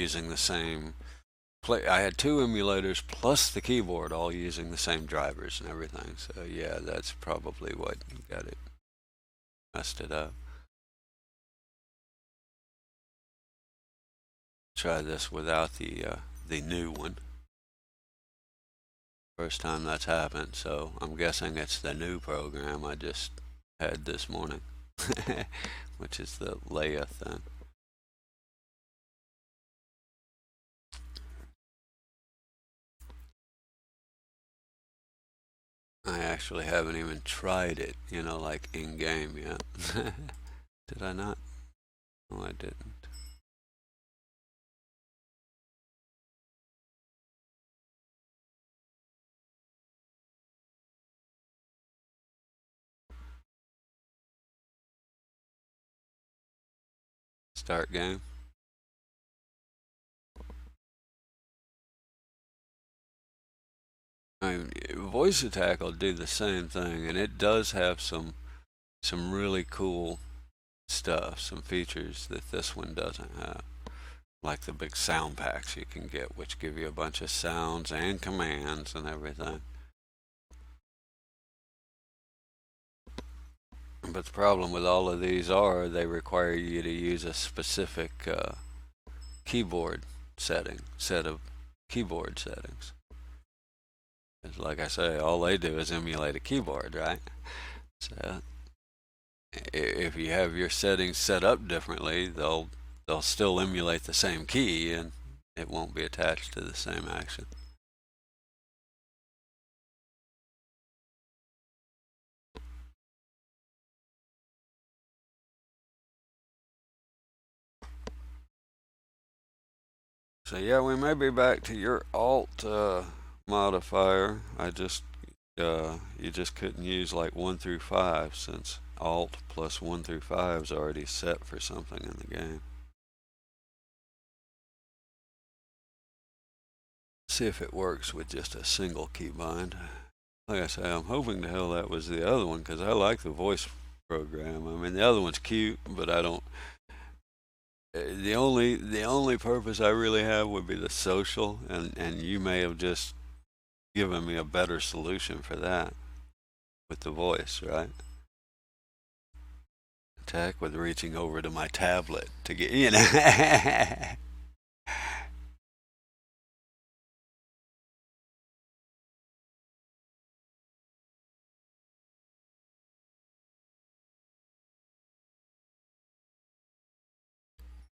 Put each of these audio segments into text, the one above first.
using the same I had two emulators plus the keyboard all using the same drivers and everything. So yeah, that's probably what got it messed it up. Try this without the new one. First time that's happened, so I'm guessing it's the new program I just had this morning, which is the LEA thing. I actually haven't even tried it, like in game yet. Did I not? No, I didn't. Start game. I mean, voice attack will do the same thing, and it does have some really cool stuff, some features that this one doesn't have, like the big sound packs you can get, which give you a bunch of sounds and commands and everything. But the problem with all of these are they require you to use a specific keyboard set of keyboard settings. Like I say, all they do is emulate a keyboard, right? So if you have your settings set up differently, they'll still emulate the same key, and it won't be attached to the same action. So yeah, we may be back to your alt modifier. You just couldn't use like 1 through 5 since alt plus 1 through 5 is already set for something in the game. See if it works with just a single keybind. Like I say, I'm hoping to hell that was the other one because I like the voice program. I mean, the other one's cute, but I don't. The only purpose I really have would be the social, and you may have just given me a better solution for that with the voice, right? Attack with reaching over to my tablet to get.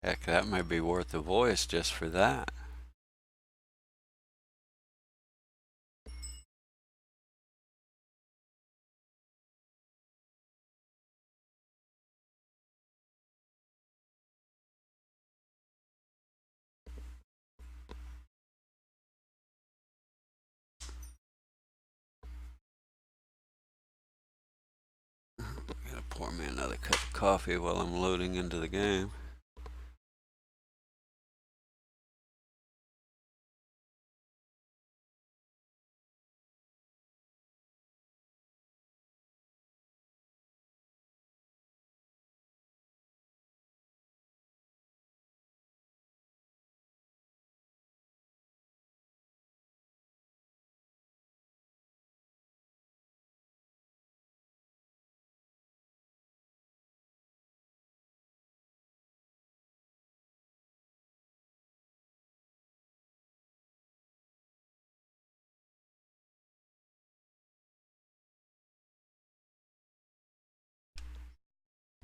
Heck, that might be worth the voice just for that. Gotta pour me another cup of coffee while I'm loading into the game.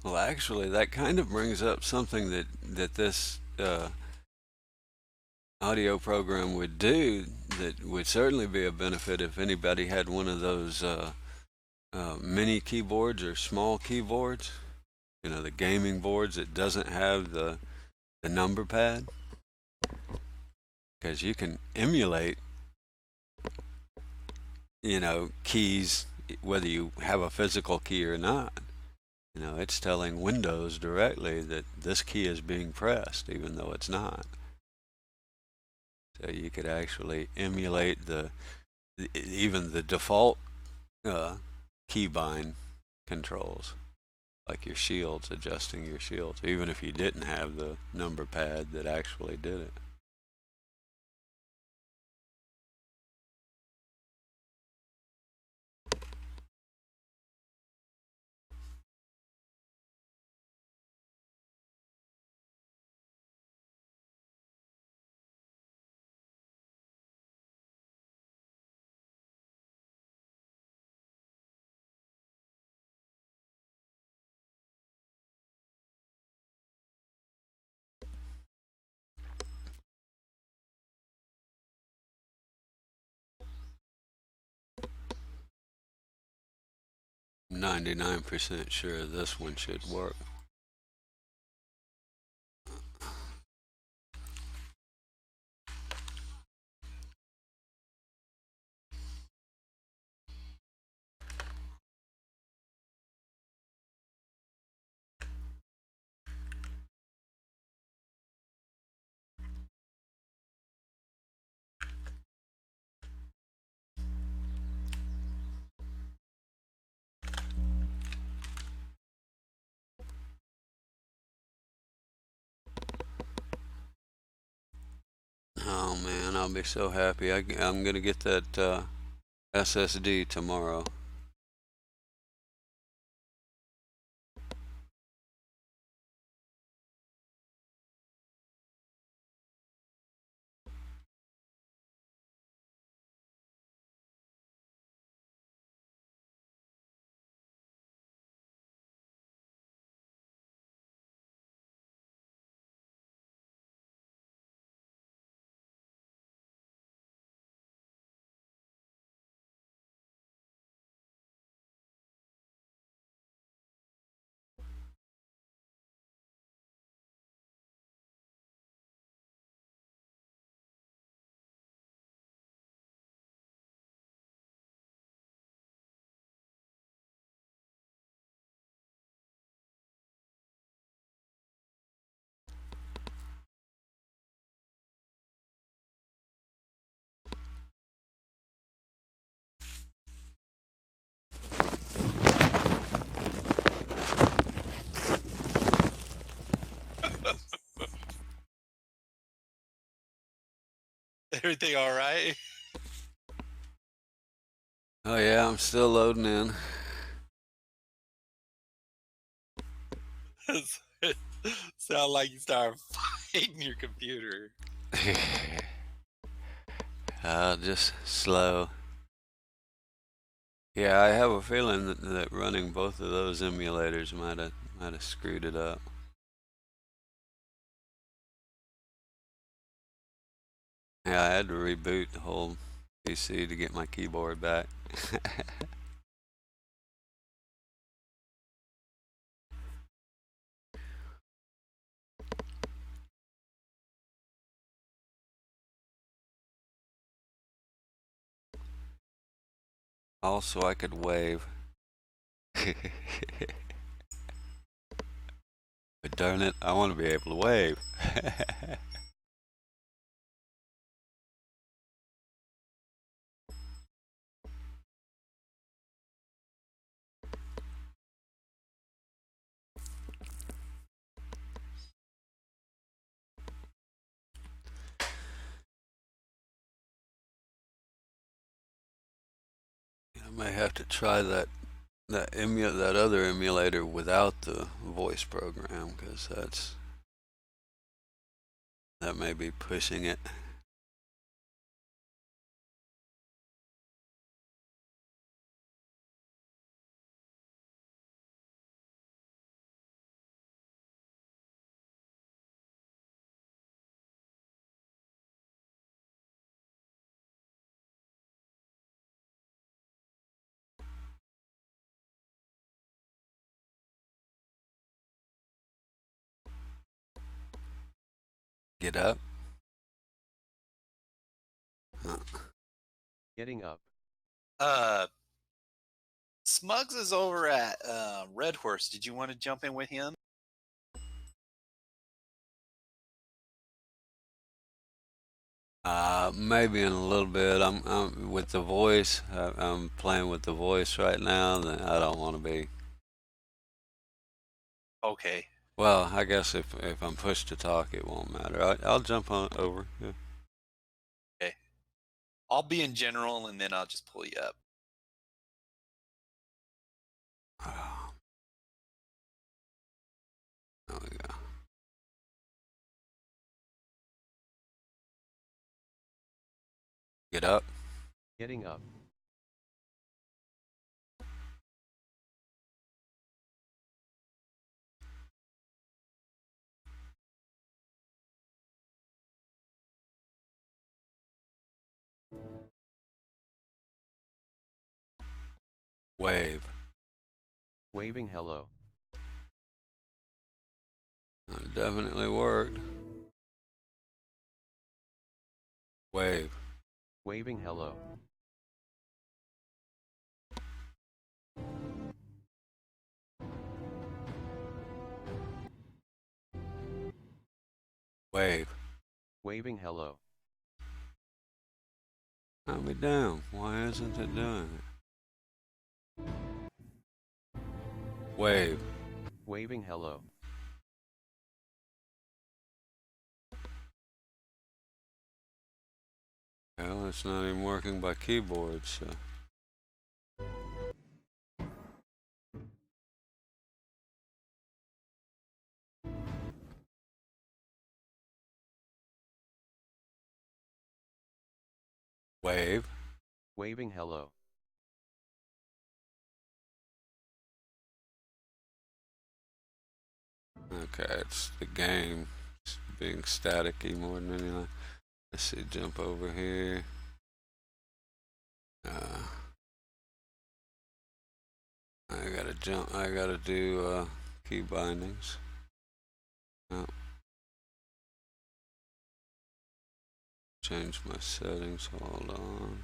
Well, actually, that kind of brings up something that this audio program would do that would certainly be a benefit if anybody had one of those mini keyboards or small keyboards. The gaming boards that doesn't have the number pad, because you can emulate, keys whether you have a physical key or not. It's telling Windows directly that this key is being pressed, even though it's not. So you could actually emulate even the default keybind controls, like your shields, adjusting your shields, even if you didn't have the number pad that actually did it. 99% sure this one should work. Oh man, I'll be so happy. I'm gonna get that SSD tomorrow. Everything all right? Oh yeah, I'm still loading in. Sound like you start fighting your computer. Just slow. Yeah, I have a feeling that running both of those emulators might have screwed it up. Yeah, I had to reboot the whole PC to get my keyboard back. Also, I could wave. But darn it, I want to be able to wave. I may have to try that other emulator without the voice program, because that may be pushing it. Get up. Getting up. Smugs is over at Red Horse. Did you want to jump in with him? Maybe in a little bit. I'm with the voice. I'm playing with the voice right now. Then I don't want to be. Okay. Well, I guess if I'm pushed to talk, it won't matter. I'll jump on over. Yeah. Okay. I'll be in general, and then I'll just pull you up. There we go. Get up. Getting up. Wave. Waving hello. It definitely worked. Wave. Waving hello. Wave. Waving hello. I'll be down. Why isn't it doing it? Wave. Waving hello. Well, it's not even working by keyboard, so. Wave. Waving hello. Okay, it's the game. It's being staticky more than anything. Let's see, jump over here. I gotta jump. I gotta do key bindings. Oh. Change my settings. Hold on.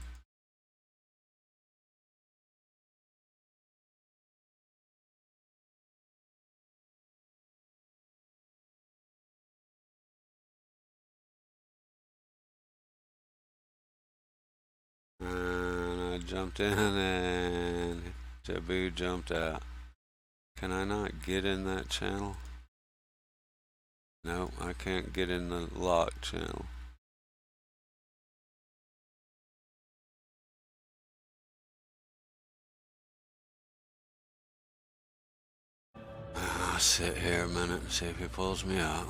And I jumped in and Jabu jumped out. Can I not get in that channel? No, I can't get in the lock channel. I'll sit here a minute and see if he pulls me out.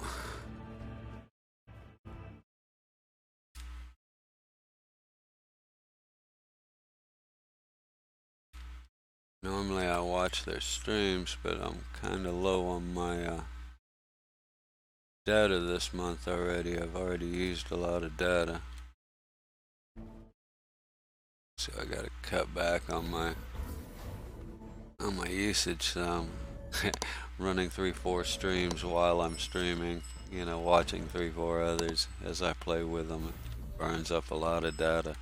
Normally I watch their streams, but I'm kind of low on my data this month already. I've already used a lot of data. So I gotta cut back on my usage. So I'm running 3-4 streams while I'm streaming, you know, watching 3-4 others as I play with them. It burns up a lot of data.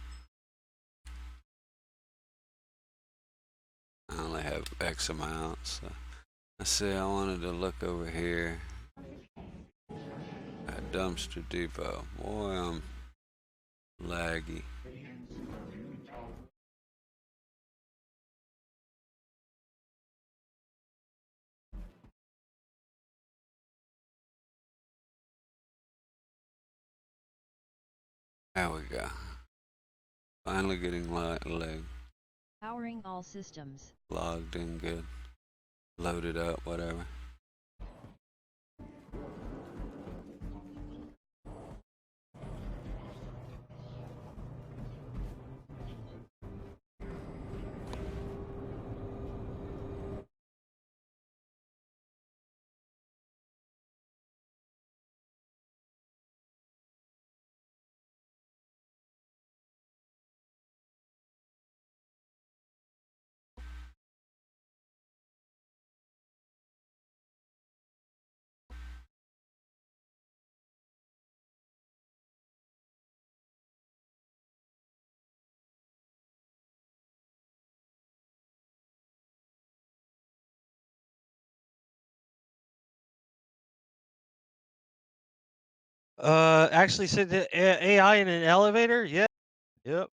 I only have X amount, so let's see, I wanted to look over here at Dumpster Depot. Boy, I'm laggy. There we go. Finally getting leg. Powering all systems. Logged in good. Loaded up, whatever. Actually said the AI in an elevator? Yeah. Yep.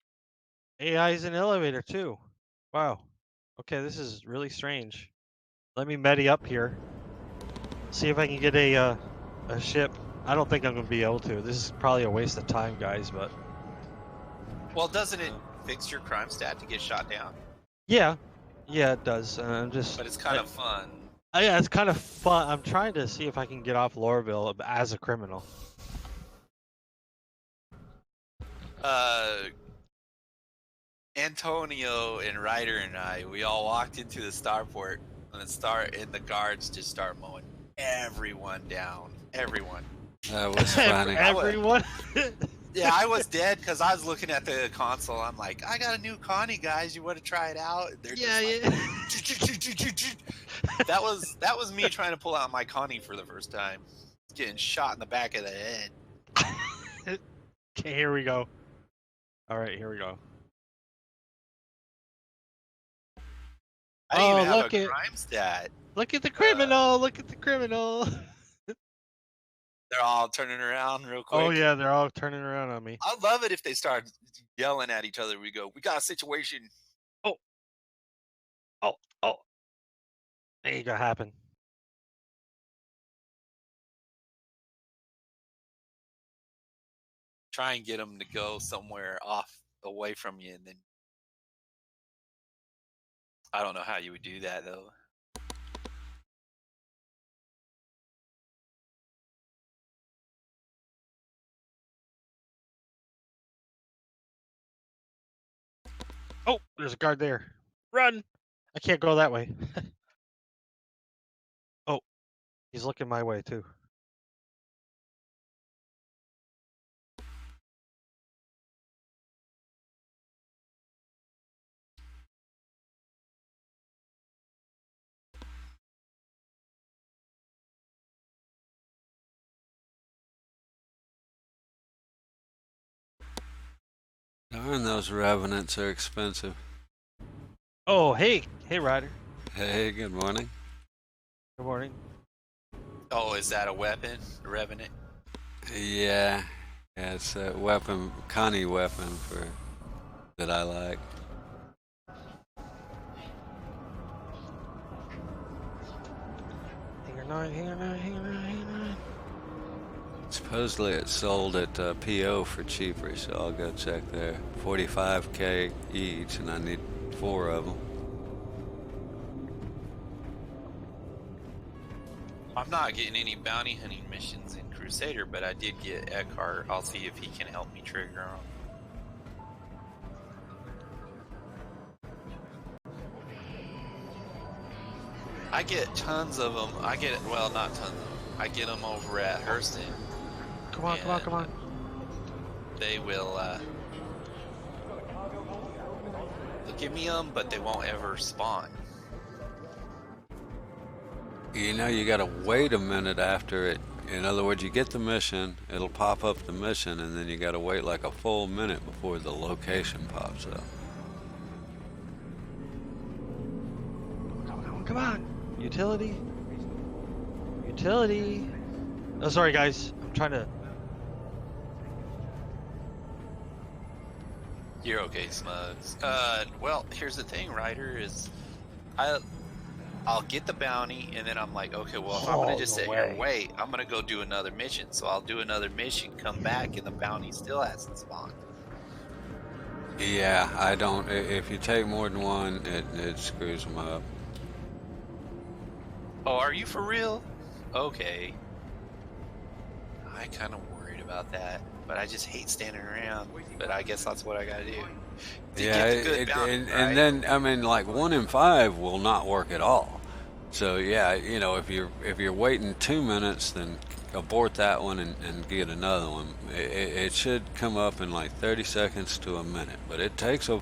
AI is an elevator too. Wow. Okay, this is really strange. Let me medi up here. See if I can get a ship. I don't think I'm gonna be able to. This is probably a waste of time, guys, but Well, doesn't it fix your crime stat to get shot down? yeah. Yeah, it does. I'm just But it's kind of fun. yeah, it's kind of fun. I'm trying to see if I can get off Lorville as a criminal. Antonio and Ryder and I, we all walked into the starport and the guards just start mowing everyone down. Everyone. That was funny. Everyone. Yeah, I was dead because I was looking at the console. I'm like, I got a new Connie, guys. You want to try it out? And they're Yeah, just like, That was me trying to pull out my Connie for the first time. Getting shot in the back of the head. Okay, here we go. All right, here we go. I didn't even have look a at crime stat. look at the criminal! Look at the criminal! They're all turning around real quick. Oh yeah, they're all turning around on me. I'd love it if they start yelling at each other. We go, we got a situation. Oh, ain't gonna happen. Try and get them to go somewhere off away from you, and then I don't know how you would do that though. Oh, there's a guard there. Run! I can't go that way. Oh, he's looking my way too. Darn, those revenants are expensive. Oh, hey, Ryder. Hey, good morning. Good morning. Oh, is that a weapon, a revenant? Yeah, it's a weapon, Connie weapon that I like. Hanger 9. Supposedly it's sold at PO for cheaper, so I'll go check there. 45K each, and I need 4 of them. I'm not getting any bounty hunting missions in Crusader, but I did get Eckhart. I'll see if he can help me trigger them. I get tons of them. Well, not tons of them. I get them over at Hurston. Come on. They will they'll give me them, but they won't ever spawn. You know, you gotta wait a minute after it. In other words, you get the mission, it'll pop up the mission, and then you gotta wait like a full minute before the location pops up. Come on. Utility. Oh, sorry guys. I'm trying to. You're okay, Smugs. Well, here's the thing, Ryder, is I'll get the bounty, and then I'm like, okay, well, if I'm gonna just sit here and wait, I'm gonna go do another mission. So I'll do another mission, come back, and the bounty still hasn't spawned. Yeah, I don't. If you take more than one, it screws them up. Oh, are you for real? Okay. I kind of worried about that, but I just hate standing around. But I guess that's what I gotta do. Yeah, and then I mean, like 1 in 5 will not work at all. So yeah, you know, if you're waiting 2 minutes, then abort that one and get another one. It should come up in like 30 seconds to a minute, but it takes a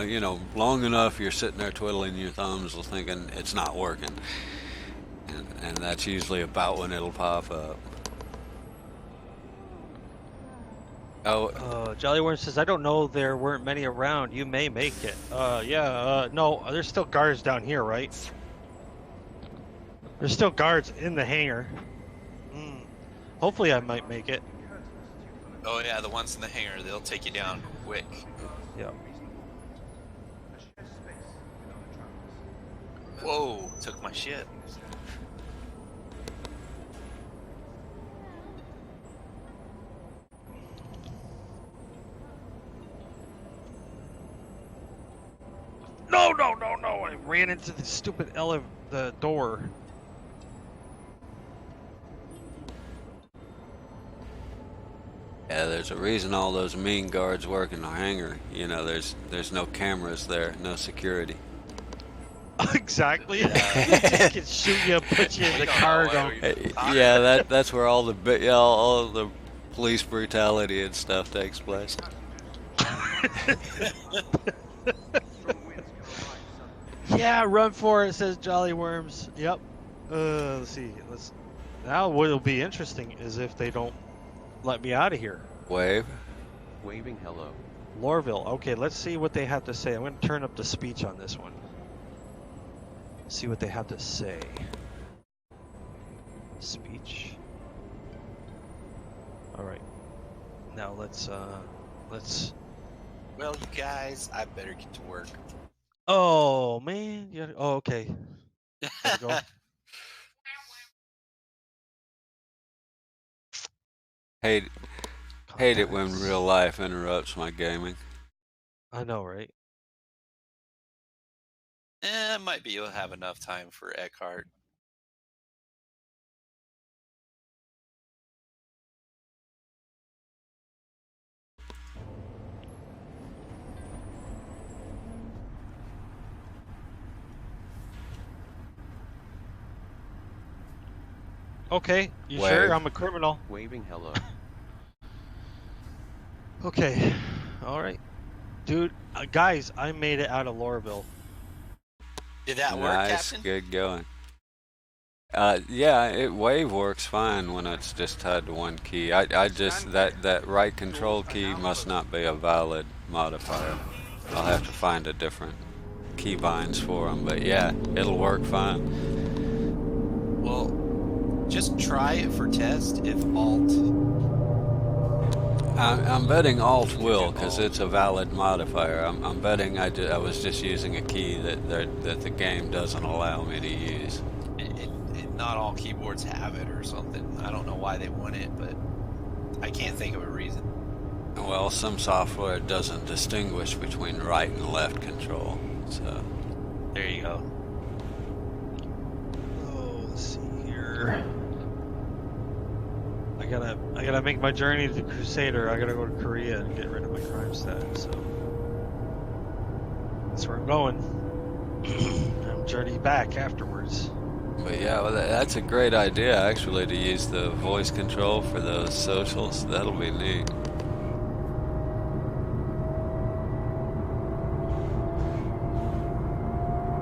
you know, long enough. You're sitting there twiddling your thumbs, thinking it's not working, and that's usually about when it'll pop up. Oh, Jollyworm says, I don't know, there weren't many around. You may make it. No, there's still guards down here, right? There's still guards in the hangar. Hopefully I might make it. Oh yeah, the ones in the hangar, they'll take you down quick. Yeah. Whoa, took my ship. No, I ran into the stupid the door. yeah, there's a reason all those mean guards work in the hangar. You know, there's no cameras there, no security. Exactly. Just can shoot you, put you in the cargo. Yeah, that's where all the police brutality and stuff takes place. Yeah, run for it, says Jolly Worms. Yep. Let's see. Now what'll be interesting is if they don't let me out of here. Wave. Waving hello. Lorville. Okay, let's see what they have to say. I'm going to turn up the speech on this one. See what they have to say. Speech. All right. Now let's. Well, you guys, I better get to work. Oh man. Yeah. Oh, okay. Gotta go. Hate it when Contacts. real life interrupts my gaming. I know, right? Might be you'll have enough time for Eckhart. Okay. You Wave. sure? I'm a criminal. Waving hello. Okay. All right. Dude, guys, I made it out of Lorville. Did that work, Nice, Captain? good going. Yeah, wave works fine when it's just tied to one key. I just that right control key must not be a valid modifier. I'll have to find a different key binds for them, but yeah, it'll work fine. Well, just try it for test if Alt. I'm betting Alt will, because it's a valid modifier. I'm betting I was just using a key that the game doesn't allow me to use. Not all keyboards have it or something. I don't know why they want it, but I can't think of a reason. Well, some software doesn't distinguish between right and left control, so. There you go. Oh, let's see here. I gotta make my journey to Crusader. I gotta go to Korea and get rid of my crime status. So that's where I'm going. I'm journey back afterwards. But yeah, well, that's a great idea actually, to use the voice control for those socials. That'll be neat.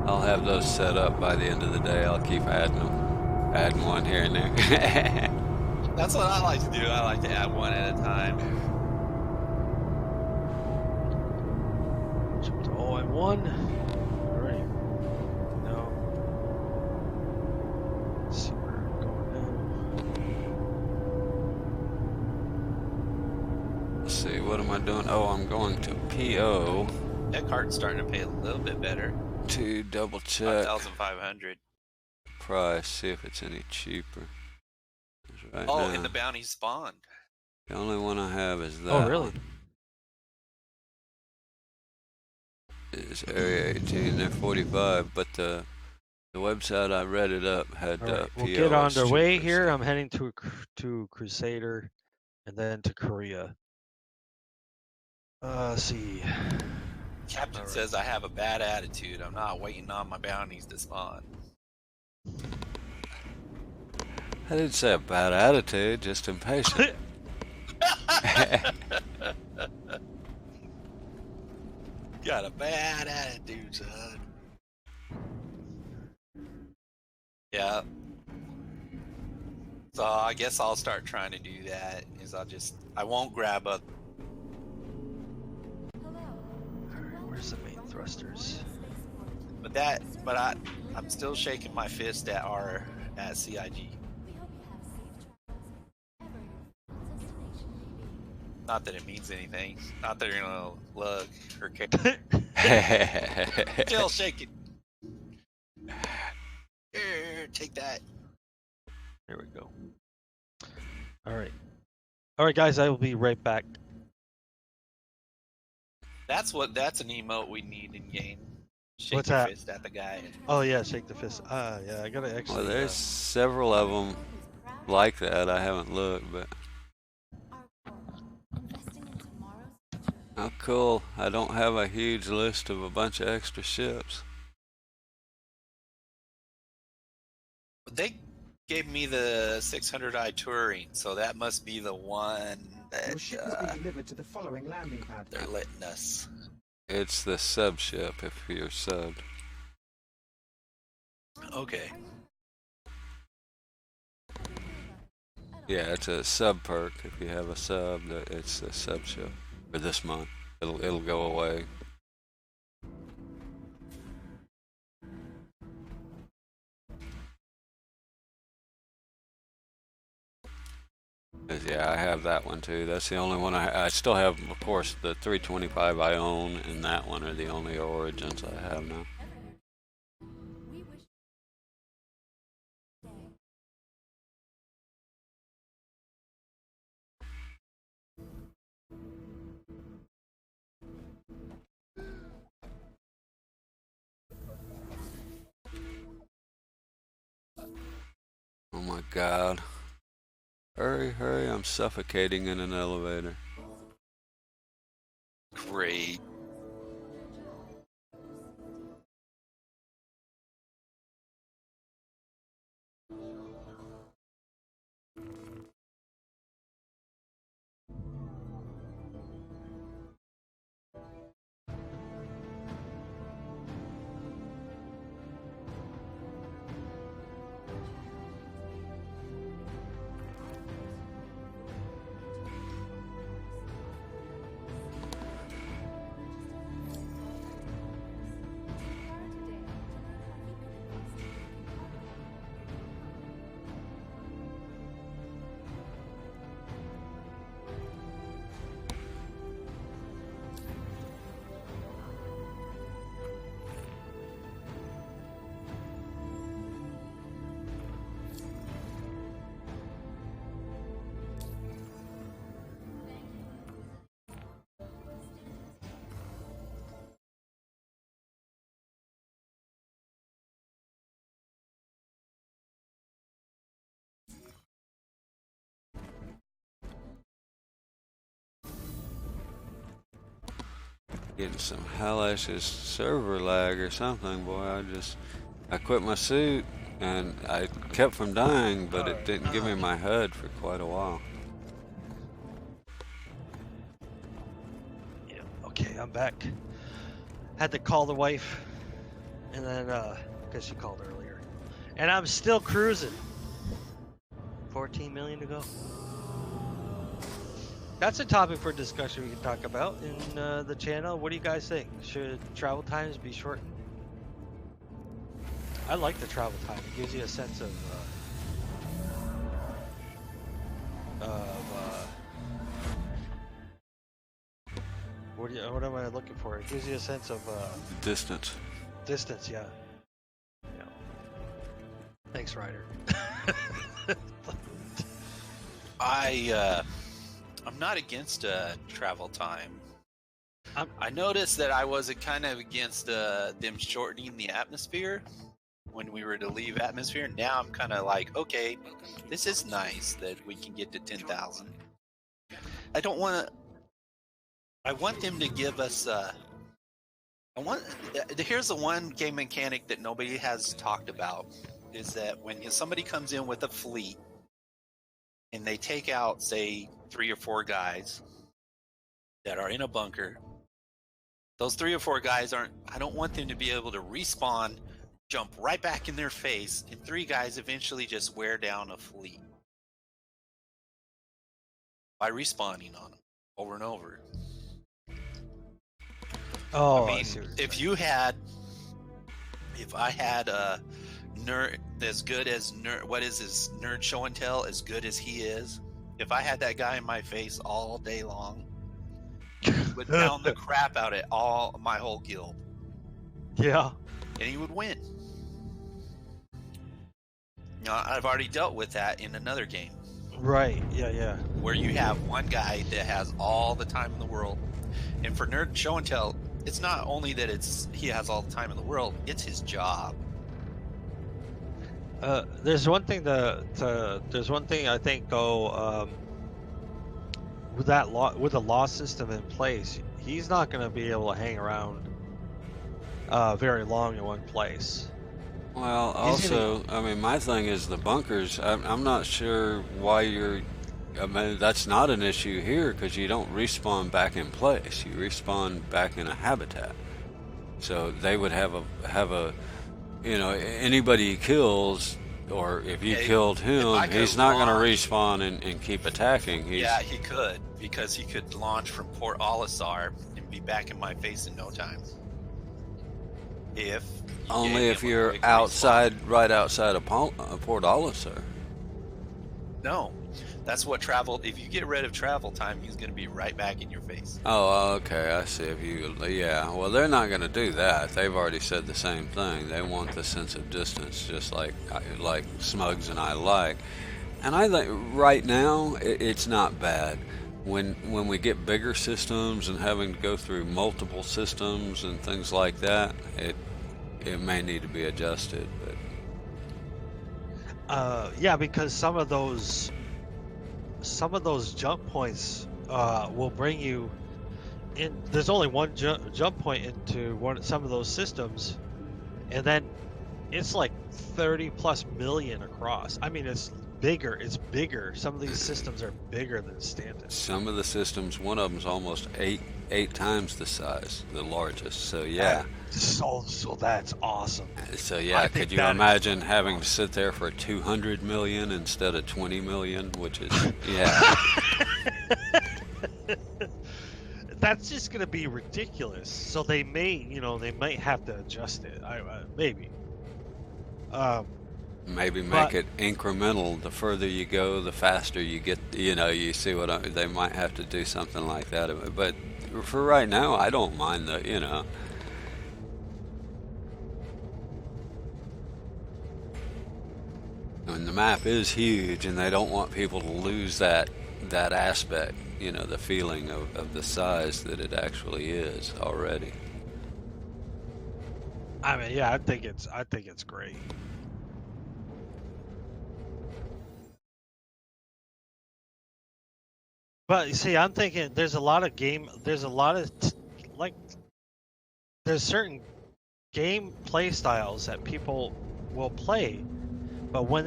I'll have those set up by the end of the day. I'll keep adding them, adding one here and there. That's what I like to do. I like to add one at a time. Jump to OM1. Alright. No. Let's see where I'm going now. Let's see, what am I doing? Oh, I'm going to PO Eckhart's starting to pay a little bit better. to double check 5,500. price, see if it's any cheaper. 'Cause right Oh, now, and the bounty spawned. the only one I have is that. Oh, really? one. Is Area 18, they're 45, but the website I read it up had Alright, we'll PO get on is the way cheaper, here. so- I'm heading to Crusader and then to Korea. Let's see. Captain Alright. says I have a bad attitude. I'm not waiting on my bounties to spawn. I didn't say a bad attitude, just impatient. Got a bad attitude, son. Yeah. So I guess I'll start trying to do that. I won't grab a. Alright, where's the main thrusters? But I'm still shaking my fist at CIG. Not that it means anything. Not that you're gonna lug or care. Still shaking. Take that. There we go. Alright. Alright, guys, I will be right back. That's an emote we need in game. Shake What's your that? fist at the guy. Oh, yeah, shake the fist. Yeah, I gotta actually. Well, there's several of them like that. I haven't looked, but. Oh, cool. I don't have a huge list of a bunch of extra ships. They gave me the 600i Touring, so that must be the one Your that ship will be delivered to the following landing pad. they're letting us. It's the sub ship if you're subbed. Okay. Yeah, it's a sub perk. If you have a sub, it's a sub show for this month. It'll go away. Yeah, I have that one too. That's the only one I still have. Of course, the 325 I own, and that one are the only origins I have now. Oh my God! Hurry, hurry! I'm suffocating in an elevator. Great. Getting some hellish server lag or something, boy. I quit my suit and I kept from dying, but it didn't give me my HUD for quite a while. Yeah. Okay, I'm back. Had to call the wife, and then because she called earlier, and I'm still cruising. 14 million to go. That's a topic for discussion we can talk about in the channel. What do you guys think? Should travel times be shortened? I like the travel time. It gives you a sense of what am I looking for? It gives you a sense of Distance. distance. Yeah. Yeah. Thanks, Ryder. I'm not against travel time. I'm- I noticed that I wasn't kind of against them shortening the atmosphere when we were to leave atmosphere. Now I'm kind of like, okay, this is nice that we can get to 10,000. I don't want to. I want them to give us. Here's the one game mechanic that nobody has talked about is that when somebody comes in with a fleet and they take out, say, 3 or 4 guys that are in a bunker, those 3 or 4 guys aren't. I don't want them to be able to respawn, jump right back in their face, and 3 guys eventually just wear down a fleet by respawning on them over and over. Oh, I mean, if I had a nerd as good as nerd, what is his nerd show and tell, as good as he is, if I had that guy in my face all day long, he would pound the crap out at my whole guild, yeah. and he would win. Now, I've already dealt with that in another game Right. Yeah. Yeah. where you have one guy that has all the time in the world, and for nerd show and tell, it's not only that he has all the time in the world; it's his job. There's one thing there's one thing I think though, with with the law system in place, he's not going to be able to hang around very long in one place. Well, also, I mean, my thing is the bunkers. I'm not sure why I mean, that's not an issue here because you don't respawn back in place. You respawn back in a habitat. So they would have a you know, anybody he kills, or if you Yeah, killed if him, I he's could not going to launch- respawn and keep attacking. He's, Yeah, he could, because he could launch from Port Olisar and be back in my face in no time. If you only gave if him a you're quick outside, respawn. right outside of Port Olisar. No, that's what travel. If you get rid of travel time, he's going to be right back in your face. Oh, okay, I see. If you, yeah, well, they're not going to do that. They've already said the same thing. They want the sense of distance, just like Smugs and I like. And I think right now it's not bad. When we get bigger systems and having to go through multiple systems and things like that, it may need to be adjusted. But Yeah, because some of those jump points will bring you in. There's only one jump point into some of those systems, and then it's like 30 plus million across. I mean, it's bigger. It's bigger. Some of these systems are bigger than Stanton. some of the systems, one of them's almost eight times the size, the largest. So yeah. So that's awesome. So yeah, think could you that is imagine having to sit there for 200 million instead of 20 million, which is yeah. That's just gonna be ridiculous. So they may, they might have to adjust it. Maybe. Maybe But- make it incremental. The further you go, the faster you get. You see what they might have to do something like that. But for right now, I don't mind the. And the map is huge, and they don't want people to lose that aspect. The feeling of the size that it actually is already. I mean, yeah, I think it's great. But you see, I'm thinking there's certain game play styles that people will play, but when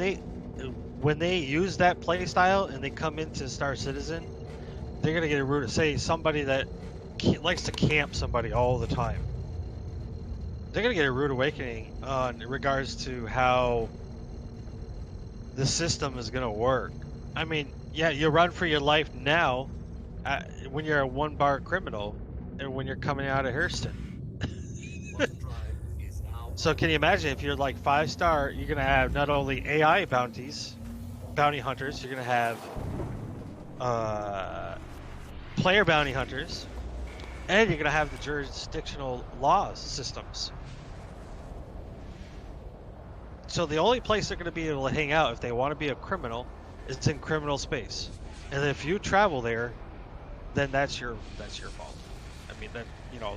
they use that play style and they come into Star Citizen, they're gonna get a rude. Say somebody that likes to camp somebody all the time, they're gonna get a rude awakening in regards to how the system is gonna work. I mean, yeah, you run for your life now when you're a 1-bar criminal and when you're coming out of Hurston. So can you imagine if you're like 5-star, you're gonna have not only AI bounty hunters, you're gonna have player bounty hunters, and you're gonna have the jurisdictional laws systems. So the only place they're gonna be able to hang out if they want to be a criminal is in criminal space, and if you travel there, then that's your fault. I mean,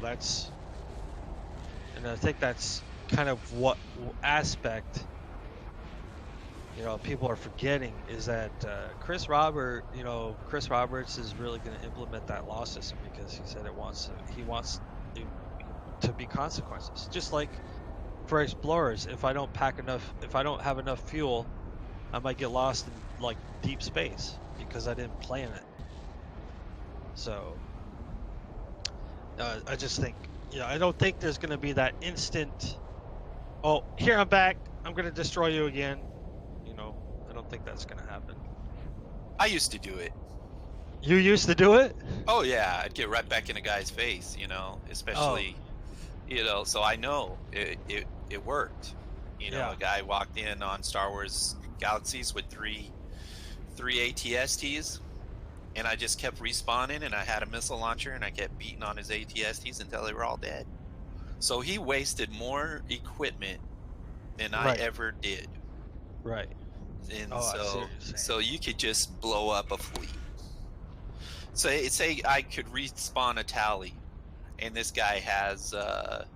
that's, and I think that's kind of what aspect people are forgetting is that Chris Roberts is really going to implement that law system because he said he wants it to be consequences. Just like for explorers, if I don't have enough fuel, I might get lost in like deep space because I didn't plan it. So I just think, I don't think there's going to be that instant, oh, here I'm back, I'm going to destroy you again. I don't think that's going to happen. I used to do it. You used to do it? Oh yeah, I'd get right back in a guy's face, especially, so I know it worked. Yeah. A guy walked in on Star Wars Galaxies with three ATSTs, and I just kept respawning, and I had a missile launcher, and I kept beating on his ATSTs until they were all dead. So he wasted more equipment than I Right. ever did. Right. And Oh, I see what you're saying. so you could just blow up a fleet. So say I could respawn a tally, and this guy has a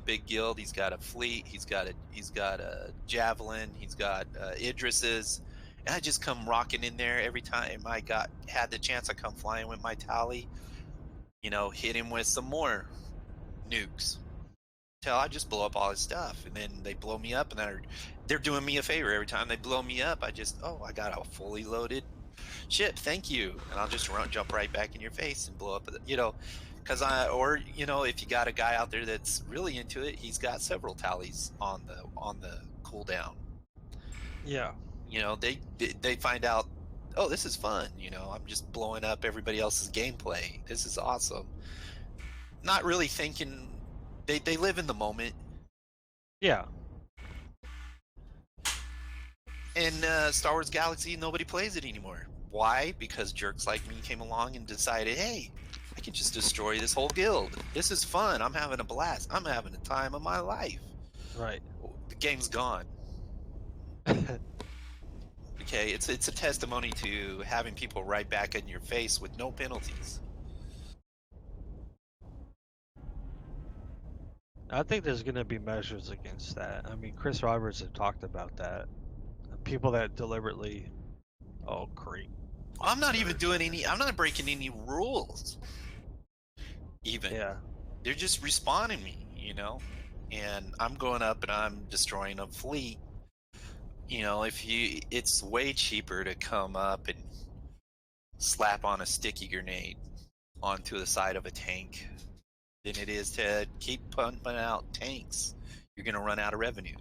big guild. He's got a fleet. He's got a javelin. He's got Idris's, and I just come rocking in there every time I had the chance. I come flying with my tally, hit him with some more nukes till I just blow up all his stuff, and then they blow me up, and they're doing me a favor every time they blow me up. I got a fully loaded ship, thank you, and I'll just jump right back in your face and blow up, Because or you know, if you got a guy out there that's really into it, he's got several tallies on the cooldown. Yeah. You know, they find out, oh, this is fun. You know, I'm just blowing up everybody else's gameplay. This is awesome. Not really thinking. They live in the moment. Yeah. In Star Wars Galaxy, nobody plays it anymore. Why? Because jerks like me came along and decided, hey, I can just destroy this whole guild. This is fun. I'm having a blast. I'm having the time of my life. Right. The game's gone. Okay, it's a testimony to having people right back in your face with no penalties. I think there's going to be measures against that. I mean, Chris Roberts had talked about that. People that deliberately, creep. I'm not even doing any. I'm not breaking any rules. Even. Yeah. They're just respawning me, you know, and I'm going up and I'm destroying a fleet. You know, it's way cheaper to come up and slap on a sticky grenade onto the side of a tank than it is to keep pumping out tanks. You're going to run out of revenue.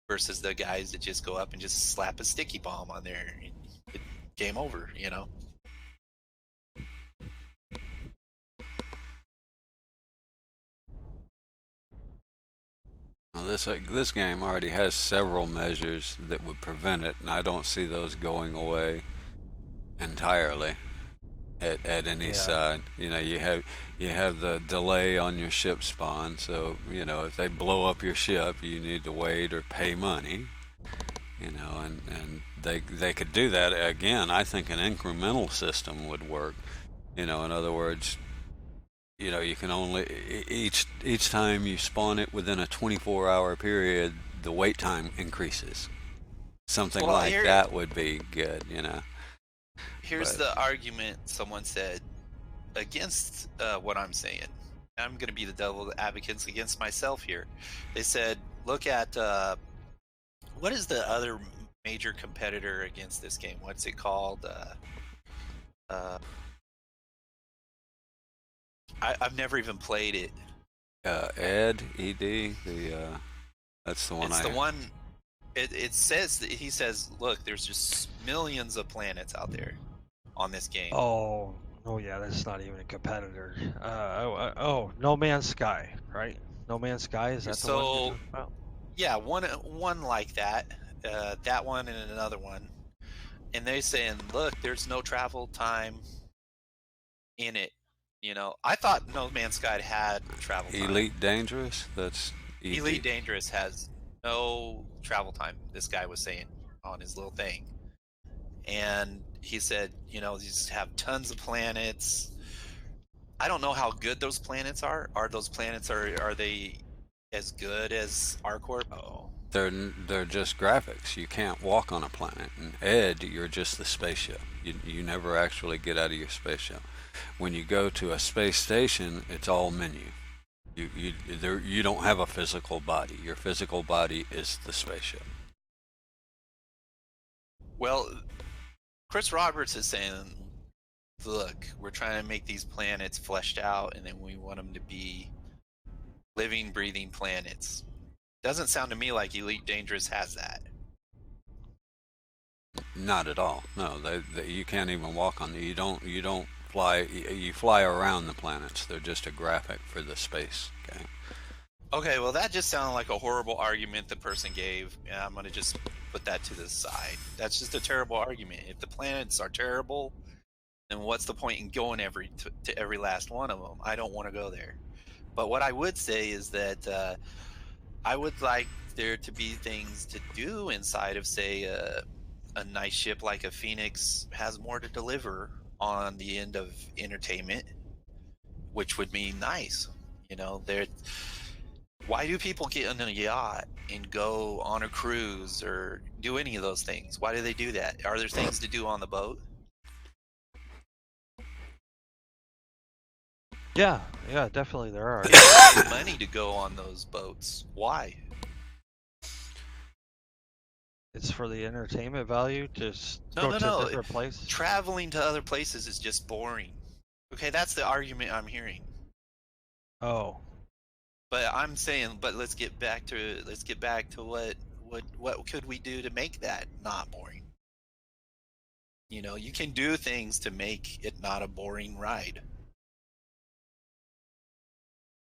Versus the guys that just go up and just slap a sticky bomb on there. Game over, you know? Now this game already has several measures that would prevent it, and I don't see those going away entirely at any side. You know, you have the delay on your ship spawn, so you know if they blow up your ship, you need to wait or pay money. You know, and they could do that again. I think an incremental system would work. You know, in other words, you know, you can only each time you spawn it within a 24-hour period, the wait time increases. Something Well, like that would be good, you know. Here's the argument someone said against what I'm saying. I'm going to be the devil's advocate against myself here. They said, look at what is the other major competitor against this game? What's it called? I've never even played it. ED, that's the one. It's the one. It says he says, look, there's just millions of planets out there on this game. Oh yeah, that's not even a competitor. No Man's Sky, right? No Man's Sky, is that the one you're talking about? Yeah, one like that. That one and another one. And they saying, look, there's no travel time in it. You know, I thought No Man's Sky had travel time. Elite Dangerous, that's ED. Elite Dangerous has no travel time, this guy was saying on his little thing. And he said, you know, these have tons of planets. I don't know how good those planets are. Are those planets, are they as good as ArcCorp? Oh. They're just graphics. You can't walk on a planet. In Ed, you're just the spaceship. You never actually get out of your spaceship. When you go to a space station, it's all menu. You don't have a physical body. Your physical body is the spaceship. Well, Chris Roberts is saying, look, we're trying to make these planets fleshed out, and then we want them to be living, breathing planets. Doesn't sound to me like Elite Dangerous has that. Not at all. No, you can't even walk on. You don't fly. You fly around the planets. They're just a graphic for the space game. Okay, well, that just sounded like a horrible argument the person gave. Yeah, I'm gonna just put that to the side. That's just a terrible argument. If the planets are terrible, then what's the point in going to every last one of them? I don't want to go there. But what I would say is that I would like there to be things to do inside of, say, a nice ship like a Phoenix has more to deliver on the end of entertainment, which would mean nice. You know, why do people get on a yacht and go on a cruise or do any of those things? Why do they do that? Are there things to do on the boat? Yeah, definitely there are. Money to go on those boats. Why? It's for the entertainment value. Just No. different places. Traveling to other places is just boring. Okay, that's the argument I'm hearing. Oh. But I'm saying, but let's get back to what could we do to make that not boring? You know, you can do things to make it not a boring ride.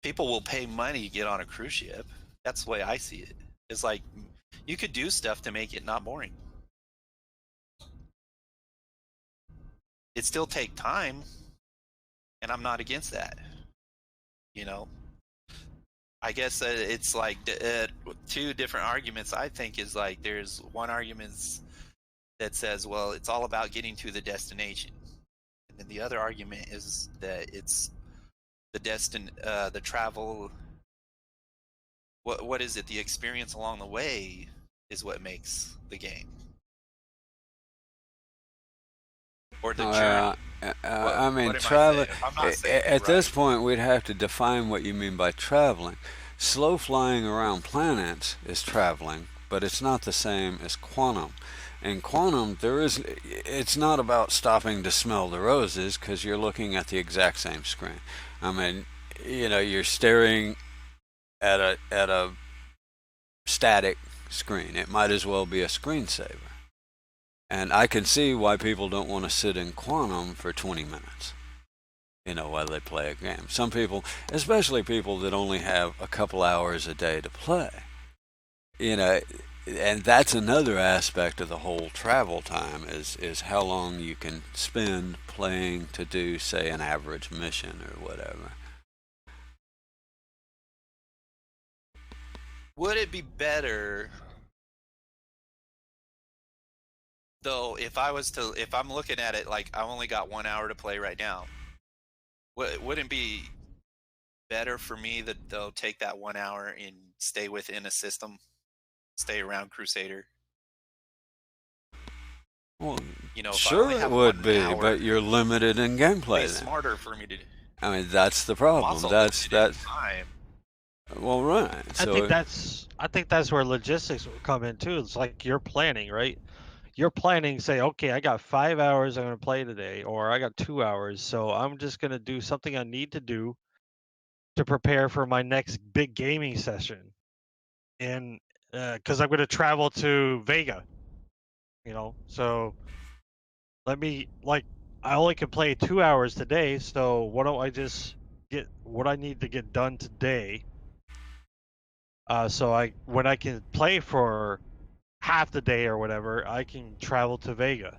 People will pay money to get on a cruise ship. That's the way I see it. It's like you could do stuff to make it not boring. It still take time, and I'm not against that. You know, I guess it's like two different arguments. I think is like there's one argument that says, well, it's all about getting to the destination, and then the other argument is that it's the travel. What is it? The experience along the way is what makes the game, or the journey. I mean, what am I travel. saying? I'm not saying At you're this right. point, we'd have to define what you mean by traveling. Slow flying around planets is traveling, but it's not the same as quantum. In quantum, it's not about stopping to smell the roses because you're looking at the exact same screen. I mean, you're staring at a static screen. It might as well be a screensaver. And I can see why people don't want to sit in quantum for 20 minutes, while they play a game. Some people, especially people that only have a couple hours a day to play, and that's another aspect of the whole travel time is how long you can spend playing to do, say, an average mission or whatever. Would it be better though if I'm looking at it like I only got 1 hour to play right now? Wouldn't it be better for me that they'll take that 1 hour and stay within a system, stay around Crusader? Well, If I sure only it have would 1 be, hour, but you're limited in it'd be gameplay then. smarter for me to. I mean, that's the I'm problem. also That's limited in time. well, right. I So think that's where logistics will come in too. It's like you're planning, right? You're planning, say, okay, I got 5 hours I'm going to play today, or I got 2 hours, so I'm just going to do something I need to do to prepare for my next big gaming session, and because I'm going to travel to Vega, so let me I only can play 2 hours today, so why don't I just get what I need to get done today, so when I can play for half the day or whatever, I can travel to Vega.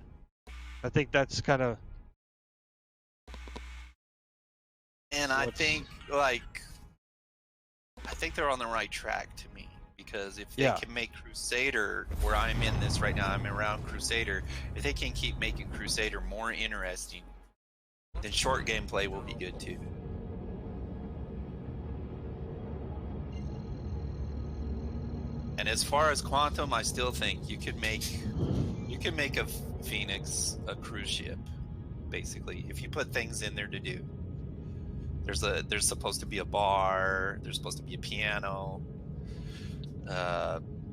I think that's kind of. And I think they're on the right track to me, because if they can make Crusader, where I'm in this right now, I'm around Crusader, if they can keep making Crusader more interesting, then short gameplay will be good too. And as far as Quantum, I still think you could make a Phoenix a cruise ship, basically, if you put things in there to do. There's supposed to be a bar. There's supposed to be a piano.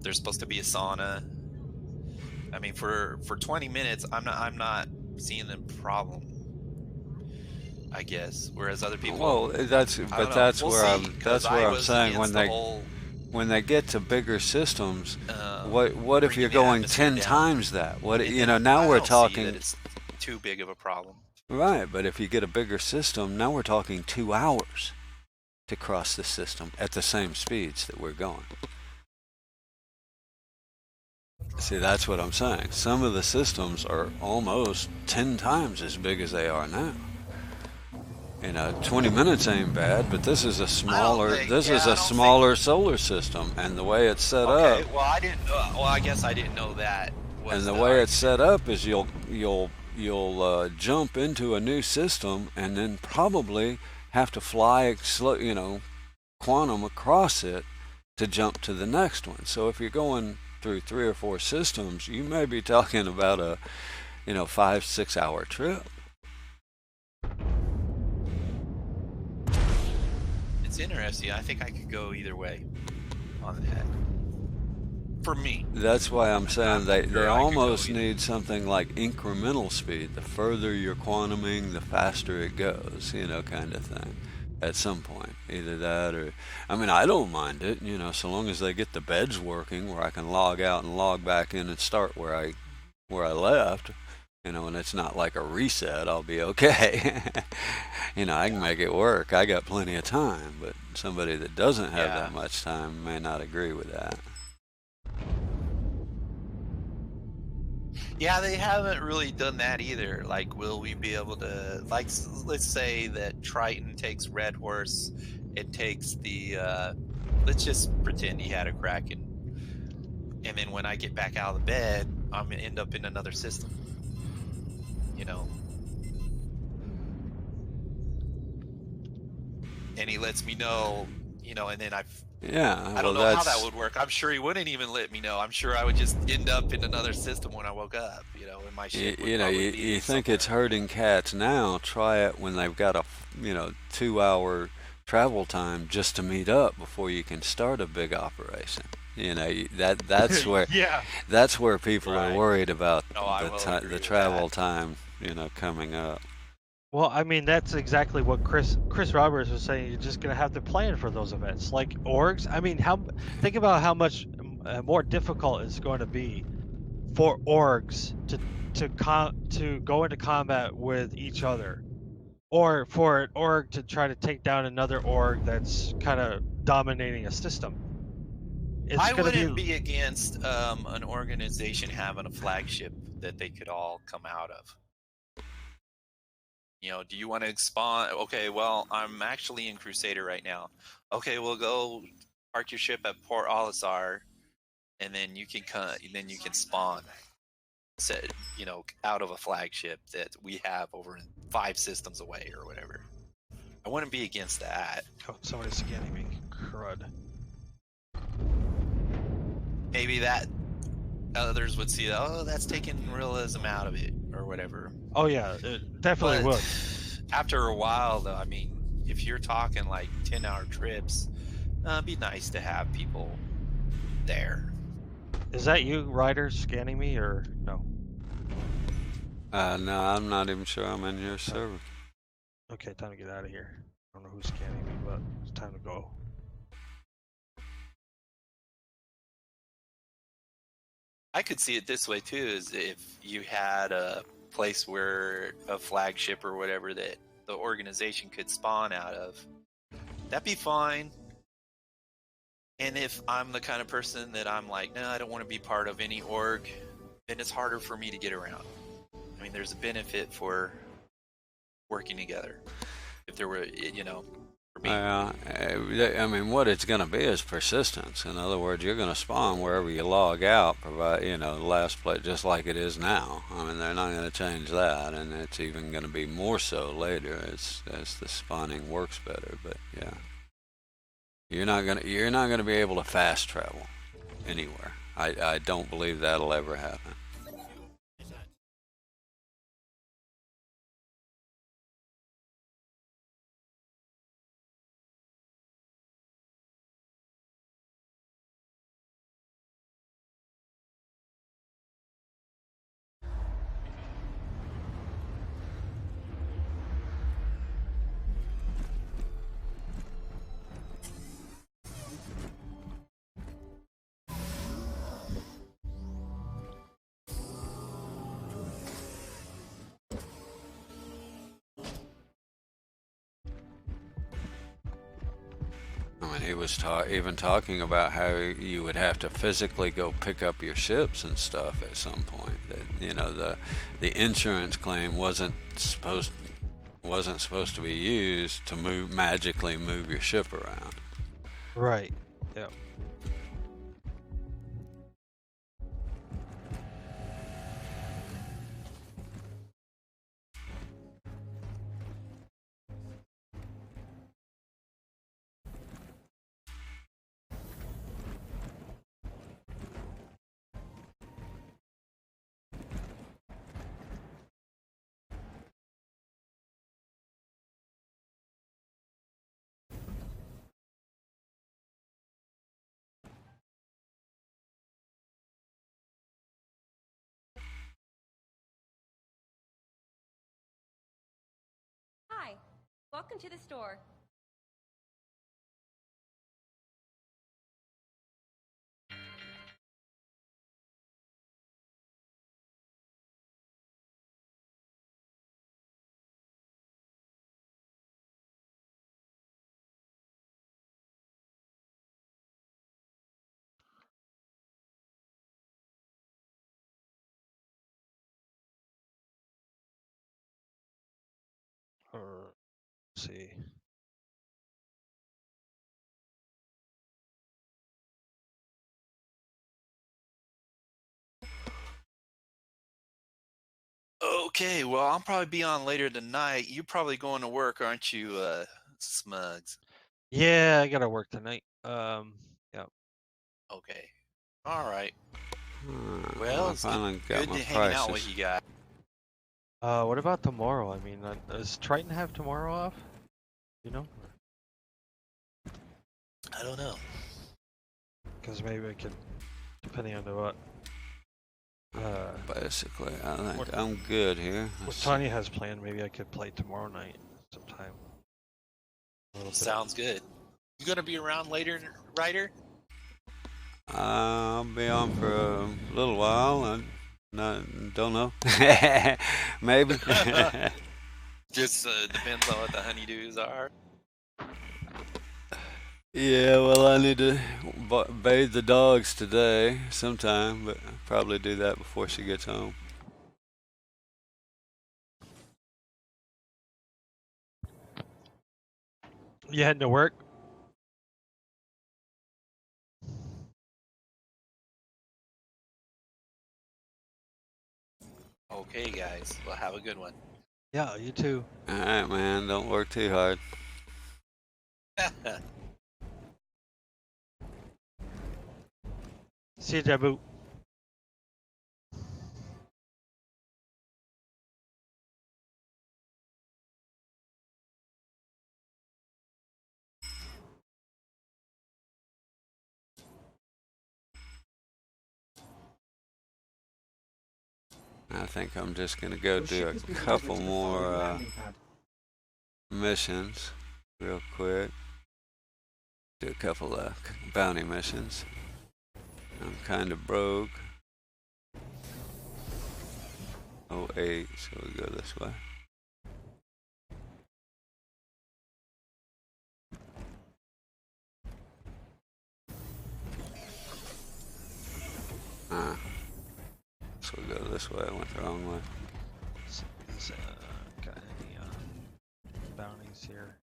There's supposed to be a sauna. I mean, for 20 minutes, I'm not seeing the problem, I guess. Whereas other people, well, that's we'll where see, I'm saying when they get to bigger systems, what if you're going 10 times that? Now we're talking. See that it's too big of a problem. Right, but if you get a bigger system, now we're talking 2 hours to cross the system at the same speeds that we're going. See, that's what I'm saying. Some of the systems are almost 10 times as big as they are now. 20 minutes ain't bad, but this is a smaller solar system, and the way it's set up. Well, I guess I didn't know that. And the way it's set up is you'll jump into a new system and then probably have to fly quantum across it to jump to the next one. So if you're going through 3 or 4 systems, you may be talking about a 5-6 hour trip. It's interesting. I think I could go either way on that. for me. That's why I'm saying I'm they sure I could go almost either. need something like incremental speed. The further you're quantuming, the faster it goes, kind of thing. At some point, either that or, I mean, I don't mind it, so long as they get the beds working where I can log out and log back in and start where I left. And it's not like a reset, I'll be okay. I can make it work. I got plenty of time, but somebody that doesn't have Yeah. that much time may not agree with that. Yeah, they haven't really done that either. Like, will we be able to, like, let's say that Triton takes Red Horse, it takes the, let's just pretend he had a Kraken. And then when I get back out of the bed, I'm going to end up in another system. And he lets me know, and then Yeah, I well, don't know how that that's would work. I'm sure he wouldn't even let me know. I'm sure I would just end up in another system when I woke up, and my ship would probably be you think somewhere. it's hurting cats now. Try it when they've got a 2 hour travel time just to meet up before you can start a big operation. That's where Yeah. that's where people are Right. worried about No, I will agree the with travel that. time coming up. Well, I mean, that's exactly what Chris Roberts was saying. You're just gonna have to plan for those events, like orgs. I mean, think about how much more difficult it's going to be for orgs to go into combat with each other, or for an org to try to take down another org that's kind of dominating a system. It's I gonna be wouldn't be against an organization having a flagship that they could all come out of. Do you want to spawn? Okay, well, I'm actually in Crusader right now. Okay, we'll go park your ship at Port Olisar, and then you can spawn. Set out of a flagship that we have over 5 systems away or whatever. I wouldn't be against that. oh, somebody's scanning me. Crud. Maybe that others would see, oh, that's taking realism out of it or whatever. Oh yeah, it definitely But would. after a while, though, I mean, if you're talking like 10-hour trips, it'd be nice to have people there. Is that you, Ryder, scanning me, or no? No, I'm not even sure I'm in your server. Okay, time to get out of here. I don't know who's scanning me, but it's time to go. I could see it this way too: is if you had a place where a flagship or whatever that the organization could spawn out of, that'd be fine. And if I'm the kind of person that I'm like, no, I don't want to be part of any org, then it's harder for me to get around. I mean, there's a benefit for working together. If there were, for me. I mean, what it's going to be is persistence. In other words, you're going to spawn wherever you log out, provide, the last place, just like it is now. I mean, they're not going to change that, and it's even going to be more so later as the spawning works better. But yeah, you're not going to be able to fast travel anywhere. I don't believe that'll ever happen. I mean, he was even talking about how you would have to physically go pick up your ships and stuff at some point. That the insurance claim supposed to be used to magically move your ship around. Right. Yeah. Welcome to the store. Let's see. Okay, well, I'll probably be on later tonight. You're probably going to work, aren't you, Smugs? Yeah, I gotta work tonight. Yeah. Okay. All right. I Well, it's finally got good my to hanging out prices. with you guys. What about tomorrow? I mean, does Triton have tomorrow off? You know? I don't know. Because maybe I could, depending on the what. Basically, I think What- I'm good here. What Let's see. Tanya has planned, maybe I could play tomorrow night sometime. A little bit. Sounds good. You gonna be around later, Ryder? I'll be on for a little while. I don't know. Maybe. Just depends on what the honeydews are. Yeah, well, I need to bathe the dogs today sometime, but I'll probably do that before she gets home. You heading to work? Okay, guys. Well, have a good one. Yeah, you too. All right, man. Don't work too hard. See you, Jabu. I think I'm just gonna go Your do ship a has been couple delivered to the following more landing pad. missions real quick. Do a couple of bounty missions. I'm kind of broke. 08, so we go this way. So we go this way. I went the wrong way. Is, got any bounties here?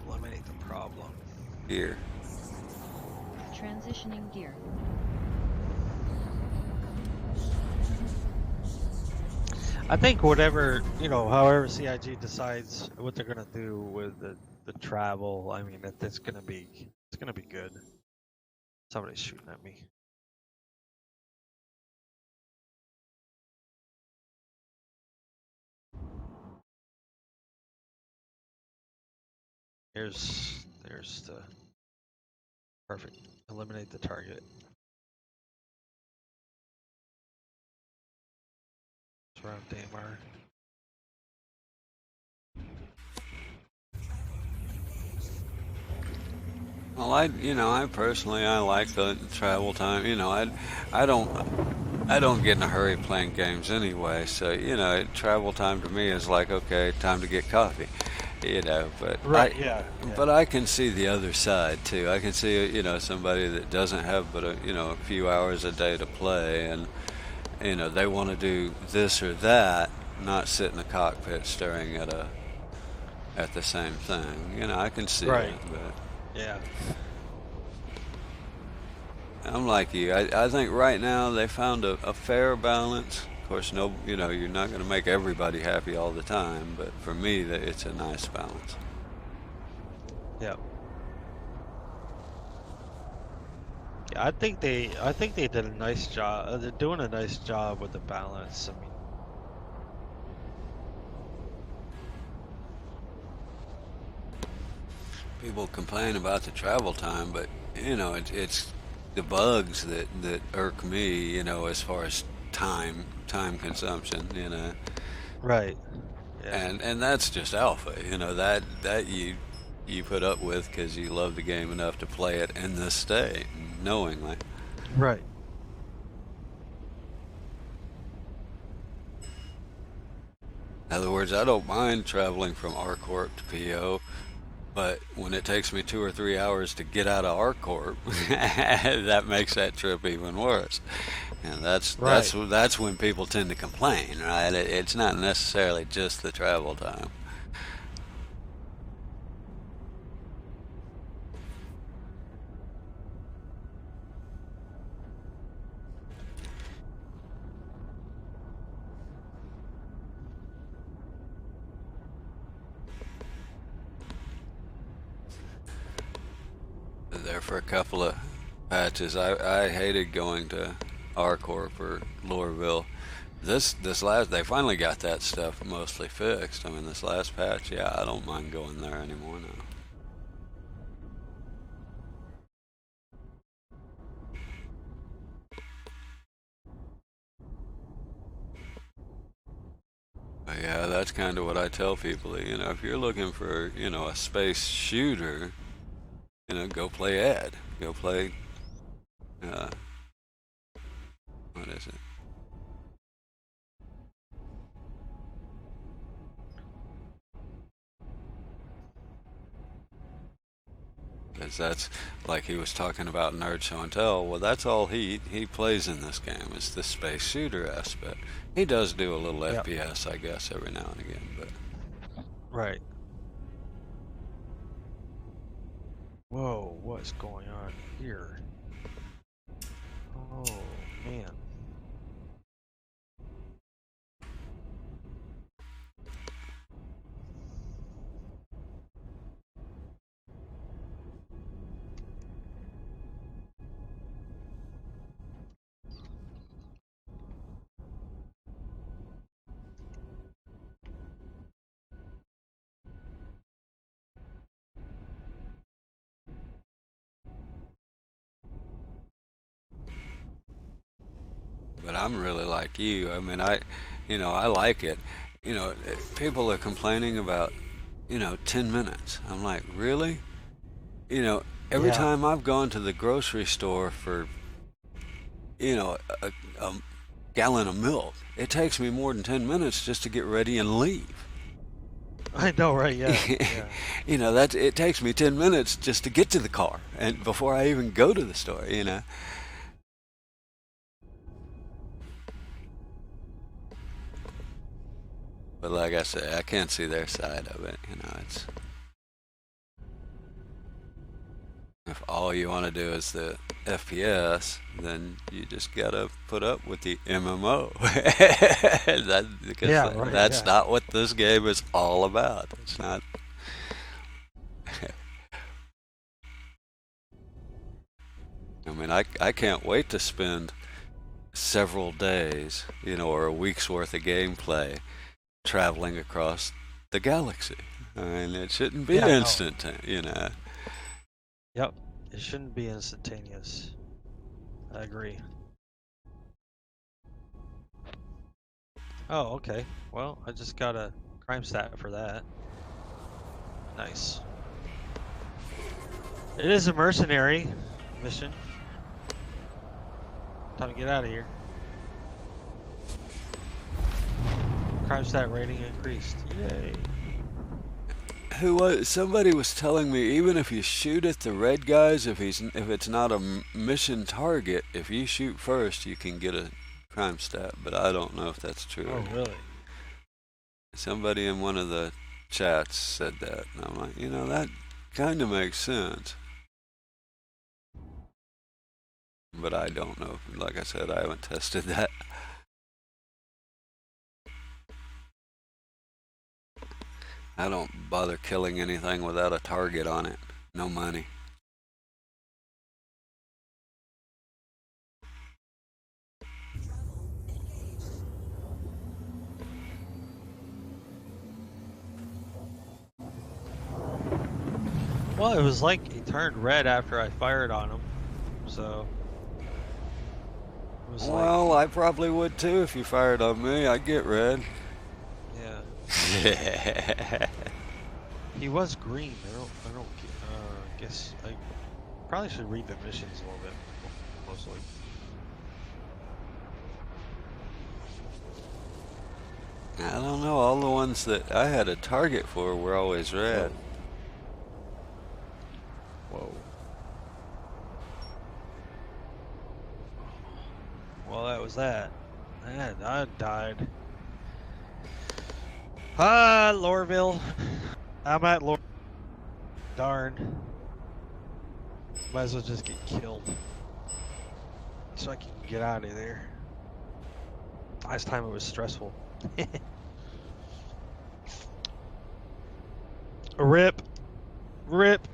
Eliminate the problem. Here. Transitioning gear. I think whatever, however CIG decides what they're gonna do with the travel, I mean, it's gonna be good. Somebody's shooting at me. There's the perfect. Eliminate the target. Surround Damar. Well, I personally, I like the travel time. I don't get in a hurry playing games anyway. So, travel time to me is like, okay, time to get coffee. you know, but Right. Yeah. but I can see the other side too. I can see, you know, somebody that doesn't have but a few hours a day to play, and they want to do this or that, not sit in the cockpit staring at the same thing. I can see Right. it, but Yeah. I'm like you. I think right now they found a fair balance. Of course, you're not going to make everybody happy all the time, but for me, it's a nice balance. Yeah. Yeah, I think they did a nice job. They're doing a nice job with the balance. I mean, People complain about the travel time, but it's the bugs that irk me. As far as time consumption. right. Yeah. And that's just alpha. That you put up with because you love the game enough to play it in this state, knowingly. Right. In other words, I don't mind traveling from RCorp to PO, but when it takes me 2 or 3 hours to get out of RCorp, that makes that trip even worse. And that's when people tend to complain, right? It's not necessarily just the travel time. There for a couple of patches. I hated going to RCorp or Loreville. This last, they finally got that stuff mostly fixed. I mean, this last patch, yeah, I don't mind going there anymore now. But yeah, that's kind of what I tell people. If you're looking for, a space shooter, go play Ed. Go play, what is it? Because that's like he was talking about Nerd Show and Tell. Well, that's all he plays in this game is the space shooter aspect. He does do a little FPS, I guess, every now and again, but Right. Whoa, what's going on here? Oh, man. I'm really like you. I mean, I like it. People are complaining about 10 minutes. I'm like, really? Every Yeah. time I've gone to the grocery store for a gallon of milk, it takes me more than 10 minutes just to get ready and leave. I know, right? Yeah. Yeah. It takes me 10 minutes just to get to the car and before I even go to the store. But like I said, I can't see their side of it. It's if all you want to do is the FPS, then you just gotta put up with the MMO. That's not what this game is all about. It's not. I mean, I can't wait to spend several days, or a week's worth of gameplay traveling across the galaxy. I mean, it shouldn't be instant, Yep, it shouldn't be instantaneous. I agree. Oh, okay. Well, I just got a crime stat for that. Nice. It is a mercenary mission. Time to get out of here. Crime stat rating increased. Yay. Somebody was telling me even if you shoot at the red guys, if it's not a mission target, if you shoot first, you can get a crime stat. But I don't know if that's true. Oh, really? Somebody in one of the chats said that, and I'm like, that kind of makes sense. But I don't know. Like I said, I haven't tested that. I don't bother killing anything without a target on it. No money. Well, it was like he turned red after I fired on him, so. It was Well, I probably would too if you fired on me. I'd get red. Yeah. He was green. I don't guess I probably should read the missions a little bit, mostly. I don't know. All the ones that I had a target for were always red. Whoa. Well, that was that. Man, I died. Ah, Lorville. I'm at Lore. Darn. Might as well just get killed. So I can get out of there. Last time it was stressful. Rip. Rip.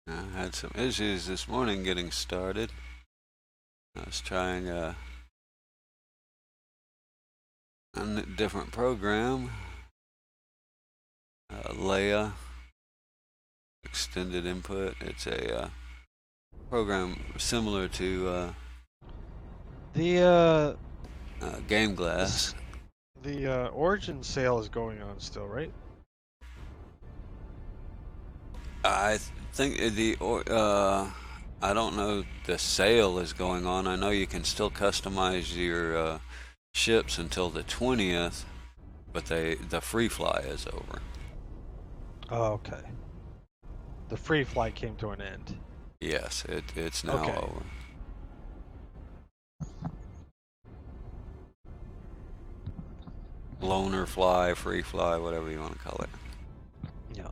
I had some issues this morning getting started. I was trying a different program, LEA, Extended Input. It's a program similar to The Game Glass. the Origin sale is going on still, right? I think I don't know the sale is going on. I know you can still customize your ships until the 20th, but the free fly is over. Oh, okay. The free flight came to an end. Yes, it's now Okay. over. Loaner fly, free fly, whatever you want to call it. Yeah.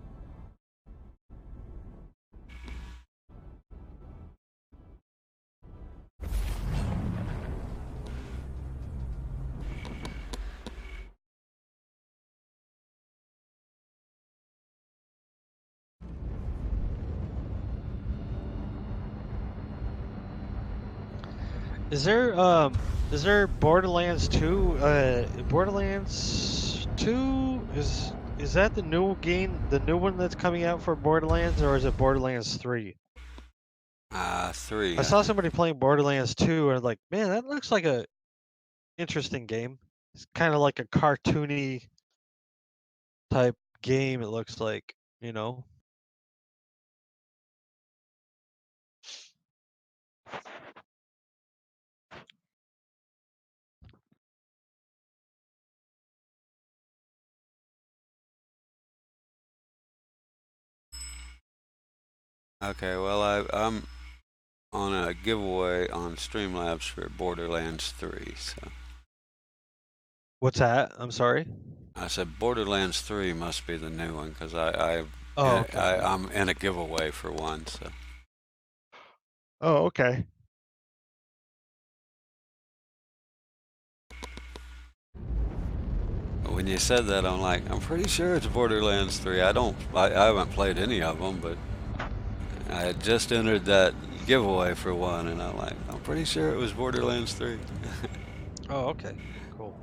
Is there Borderlands 2? Borderlands 2 is that the new game, the new one that's coming out for Borderlands, or is it Borderlands 3? 3. I saw somebody playing Borderlands 2 and I'm like, man, that looks like a interesting game. It's kind of like a cartoony type game, it looks like, you know. Okay, well I'm on a giveaway on Streamlabs for Borderlands 3. So What's that? I'm sorry. I said Borderlands 3 must be the new one because Oh, okay. I'm in a giveaway for one. So Oh, okay. when you said that, I'm like, I'm pretty sure it's Borderlands 3. I haven't played any of them, but I had just entered that giveaway for one, and I'm pretty sure it was Borderlands 3. Oh, okay. Cool.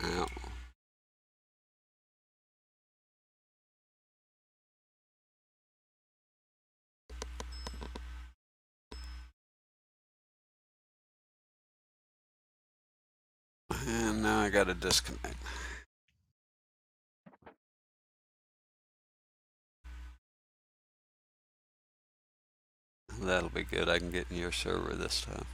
Ow. And now I gotta disconnect. That'll be good. I can get in your server this time.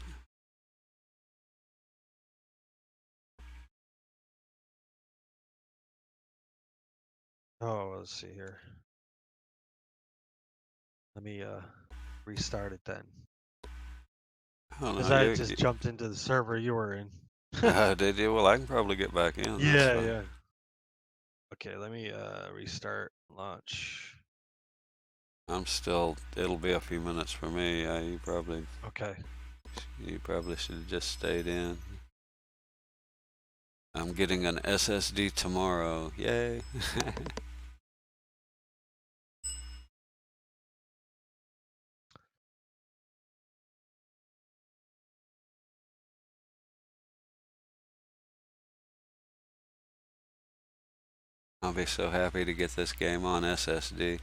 Oh, let's see here. Let me restart it then. Oh, Because no, I just jumped into the server you were in. did you? Well, I can probably get back in. Yeah, yeah. Okay, let me restart launch. I'm still. It'll be a few minutes for me. You probably should have just stayed in. I'm getting an SSD tomorrow. Yay! I'll be so happy to get this game on SSD.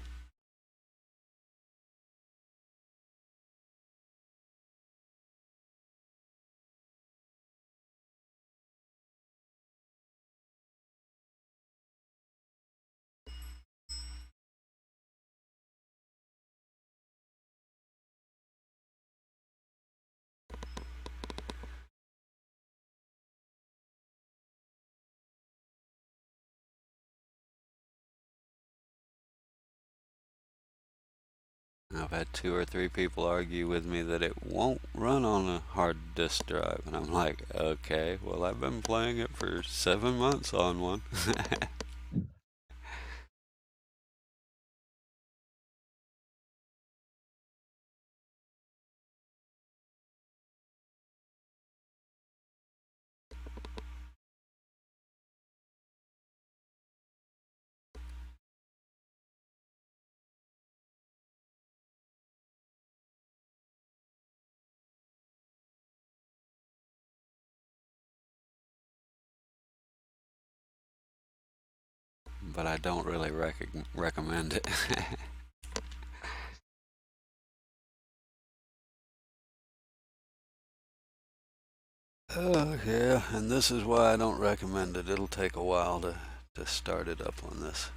I've had 2 or 3 people argue with me that it won't run on a hard disk drive. And I'm like, okay, well, I've been playing it for 7 months on one. But I don't really recommend it. Oh, yeah, and this is why I don't recommend it. It'll take a while to start it up on this.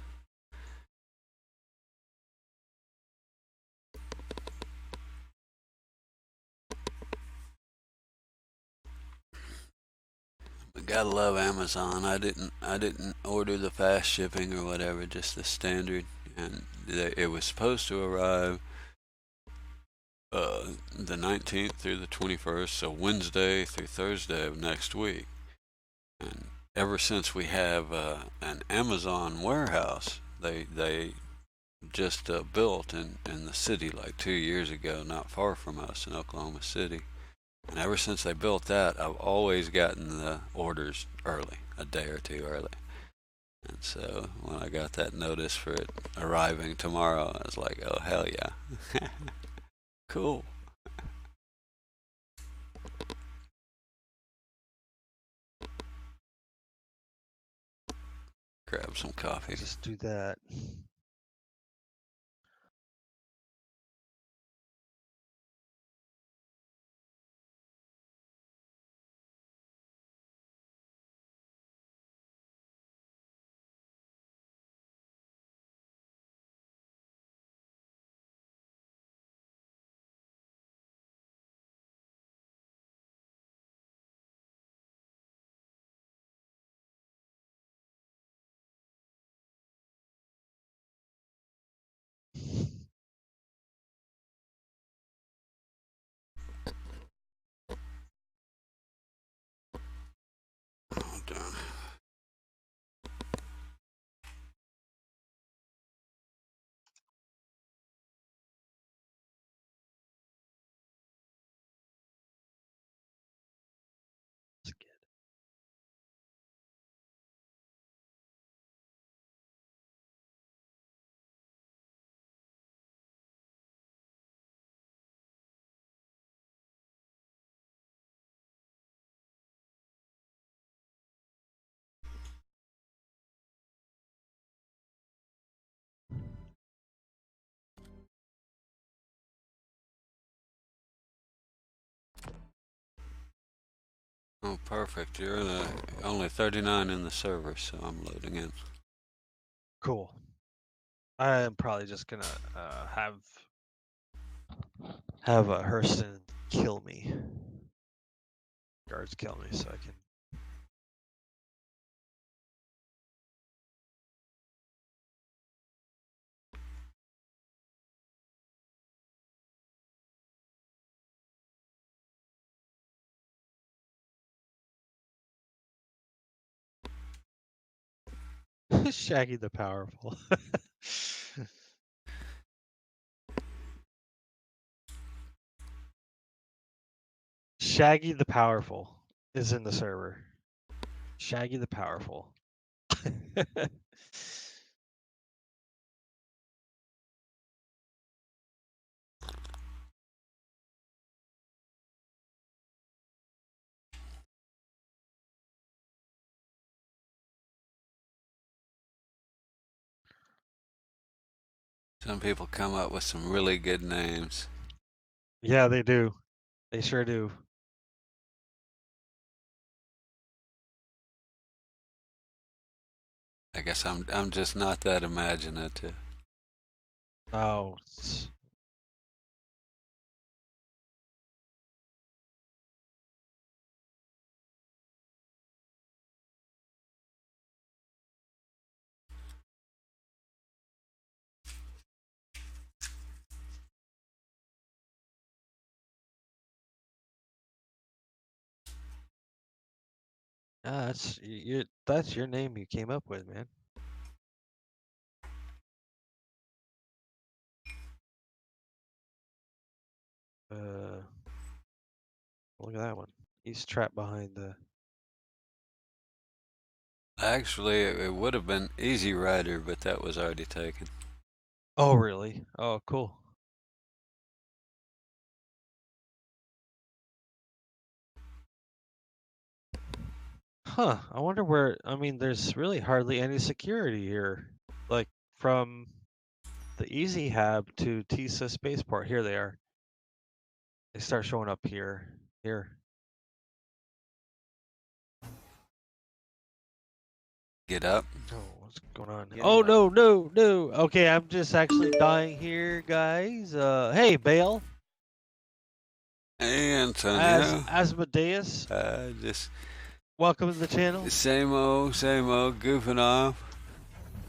But gotta love Amazon. I didn't order the fast shipping or whatever, just the standard. And it was supposed to arrive the 19th through the 21st, so Wednesday through Thursday of next week. And ever since we have an Amazon warehouse, they just built in the city like 2 years ago, not far from us in Oklahoma City. And ever since they built that, I've always gotten the orders early, a day or two early. And so when I got that notice for it arriving tomorrow, I was like, oh, hell yeah. Cool. Grab some coffee. Just do that. Oh, perfect. You're only 39 in the server, so I'm loading in. Cool. I'm probably just gonna have Hurston kill me. Guards kill me so I can. Shaggy the Powerful. Shaggy the Powerful is in the server. Shaggy the Powerful. Some people come up with some really good names. Yeah, they do. They sure do. I guess I'm just not that imaginative. Oh. That's your name you came up with, man. Look at that one. He's trapped behind the. Actually, it would have been Easy Rider, but that was already taken. Oh, really? Oh, cool. Huh. I wonder where. I mean, there's really hardly any security here. Like from the Easy Hab to TISA Spaceport. Here they are. They start showing up here. Here. Get up. Oh, what's going on? Getting Oh up. no, no, no. Okay, I'm just actually dying here, guys. Hey, Bale. Hey, Antonio. Asmodeus. Just Welcome to the channel. same old, goofing off.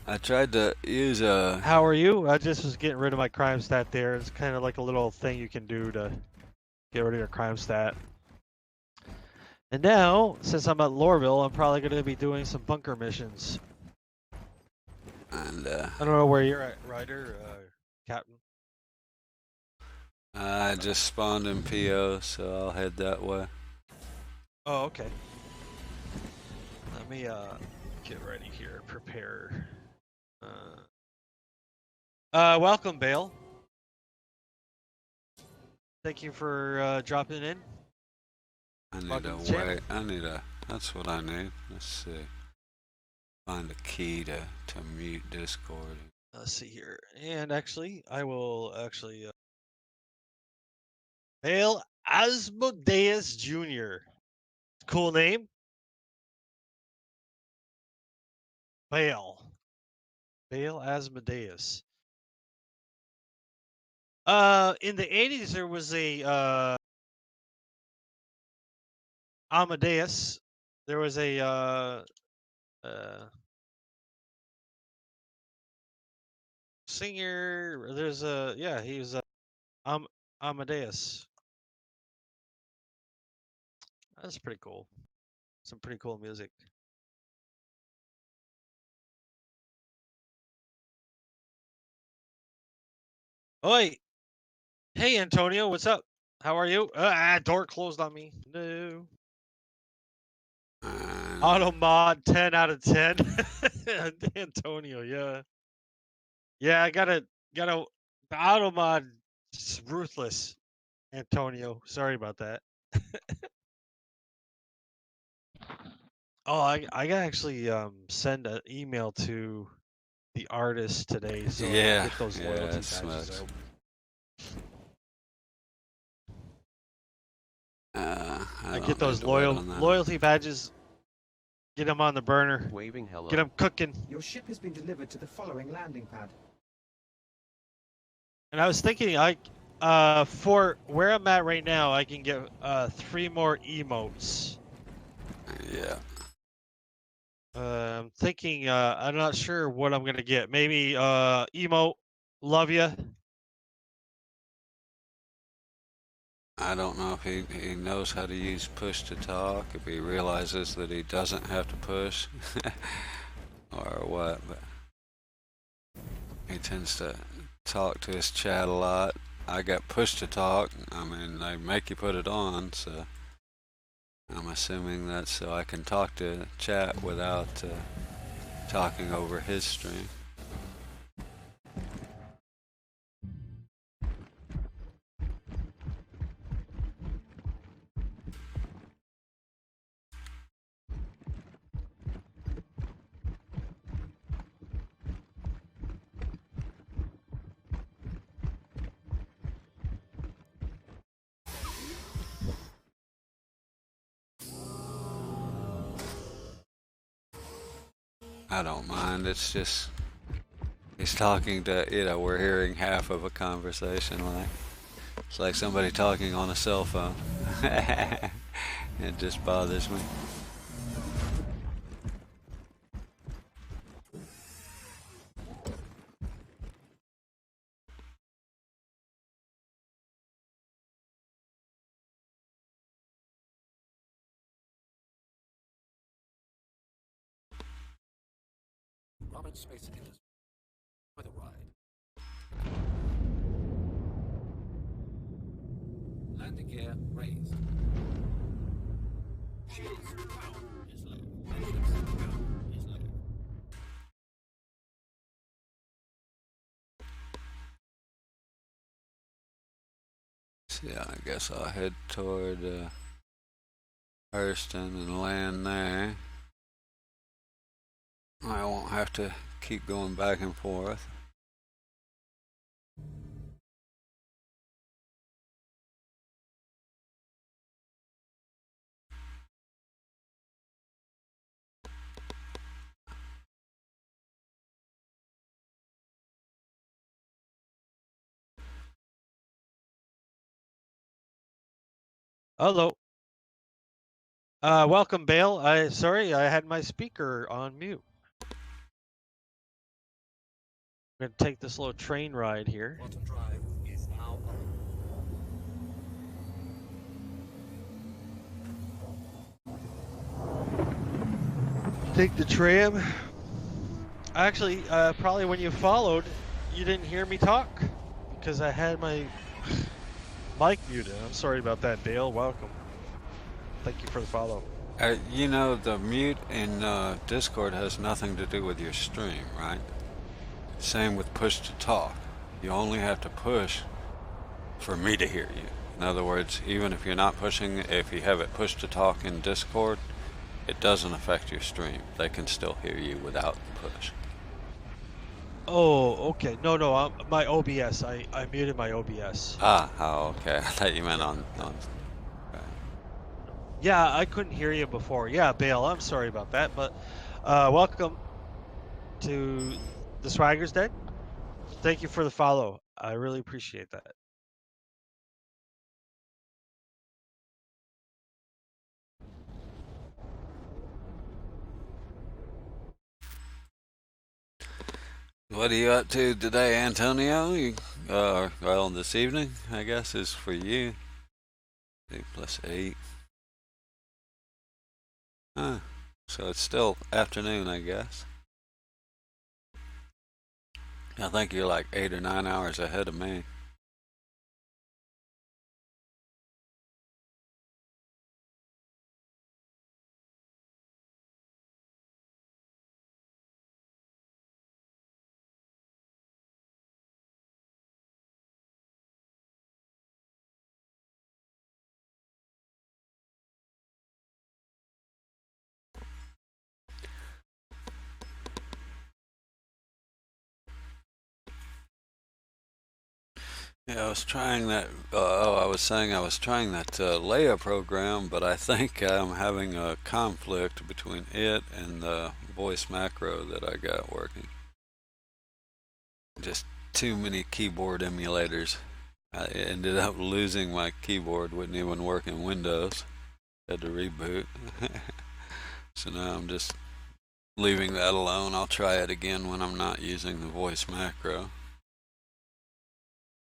I tried to use a. How are you? I just was getting rid of my crime stat there. It's kind of like a little thing you can do to get rid of your crime stat. And now, since I'm at Lorville, I'm probably going to be doing some bunker missions. And I don't know where you're at, Ryder, Captain. I just spawned in PO, so I'll head that way. Oh, okay. Let me get ready here, prepare. Welcome, Bale. Thank you for dropping in. I need Welcome a to the channel. way. That's what I need. Let's see. Find a key to mute Discord. Let's see here. And actually, I will actually. Bale Asmodeus Jr. Cool name. Bale. Bale Asmodeus. In the 80s, there was a Amadeus. There was a singer. There's a he was Amadeus. That's pretty cool. Some pretty cool music. Oi, hey Antonio, what's up? How are you? Door closed on me. No. Auto mod 10 out of 10. Antonio, yeah. Yeah, I gotta the auto mod is ruthless. Antonio, sorry about that. Oh, I gotta actually send an email to the artist today so I can get those loyalty badges smokes. out. I don't get those need to wait on that. loyalty badges. Get them on the burner. Waving hello. Get them cooking. Your ship has been delivered to the following landing pad. And I was thinking, for where I'm at right now, I can get 3 more emotes. Yeah. I'm thinking, I'm not sure what I'm gonna get. Maybe emote, love ya. I don't know if he knows how to use push to talk, if he realizes that he doesn't have to push, or what, but he tends to talk to his chat a lot. I got push to talk. I mean, they make you put it on, so I'm assuming that's so I can talk to chat without talking over his stream. I don't mind. It's just he's talking to, we're hearing half of a conversation. Like it's like somebody talking on a cell phone. It just bothers me. Robert Space Industries. For the ride. Landing gear raised. Shields power is low. Engines power is low. So yeah, I guess I'll head toward Hurston and land there. I won't have to keep going back and forth. Hello. Welcome, Bale. Sorry, I had my speaker on mute. I'm gonna take this little train ride here. Quantum drive is now on. Take the tram. Actually, probably when you followed, you didn't hear me talk because I had my mic muted. I'm sorry about that, Bale. Welcome. Thank you for the follow. The mute in Discord has nothing to do with your stream, right? Same with push to talk. You only have to push for me to hear you. In other words, even if you're not pushing, if you have it push to talk in Discord, it doesn't affect your stream. They can still hear you without the push. Oh, okay. No, my OBS. I muted my OBS. Okay. I thought you meant on. Okay. Yeah, I couldn't hear you before. Yeah, Bale, I'm sorry about that, but welcome to the Swagger's Den. Thank you for the follow. I really appreciate that. What are you up to today, Antonio? Well, this evening, I guess, is for you. 8 plus 8. Huh. So it's still afternoon, I guess. I think you're like 8 or 9 hours ahead of me. Yeah, I was trying that. I was saying I was trying that LEA program, but I think I'm having a conflict between it and the voice macro that I got working. Just too many keyboard emulators. I ended up losing my keyboard, wouldn't even work in Windows. Had to reboot. So now I'm just leaving that alone. I'll try it again when I'm not using the voice macro.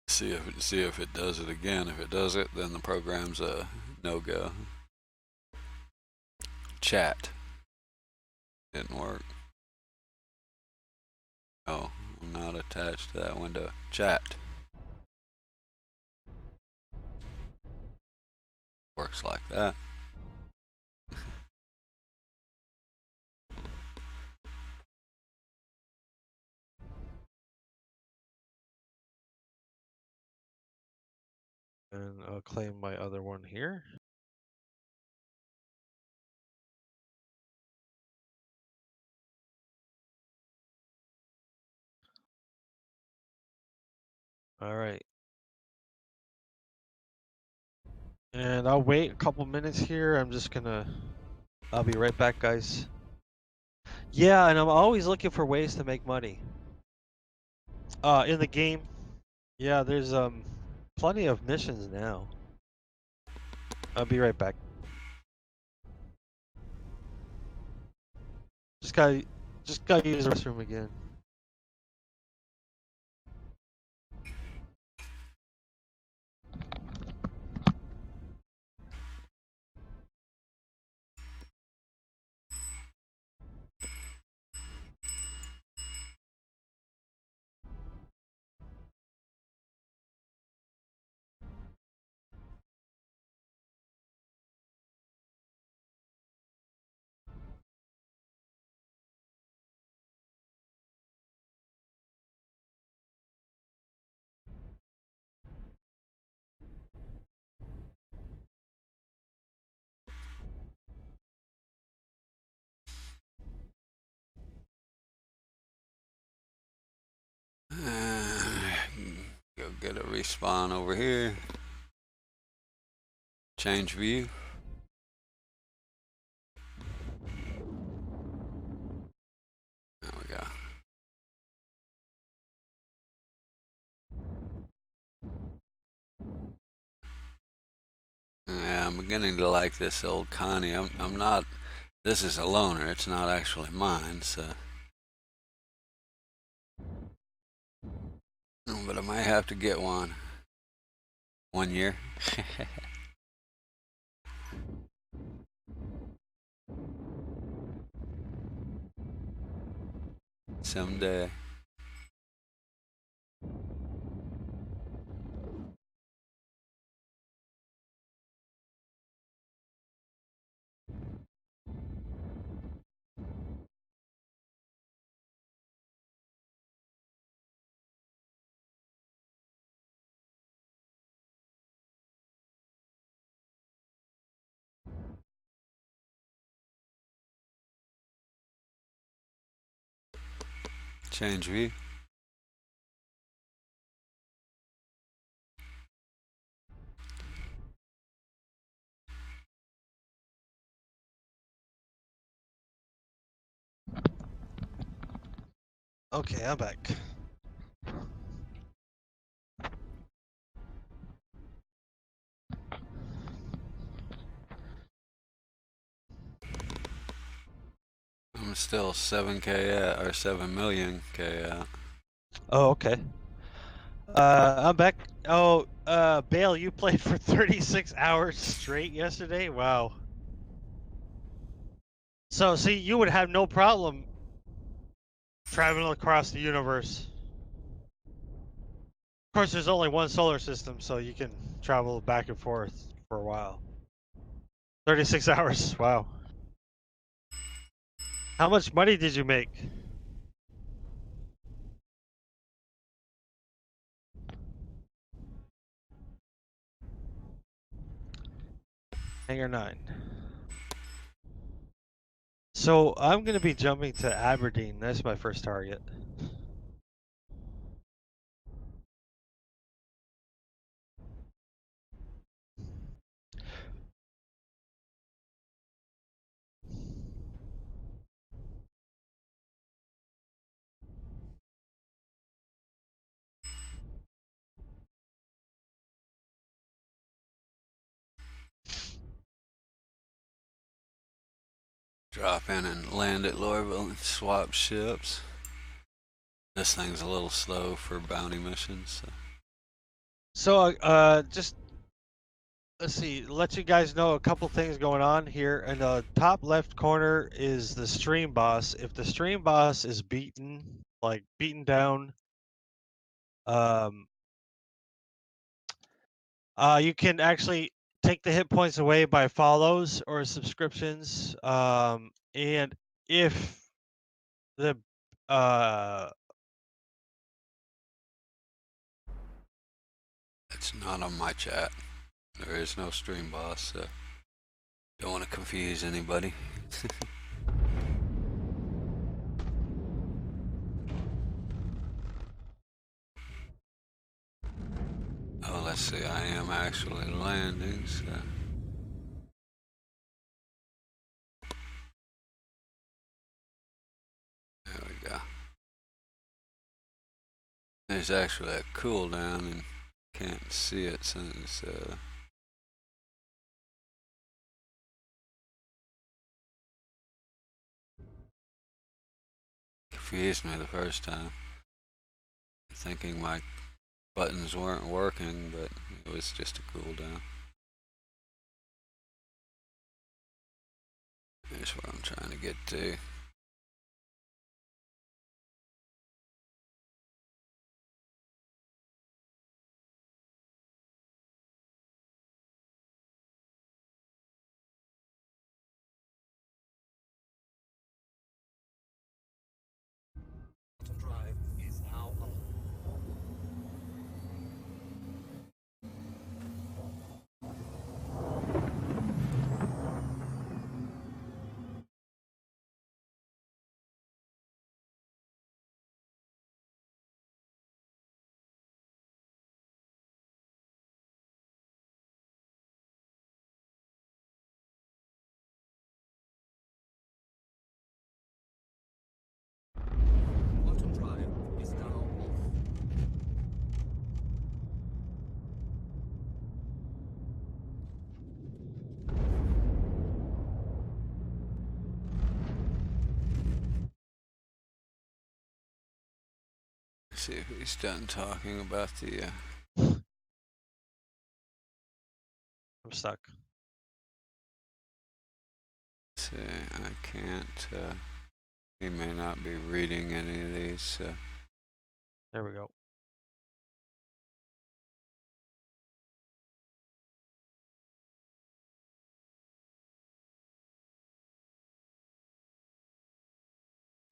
See if it does it again. If it does it, then the program's a no-go. Chat didn't work. Oh, I'm not attached to that window. Chat works like that. And I'll claim my other one here. All right. And I'll wait a couple minutes here. I'll be right back, guys. Yeah, and I'm always looking for ways to make money. In the game. Yeah, there's plenty of missions now. I'll be right back. Just gotta use the restroom again. Go get a respawn over here. Change view. There we go. Yeah, I'm beginning to like this old Connie. I'm not. This is a loaner. It's not actually mine, so. But I might have to get one. 1 year. Someday. Change view. Okay, I'm back. I'm still 7K out, or 7 million K out. Oh, okay. I'm back. Oh, Bale, you played for 36 hours straight yesterday? Wow. So, see, you would have no problem traveling across the universe. Of course, there's only one solar system, so you can travel back and forth for a while. 36 hours, wow. How much money did you make? Hangar 9. So, I'm going to be jumping to Aberdeen. That's my first target. drop in and land at Lorville and swap ships. This thing's a little slow for bounty missions. So, just let's see, let you guys know a couple things going on here. In the top left corner is the stream boss. If the stream boss is beaten, like beaten down, you can actually take the hit points away by follows or subscriptions. And if the It's not on my chat. There is no stream boss, so don't want to confuse anybody. Oh, let's see, I am actually landing, so. There we go. There's actually a cooldown and can't see it since, confused me the first time, thinking my buttons weren't working, but it was just a cooldown. Here's where I'm trying to get to. Auto drive is now on. Auto drive is now off. See if he's done talking about the, I'm stuck. see, I can't, he may not be reading any of these, so. There we go.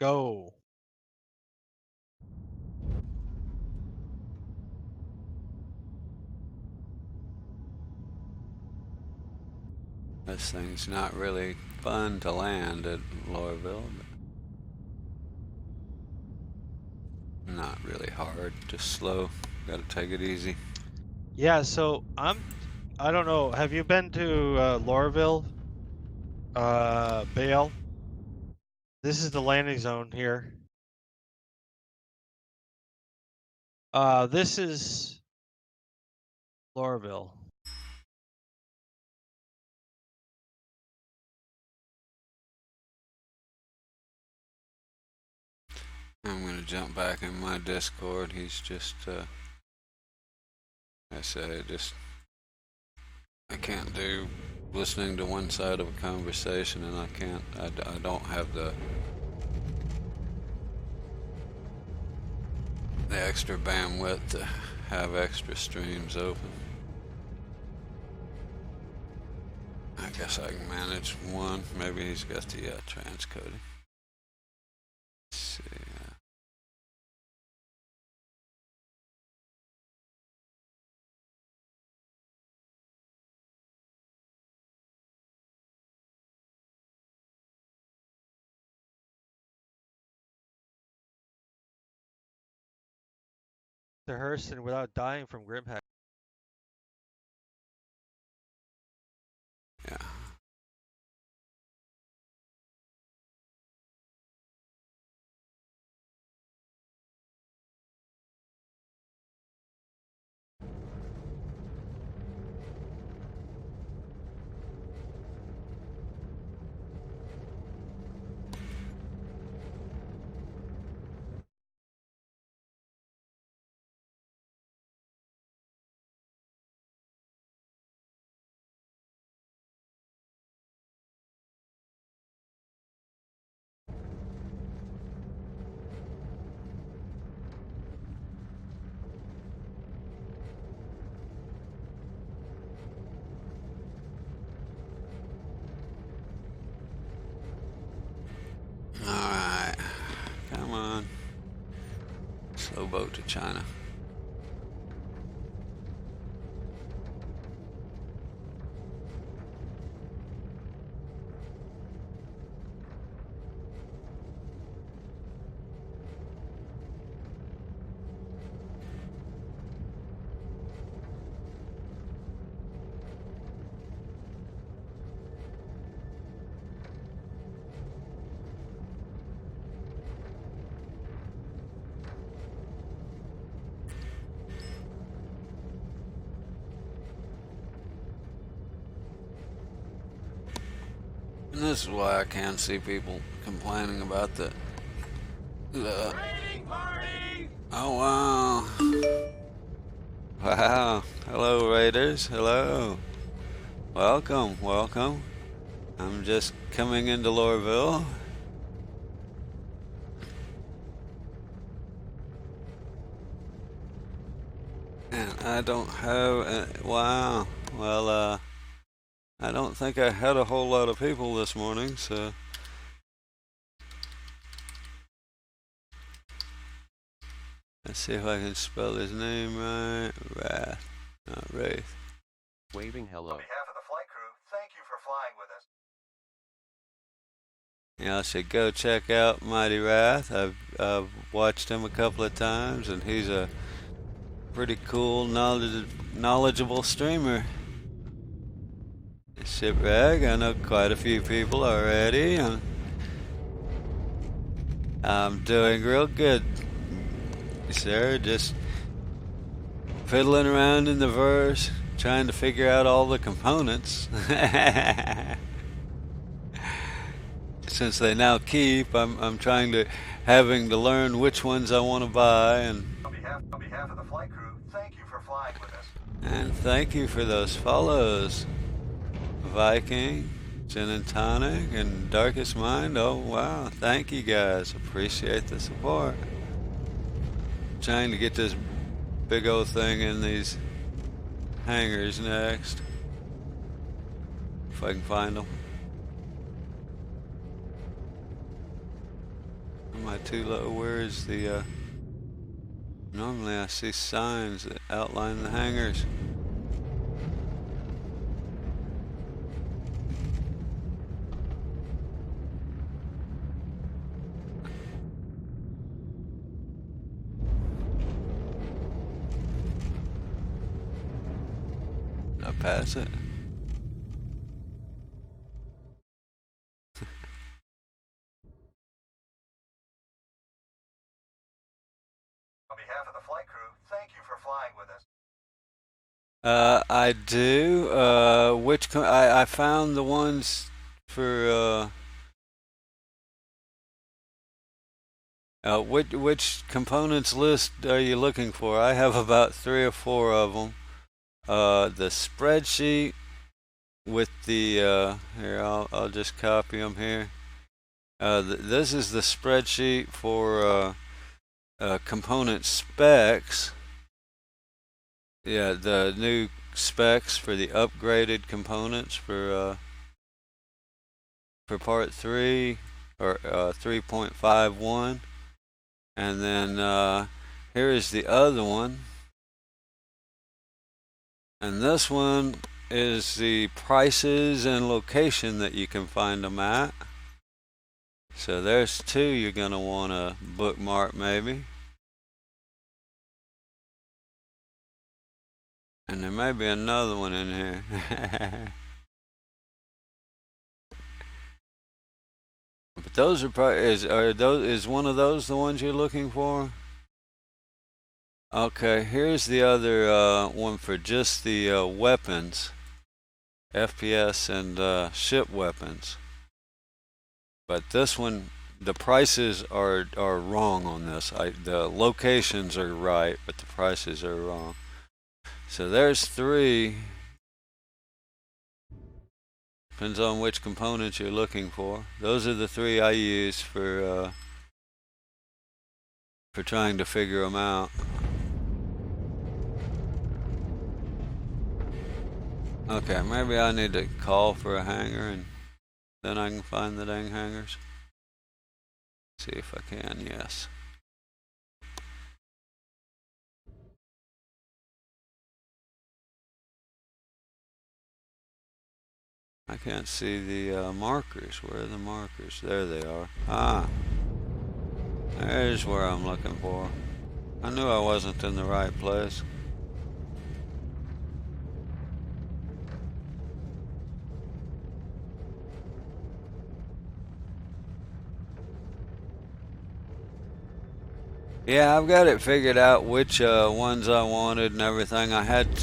Go. This thing's not really fun to land at Lorville, but not really hard, just slow. Gotta take it easy. Yeah, so I don't know. Have you been to Lorville? Bale? This is the landing zone here. This is Lorville. I'm gonna jump back in my Discord. He's just, I say, I can't do listening to one side of a conversation, and I don't have the extra bandwidth to have extra streams open. I guess I can manage one. Maybe he's got the transcoding. Let's see. To Hurston without dying from Grimhead. Yeah. Towboat to China. And this is why I can't see people complaining about the oh wow. Wow. Hello Raiders. Hello. Welcome, welcome. I'm just coming into Lorville. And I don't have wow. Well I don't think I had a whole lot of people this morning, so let's see if I can spell his name right. Wrath, not Wraith. Waving hello. On behalf of the flight crew, thank you for flying with us. Yeah, I should go check out Mighty Wrath. I've watched him a couple of times, and he's a pretty cool, knowledgeable streamer. Shipwreck, I know quite a few people already. I'm doing real good, sir. Just fiddling around in the verse, trying to figure out all the components. Since they now keep, I'm having to learn which ones I want to buy, and On behalf of the flight crew, thank you for flying with us. and thank you for those follows, Viking, Gin and Tonic, and Darkest Mind. Oh wow, thank you guys. Appreciate the support. Trying to get this big old thing in these hangars next, if I can find them. Am I too low? Where is the normally I see signs that outline the hangars. Did I pass it? On behalf of the flight crew, thank you for flying with us. I do. I found the ones for which components list are you looking for? I have about 3 or 4 of them. The spreadsheet with the here I'll just copy them here. This is the spreadsheet for component specs. Yeah, the new specs for the upgraded components for part 3 or 3.51, and then here is the other one, and this one is the prices and location that you can find them at. So there's 2 you're gonna want to bookmark maybe. And there may be another one in here. But those are probably, is one of those the ones you're looking for? Okay, here's the other one for just the weapons, FPS and ship weapons. But this one, the prices are wrong on this. The locations are right, but the prices are wrong. So there's 3. Depends on which components you're looking for. Those are the 3 I use for trying to figure them out. Okay, maybe I need to call for a hanger and then I can find the dang hangers. See if I can, yes. I can't see the markers. Where are the markers? There they are. Ah, there's where I'm looking for. I knew I wasn't in the right place. Yeah, I've got it figured out which ones I wanted and everything. I had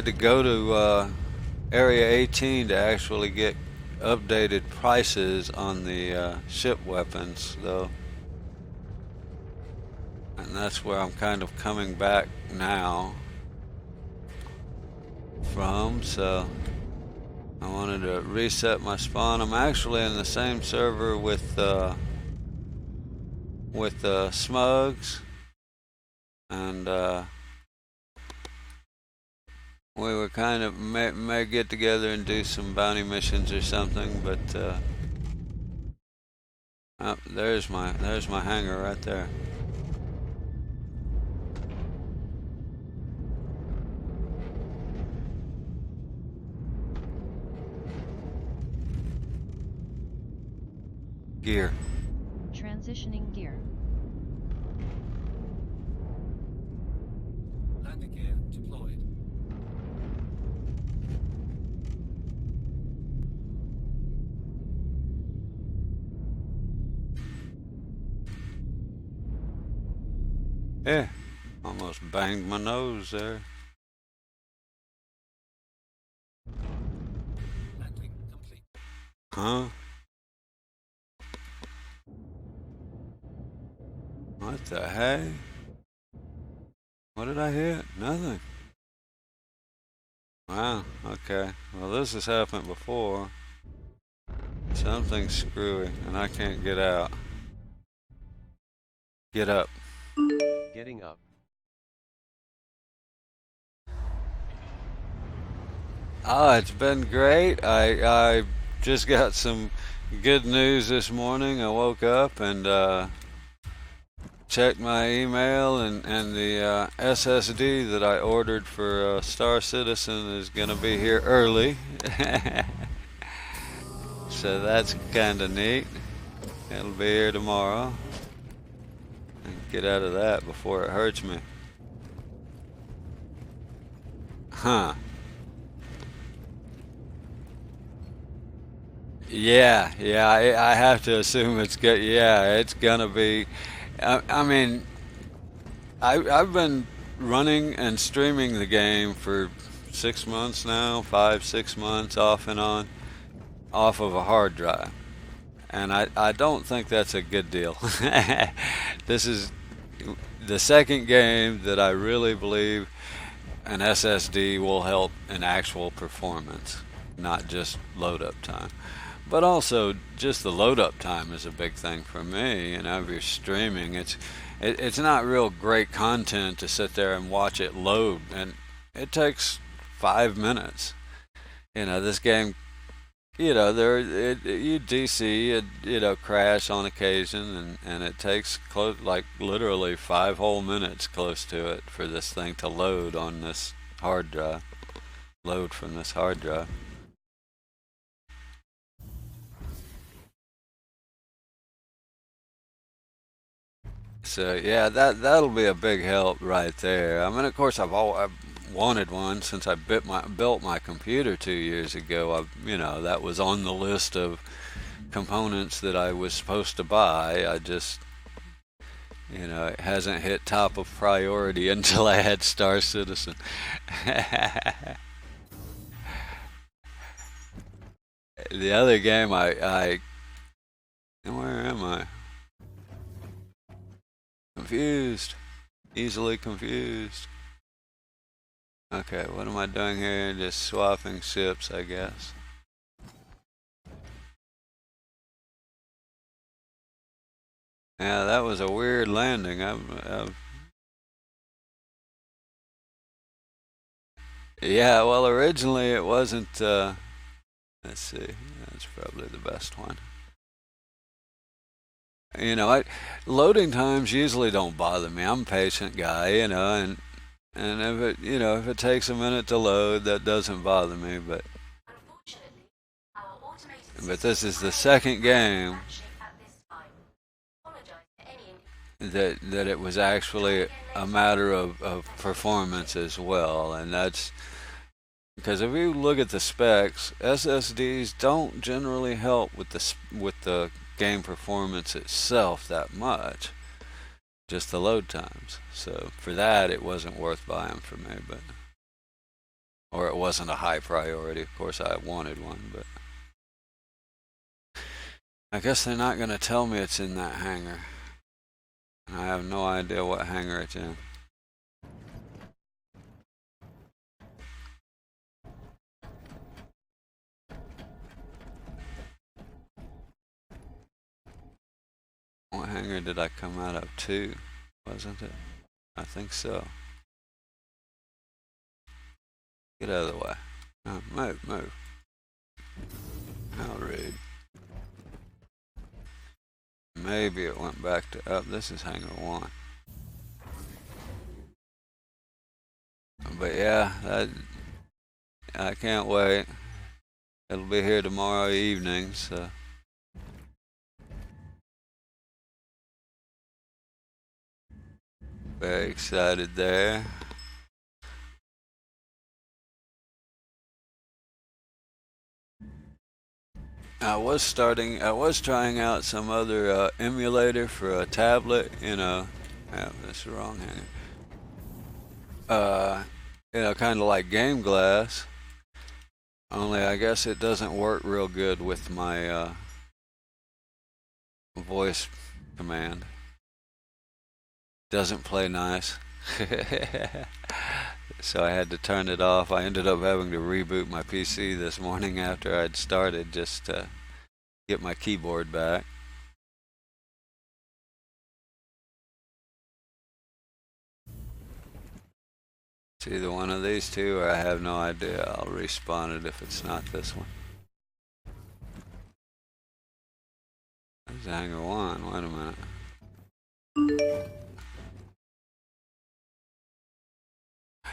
to go to Area 18 to actually get updated prices on the ship weapons, though. And that's where I'm kind of coming back now from, so I wanted to reset my spawn. I'm actually in the same server with Smugs, and we were kind of may get together and do some bounty missions or something, but oh, there's my hangar right there. Gear. Transitioning gear. Landing gear deployed. Yeah, almost banged my nose there. Landing complete. Huh? What the heck? What did I hit? Nothing. Wow, okay. Well, this has happened before. Something's screwy, and I can't get out. Get up. Getting up. Ah, it's been great. I just got some good news this morning. I woke up and checked my email, and the SSD that I ordered for Star Citizen is gonna be here early. So that's kinda neat. It'll be here tomorrow. And get out of that before it hurts me. Huh. Yeah, I have to assume it's good. Yeah, it's gonna be. I mean, I've been running and streaming the game for 6 months now, 5, 6 months off and on, off of a hard drive, and I don't think that's a good deal. This is the second game that I really believe an SSD will help in actual performance, not just load up time. But also, just the load up time is a big thing for me. You know, if you're streaming, it's not real great content to sit there and watch it load, and it takes 5 minutes. You know, this game, you know, you DC, crash on occasion, and it takes like literally 5 whole minutes close to it for this thing to load on this hard drive. Load from this hard drive. So yeah, that'll be a big help right there. I mean, of course, I've wanted one since I built my computer 2 years ago. That was on the list of components that I was supposed to buy. I just, it hasn't hit top of priority until I had Star Citizen. The other game, where am I? Confused. Easily confused. Okay, what am I doing here? Just swapping ships, I guess. Yeah, that was a weird landing. Yeah, well, originally it wasn't. Let's see. That's probably the best one. Loading times usually don't bother me. I'm a patient guy, and And if it, if it takes a minute to load, that doesn't bother me. But this is the second game that it was actually a matter of performance as well, and that's because if you look at the specs, SSDs don't generally help with the game performance itself that much, just the load times. So for that, it wasn't worth buying for me, or it wasn't a high priority. Of course, I wanted one, but I guess they're not going to tell me it's in that hangar. I have no idea what hangar it's in. What hangar did I come out of? 2, wasn't it? I think so. Get out of the way. Oh, move. How rude. Maybe it went back to up. This is hangar 1. But yeah, I can't wait. It'll be here tomorrow evening, so. Very excited there. I was trying out some other emulator for a tablet, that's the wrong hanger. Kind of like Game Glass, only I guess it doesn't work real good with my voice command. Doesn't play nice. So I had to turn it off. I ended up having to reboot my PC this morning after I'd started just to get my keyboard back. It's either one of these two or I have no idea. I'll respawn it if it's not this one. There's hangar 1. Wait a minute.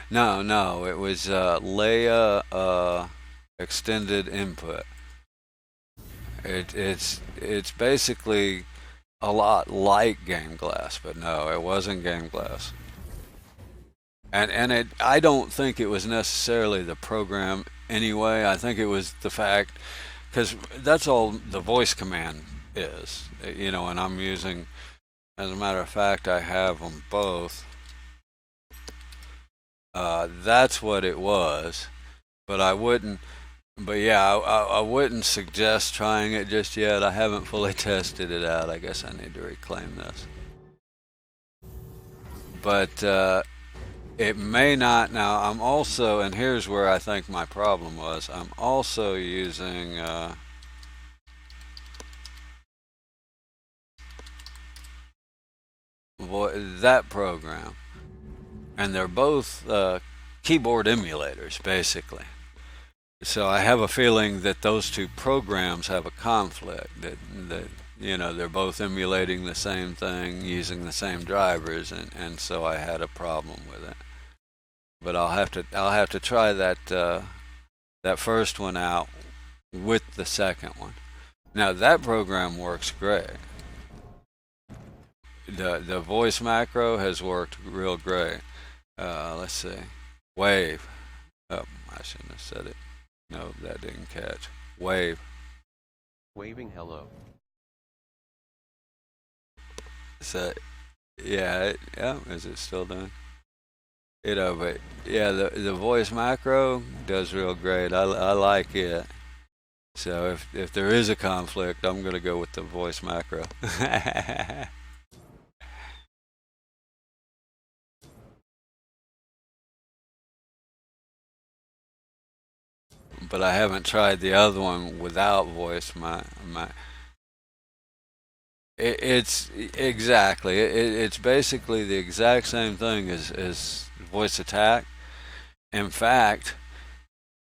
No, it was LEA extended input. It's basically a lot like Game Glass, but no, it wasn't Game Glass. And I don't think it was necessarily the program anyway. I think it was the fact, because that's all the voice command is, and I'm using, as a matter of fact, I have them both. That's what it was, but I wouldn't suggest trying it just yet. I haven't fully tested it out. I guess I need to reclaim this. But it may not. Now, I'm also, and here's where I think my problem was, I'm also using that program. And they're both keyboard emulators, basically. So I have a feeling that those two programs have a conflict, that they're both emulating the same thing, using the same drivers, and so I had a problem with it. But I'll have to try that first one out with the second one. Now that program works great. The voice macro has worked real great. Let's see. Wave. Oh, I shouldn't have said it. No, that didn't catch. Wave. Waving hello. So, yeah, is it still doing? But yeah, the voice macro does real great. I like it. So if there is a conflict, I'm gonna go with the voice macro. But I haven't tried the other one without voice. It's exactly. It's basically the exact same thing as voice attack. In fact,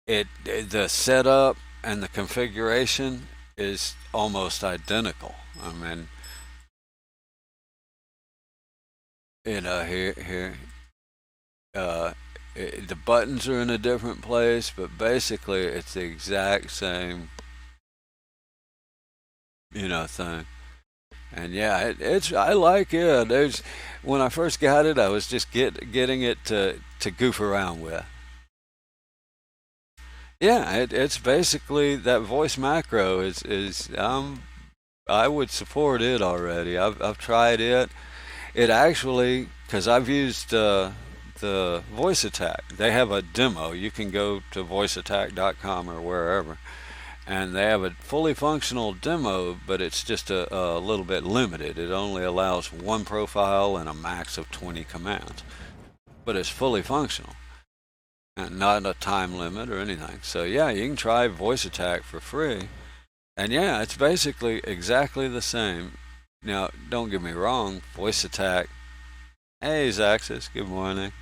the setup and the configuration is almost identical. I mean, here the buttons are in a different place, but basically it's the exact same, thing. And yeah, I like it. When I first got it, I was just getting it to goof around with. Yeah, it's basically that voice macro is I would support it already. I've tried it. It actually, because I've used the Voice Attack. They have a demo. You can go to voiceattack.com or wherever, and they have a fully functional demo, but it's just a little bit limited. It only allows one profile and a max of 20 commands, but it's fully functional and not a time limit or anything. So yeah, you can try Voice Attack for free, and yeah, it's basically exactly the same. Now, don't get me wrong, Voice Attack. Hey, Zaxis, good morning.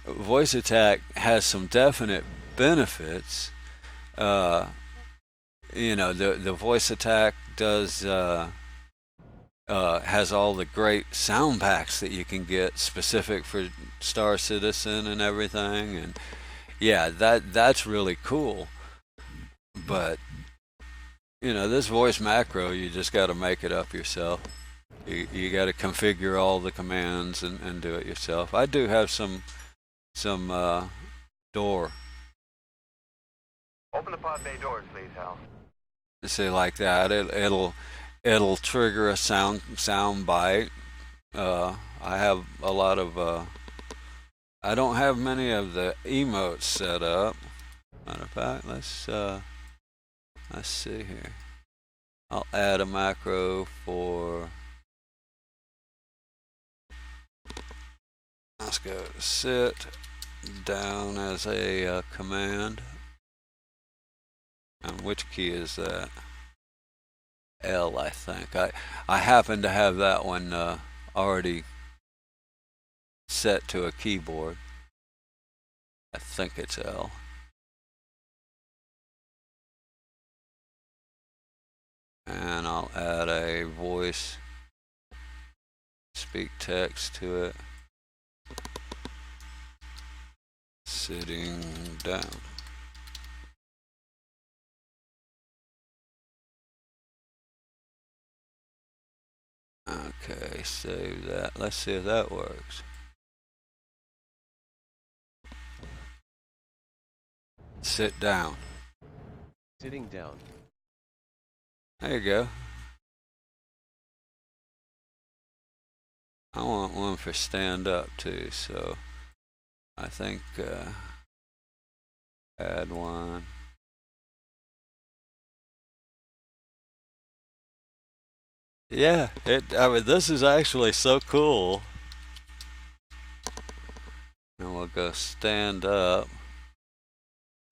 Voice Attack has some definite benefits. The Voice Attack does has all the great sound packs that you can get specific for Star Citizen and everything, and yeah, that's really cool. But this voice macro, you just got to make it up yourself. You got to configure all the commands and do it yourself. I do have some door. Open the pod bay doors, please, Hal. See, like that, it'll trigger a sound bite. I have a lot of. I don't have many of the emotes set up. Matter of fact, let's see here. I'll add a macro for. Let's go sit down as a command. And which key is that? L, I think. I happen to have that one already set to a keyboard. I think it's L. And I'll add a voice speak text to it. Sitting down. Okay, save that. Let's see if that works. Sit down. Sitting down. There you go. I want one for stand up too, so I think add one. Yeah, I mean, this is actually so cool. And we'll go stand up,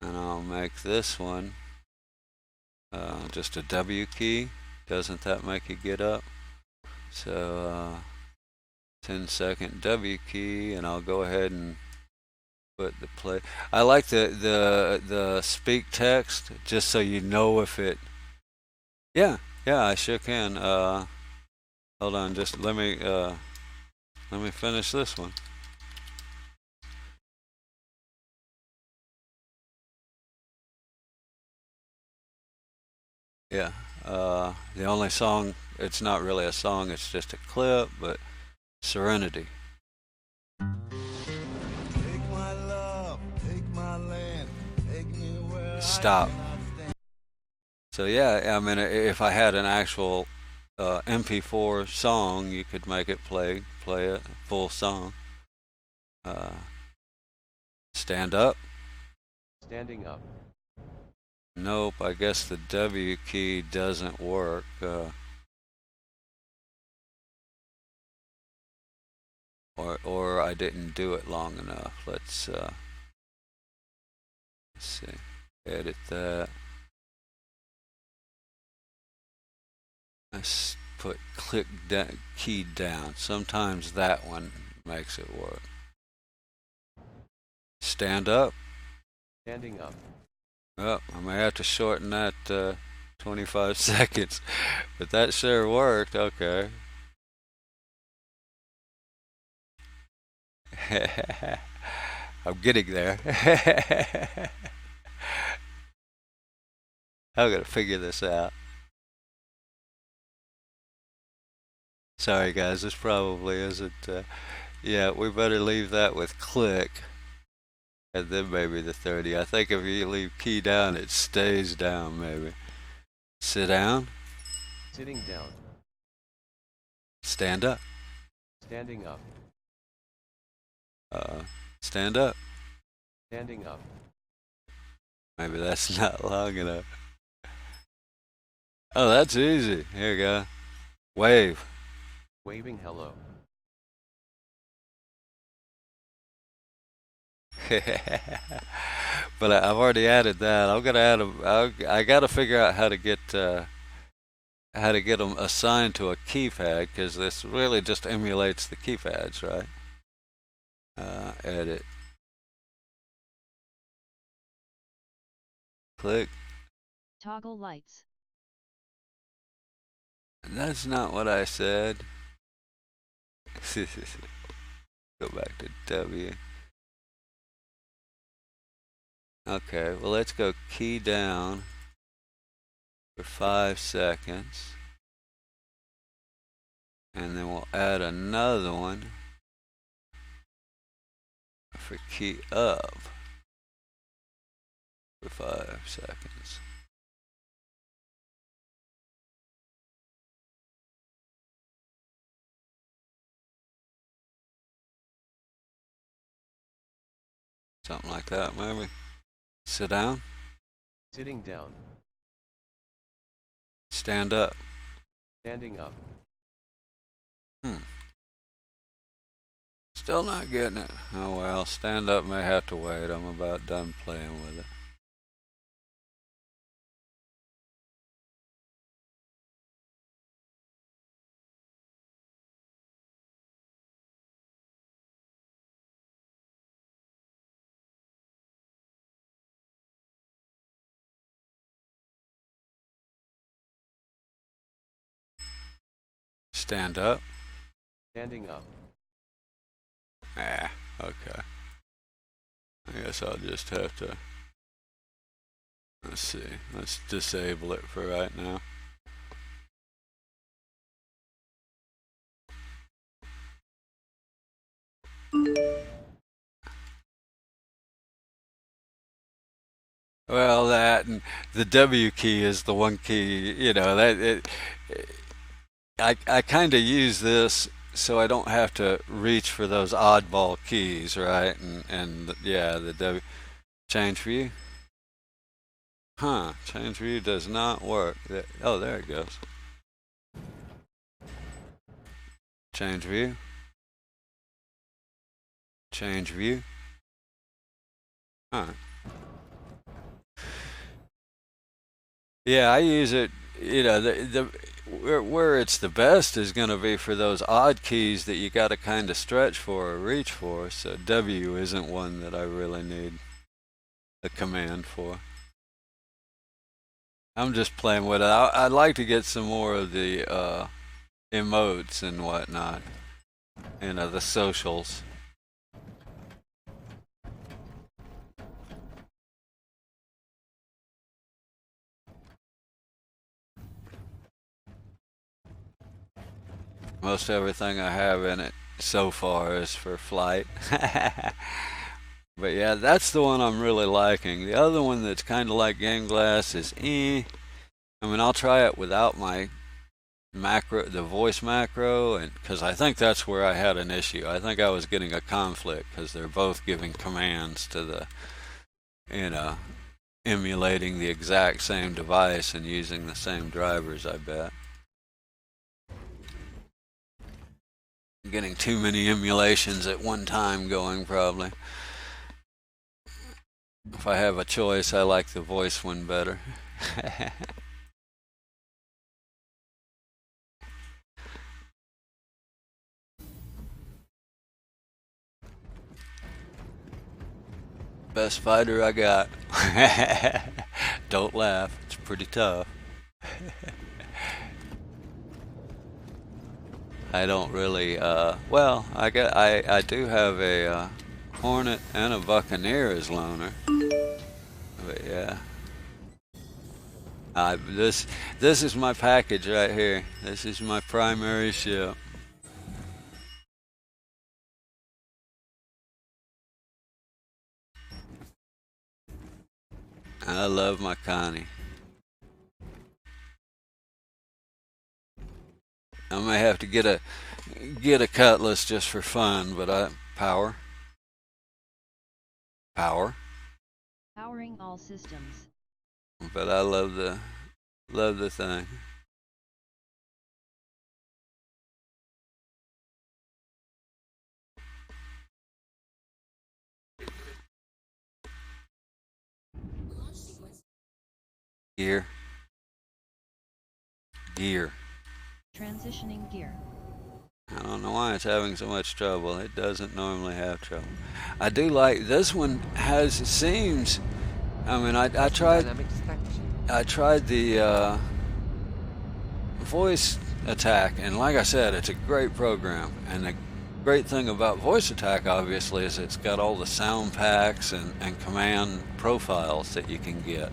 and I'll make this one just a W key. Doesn't that make it get up? So 10-second W key, and I'll go ahead and put the play. I like the speak text, just so you know if it. Yeah, I sure can. Hold on, just let me finish this one. Yeah, the only song, it's not really a song, it's just a clip, but Serenity. Take my love, take my land, take me where Stop. So yeah, I mean, if I had an actual MP4 song, you could make it play it full song. Stand up. Standing up. Nope, I guess the W key doesn't work. Or I didn't do it long enough. Let's see. Edit that. Let's put click key down. Sometimes that one makes it work. Stand up. Standing up. Oh, I may have to shorten that 25 seconds, but that sure worked. Okay. I'm getting there. I'm gonna figure this out. Sorry guys, this probably isn't, yeah, we better leave that with click, and then maybe the 30. I think if you leave key down, it stays down maybe. Sit down. Sitting down. Stand up. Standing up. Stand up. Standing up. Maybe that's not long enough. Oh, that's easy. Here you go. Wave. Waving hello. But I've already added that. I'm gonna add I gotta figure out how to get them assigned to a keypad, because this really just emulates the keypads, right? Edit. Click. Toggle lights. That's not what I said. Go back to W. Okay, well let's go key down for 5 seconds. And then we'll add another one for key up for 5 seconds. Something like that, maybe. Sit down. Sitting down. Stand up. Standing up. Still not getting it. Oh well, stand up may have to wait. I'm about done playing with it. Stand up. Standing up. Ah, okay. I guess I'll just have to, let's see, let's disable it for right now. Well, that and the W key is the one key, you know, I kind of use this so I don't have to reach for those oddball keys, right? And yeah, the W. Change view. Huh, change view does not work. Oh, there it goes. Change view. Change view. Huh. Yeah, I use it, you know, where it's the best is going to be for those odd keys that you got to kind of stretch for or reach for. So W isn't one that I really need a command for. I'm just playing with it. I'd like to get some more of the emotes and whatnot, you know, the socials. Most everything I have in it so far is for flight. But yeah, that's the one I'm really liking. The other one that's kind of like Game Glass is I mean, I'll try it without my macro, the voice macro, and because I think that's where I had an issue. I think I was getting a conflict because they're both giving commands to the, you know, emulating the exact same device and using the same drivers, I bet. Getting too many emulations at one time going, probably. If I have a choice, I like the voice one better. Best fighter I got. Don't laugh, it's pretty tough. I don't really, well, I do have a Hornet and a Buccaneer as loaner. But yeah. This is my package right here. This is my primary ship. I love my Connie. I may have to get a Cutlass just for fun, but power. Powering all systems. But I love the thing. Gear. Transitioning gear. I don't know why it's having so much trouble. It doesn't normally have trouble. I do like this one. Seems. I mean, I tried the voice attack, and like I said, it's a great program. And the great thing about voice attack, obviously, is it's got all the sound packs and command profiles that you can get.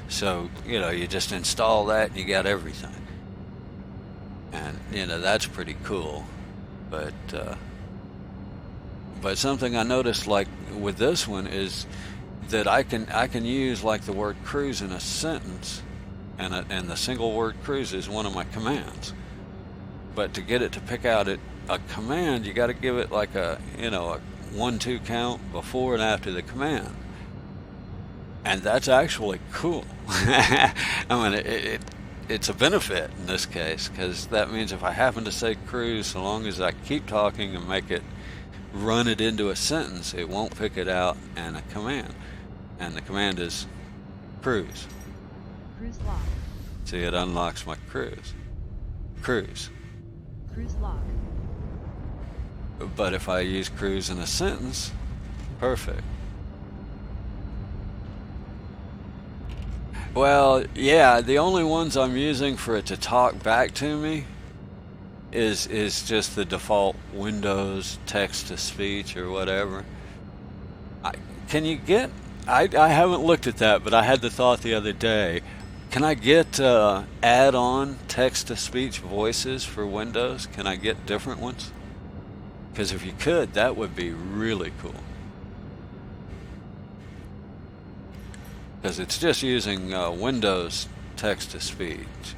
So you just install that, and you got everything. And that's pretty cool. But something I noticed, like with this one, is that I can use like the word cruise in a sentence, and the single word cruise is one of my commands. But to get it to pick out a command, you got to give it like a 1-2 count before and after the command, and that's actually cool. I mean, it's a benefit in this case, because that means if I happen to say cruise, so long as I keep talking and make it run it into a sentence, it won't pick it out in a command. And the command is cruise. Cruise lock. See, it unlocks my cruise. Cruise lock. But if I use cruise in a sentence, perfect. Well, yeah, the only ones I'm using for it to talk back to me is just the default Windows text-to-speech or whatever. Can you get... I haven't looked at that, but I had the thought the other day. Can I get add-on text-to-speech voices for Windows? Can I get different ones? Because if you could, that would be really cool. Because it's just using Windows text-to-speech.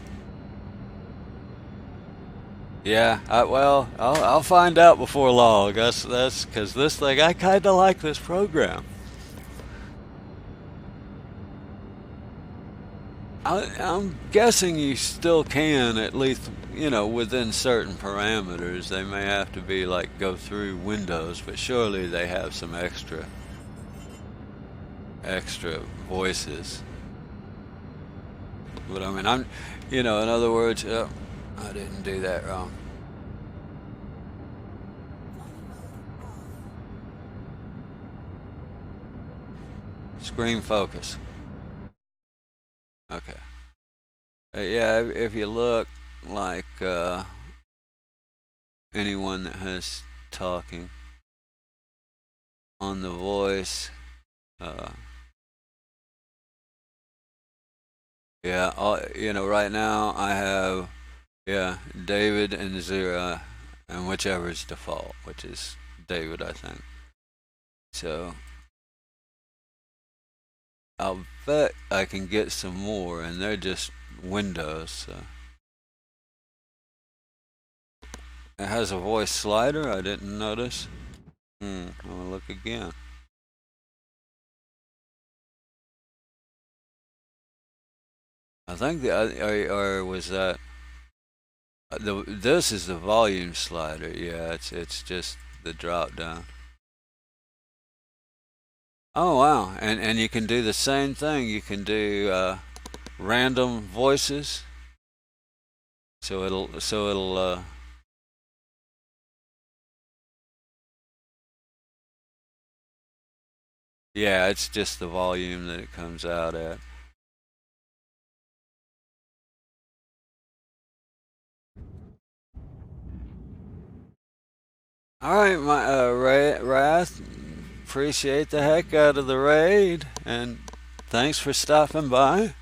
Yeah, I'll find out before long. That's because this thing, I kind of like this program. I'm guessing you still can, at least, within certain parameters. They may have to be like go through Windows, but surely they have some extra voices. But I mean, in other words, I didn't do that wrong. Screen focus. Okay. Yeah, if you look like anyone that has talking on the voice, yeah, right now I have, David and Zira, and whichever is default, which is David, I think. So I'll bet I can get some more, and they're just Windows. So it has a voice slider. I didn't notice. I'm gonna look again. I think or was that this is the volume slider. Yeah, it's just the drop down. Oh wow, and you can do the same thing. You can do random voices. So it'll yeah, it's just the volume that it comes out at. All right, my Wrath, appreciate the heck out of the raid, and thanks for stopping by.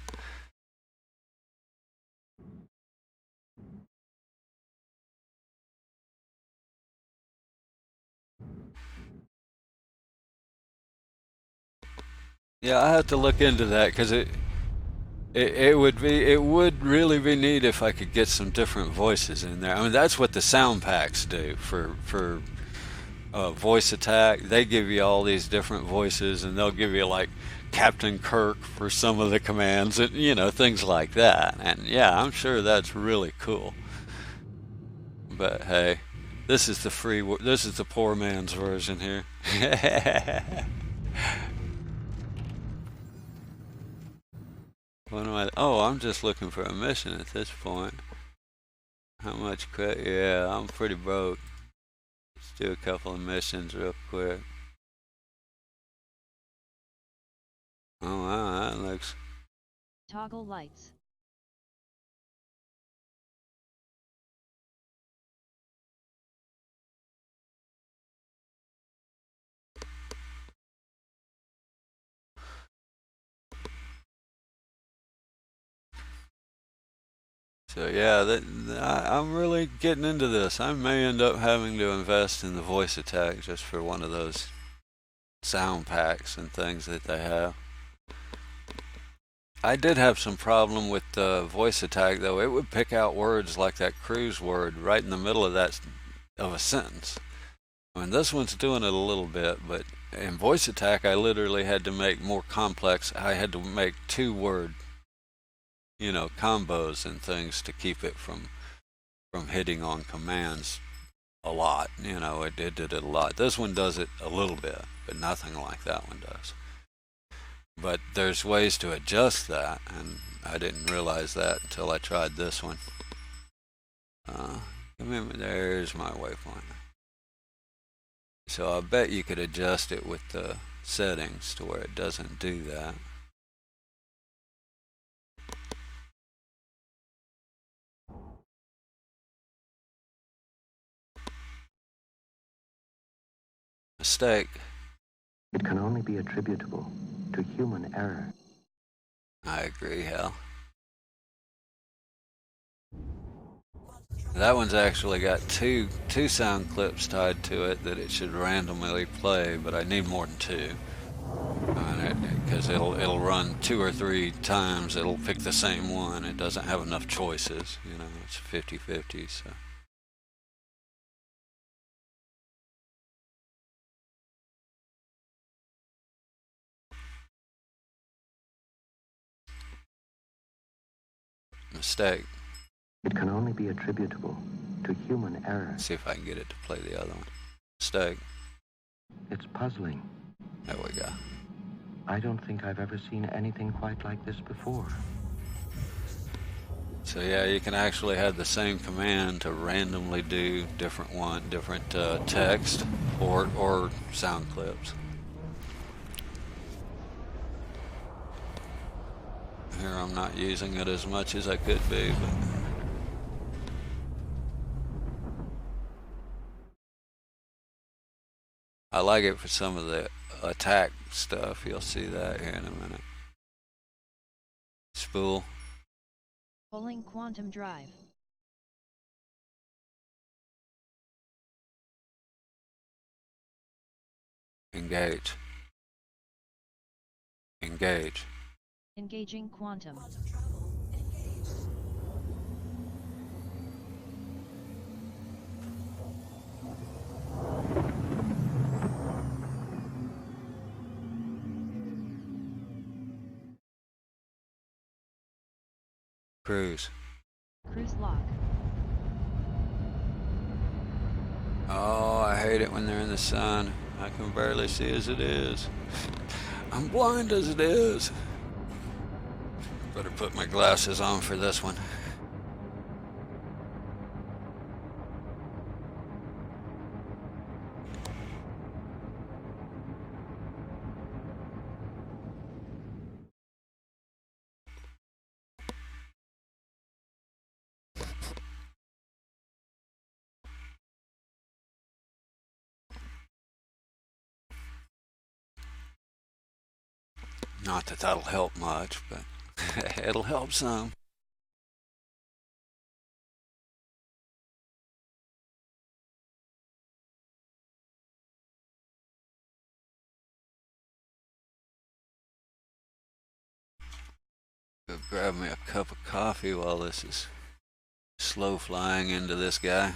Yeah, I have to look into that because it would really be neat if I could get some different voices in there. I mean, that's what the sound packs do for voice attack. They give you all these different voices, and they'll give you like Captain Kirk for some of the commands, and things like that. And yeah, I'm sure that's really cool. But hey, this is the poor man's version here. What am I? Oh, I'm just looking for a mission at this point. How much credit? Yeah, I'm pretty broke. Let's do a couple of missions real quick. Oh wow, that looks. Toggle lights. So yeah, I'm really getting into this. I may end up having to invest in the voice attack just for one of those sound packs and things that they have. I did have some problem with the voice attack though. It would pick out words like that cruise word right in the middle of a sentence. I mean, this one's doing it a little bit, but in voice attack, I literally had to make more complex. I had to make 2-word combos and things to keep it from hitting on commands a lot. It did it a lot. This one does it a little bit, but nothing like that one does. But there's ways to adjust that, and I didn't realize that until I tried this one. There's my waypoint. So I bet you could adjust it with the settings to where it doesn't do that. Mistake. It can only be attributable to human error. I agree, Hal. That one's actually got two sound clips tied to it that it should randomly play, but I need more than 2. Because it'll run 2 or 3 times. It'll pick the same one. It doesn't have enough choices. It's 50-50. So. Mistake. It can only be attributable to human error. Let's see if I can get it to play the other one. Mistake. It's puzzling. There we go. I don't think I've ever seen anything quite like this before. So yeah, you can actually have the same command to randomly do different text or sound clips. Here I'm not using it as much as I could be, but I like it for some of the attack stuff. You'll see that here in a minute. Spool. Pulling quantum drive. Engage. Engage. Engaging quantum. Cruise. Cruise lock. Oh, I hate it when they're in the sun. I can barely see as it is. I'm blind as it is. Better put my glasses on for this one. Not that that'll help much, but it'll help some. Go grab me a cup of coffee while this is slow flying into this guy.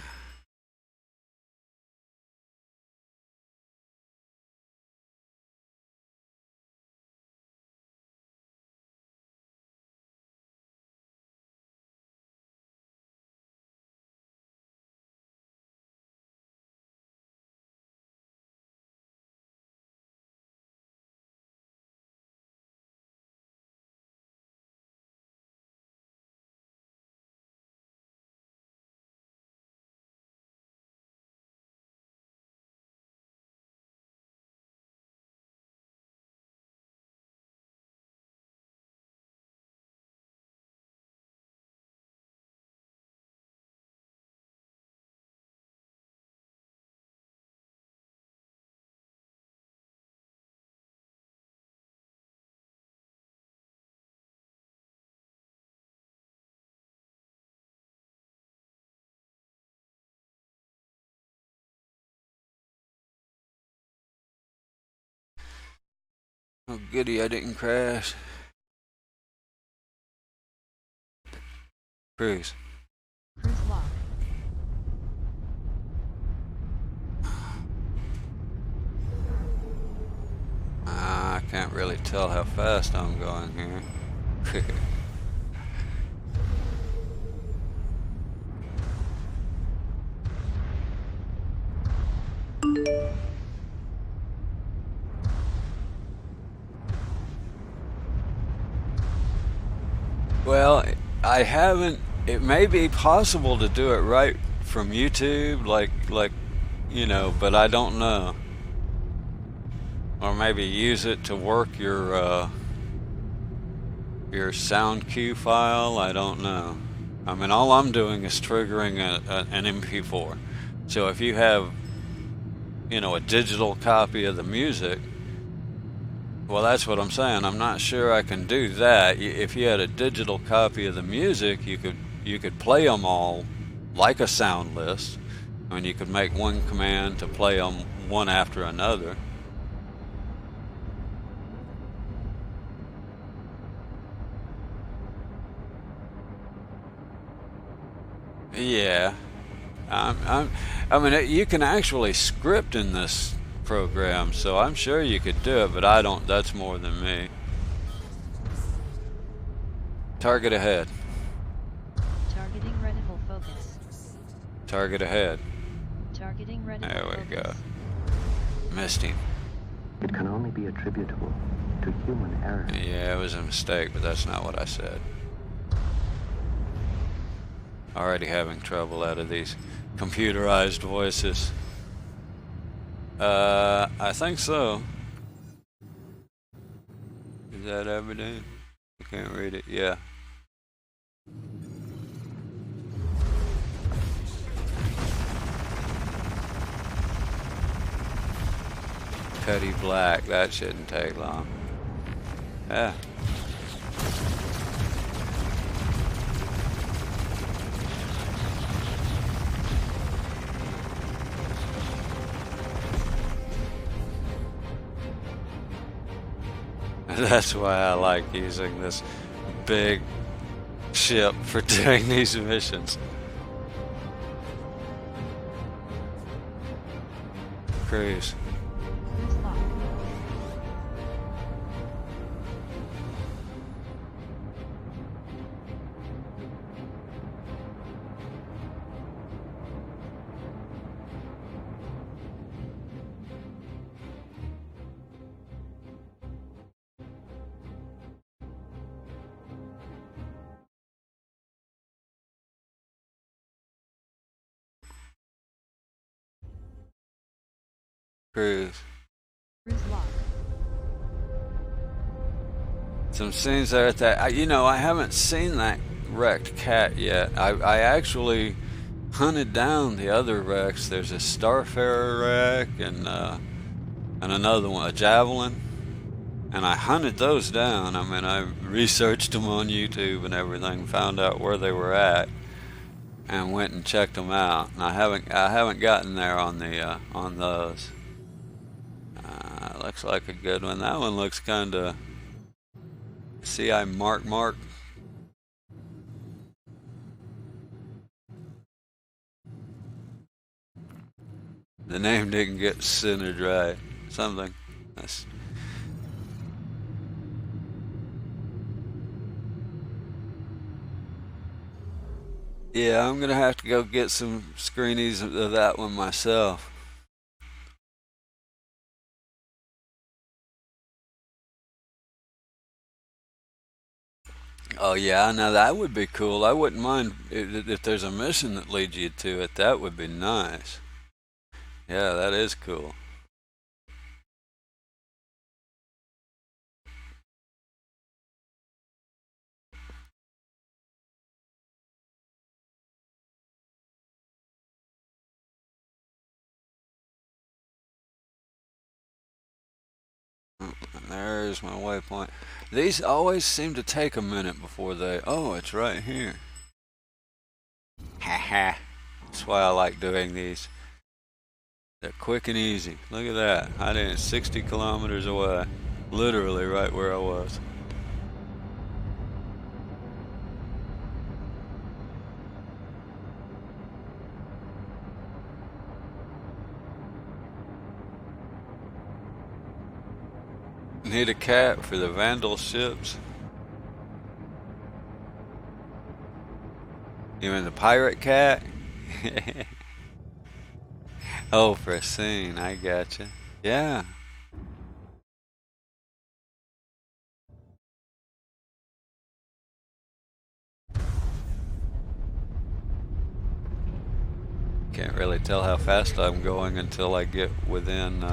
Oh goody, I didn't crash. Cruise. Cruise lock. I can't really tell how fast I'm going here. Well, I haven't. It may be possible to do it right from YouTube, like you know, but I don't know. Or maybe use it to work your sound cue file. I don't know. I mean, all I'm doing is triggering an MP4. So if you have, you know, a digital copy of the music, well, that's what I'm saying. I'm not sure I can do that. If you had a digital copy of the music, you could play them all like a sound list. I mean, you could make one command to play them one after another. Yeah, I mean, you can actually script in this program, so I'm sure you could do it, but I don't. That's more than me. Target ahead. Targeting reticle focus. Target ahead. Targeting reticle There focus. we go. Missed him. It can only be attributable to human error. Yeah, it was a mistake, but that's not what I said. Already having trouble out of these computerized voices. I think so. Is that evident? I can't read it. Yeah. Cuddy Black. That shouldn't take long. Yeah. That's why I like using this big ship for doing these missions. Cruise. Cruise lock. Cruise. Cruise lock. Some scenes there at that. You know, I haven't seen that wrecked cat yet. I actually hunted down the other wrecks. There's a Starfarer wreck and another one, a Javelin. And I hunted those down. I mean, I researched them on YouTube and everything, found out where they were at, and went and checked them out. And I haven't gotten there on those. Looks like a good one. That one looks kind of. See, I mark. The name didn't get centered right. Something. That's. Yeah, I'm gonna have to go get some screenies of that one myself. Oh yeah, now that would be cool. I wouldn't mind if there's a mission that leads you to it. That would be nice. Yeah, that is cool. There's my waypoint. These always seem to take a minute before they. Oh, it's right here. Haha. That's why I like doing these. They're quick and easy. Look at that. I didn't 60 kilometers away. Literally right where I was. Need a cat for the Vandal ships. You mean the pirate cat? Oh, for a scene. I gotcha. Yeah. Can't really tell how fast I'm going until I get within.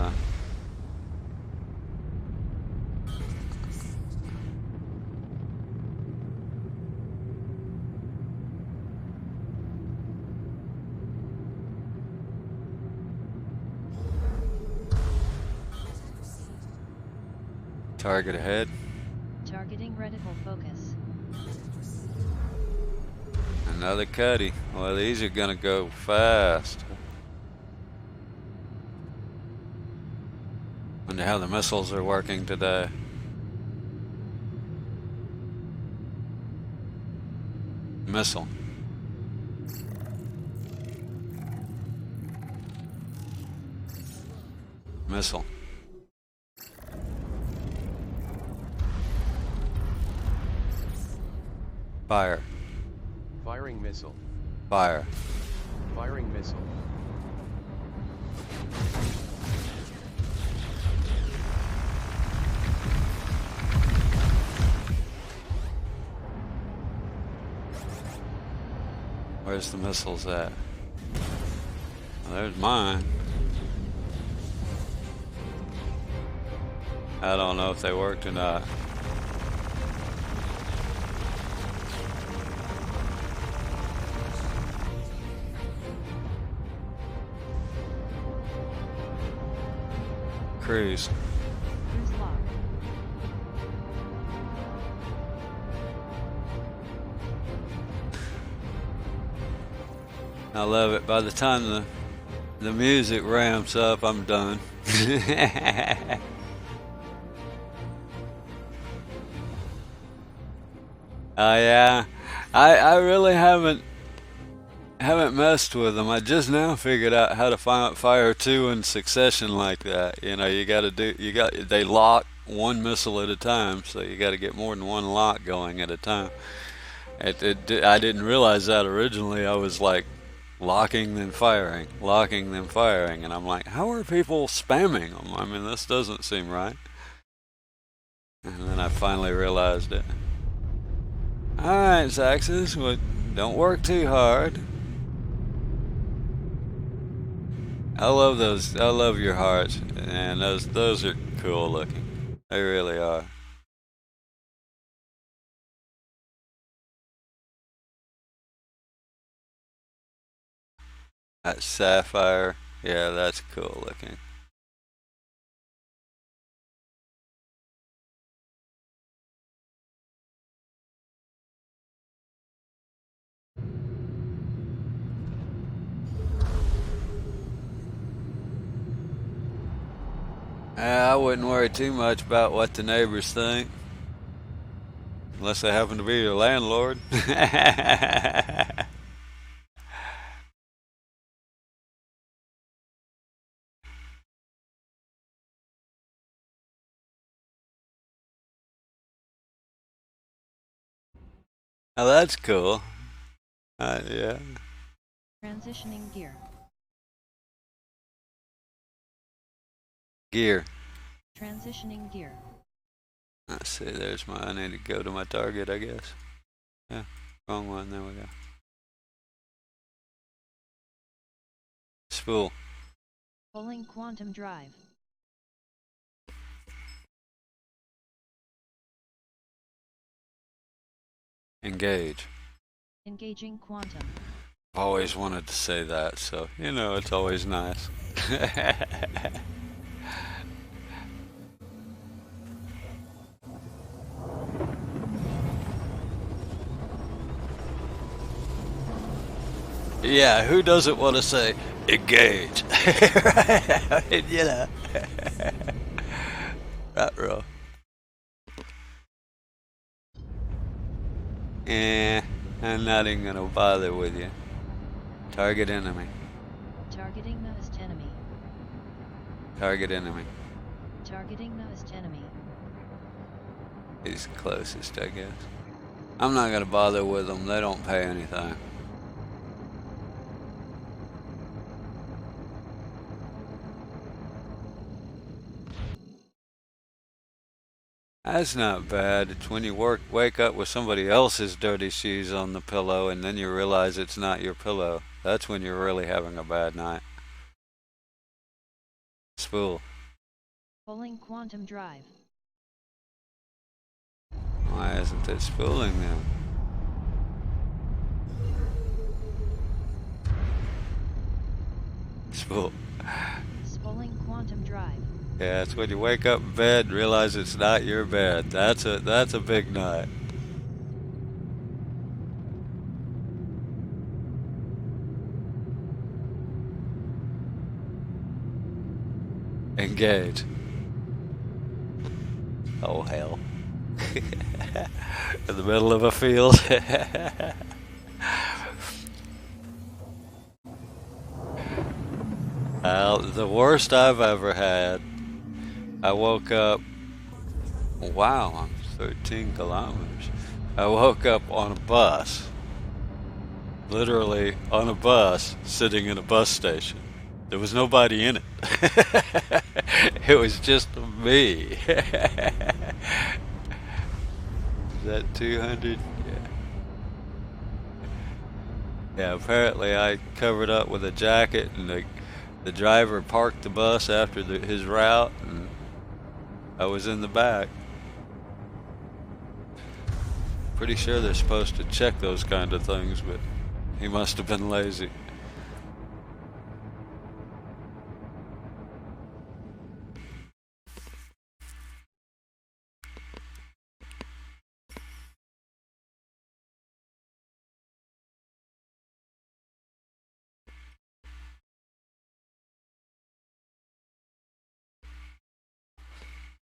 Target ahead. Targeting reticle focus. Another cutty. Well, these are gonna go fast. Wonder how the missiles are working today. Missile. Missile. Fire. Firing missile. Fire. Firing missile. Where's the missiles at? Well, there's mine. I don't know if they worked or not. Cruise. Cruise lock. I love it. By the time the music ramps up, I'm done. Yeah, I really haven't messed with them. I just now figured out how to fire two in succession like that. You know, they lock one missile at a time, so you got to get more than one lock going at a time. I didn't realize that originally. I was like locking then firing, and I'm like, how are people spamming them? I mean, this doesn't seem right. And then I finally realized it. Alright, Zaxxas, well, don't work too hard. I love those. I love your hearts, and those are cool looking. They really are. That sapphire, yeah, that's cool looking. I wouldn't worry too much about what the neighbors think. Unless they happen to be your landlord. Oh, that's cool. Yeah. Transitioning gear. Gear. Transitioning gear. Let's see, there's I need to go to my target, I guess. Yeah, wrong one, there we go. Spool. Pulling quantum drive. Engage. Engaging quantum. I've always wanted to say that, so, it's always nice. Yeah, who doesn't want to say engage? Right? I mean, Right, bro. I'm not even gonna bother with you. Target enemy. Targeting the enemy. Target enemy. Targeting the enemy. He's the closest, I guess. I'm not gonna bother with them. They don't pay anything. That's not bad. It's when you wake up with somebody else's dirty shoes on the pillow and then you realize it's not your pillow. That's when you're really having a bad night. Spool. Pulling quantum drive. Why isn't it spooling them? Spool. Spooling quantum drive. Yeah, it's when you wake up in bed and realize it's not your bed. That's a big night. Engage. Oh hell. In the middle of a field. The worst I've ever had. I woke up. Wow, I'm 13 kilometers. I woke up on a bus. Literally on a bus, sitting in a bus station. There was nobody in it. It was just me. Is that 200? Yeah. Yeah, apparently I covered up with a jacket and the driver parked the bus after his route and I was in the back. Pretty sure they're supposed to check those kind of things, but he must have been lazy.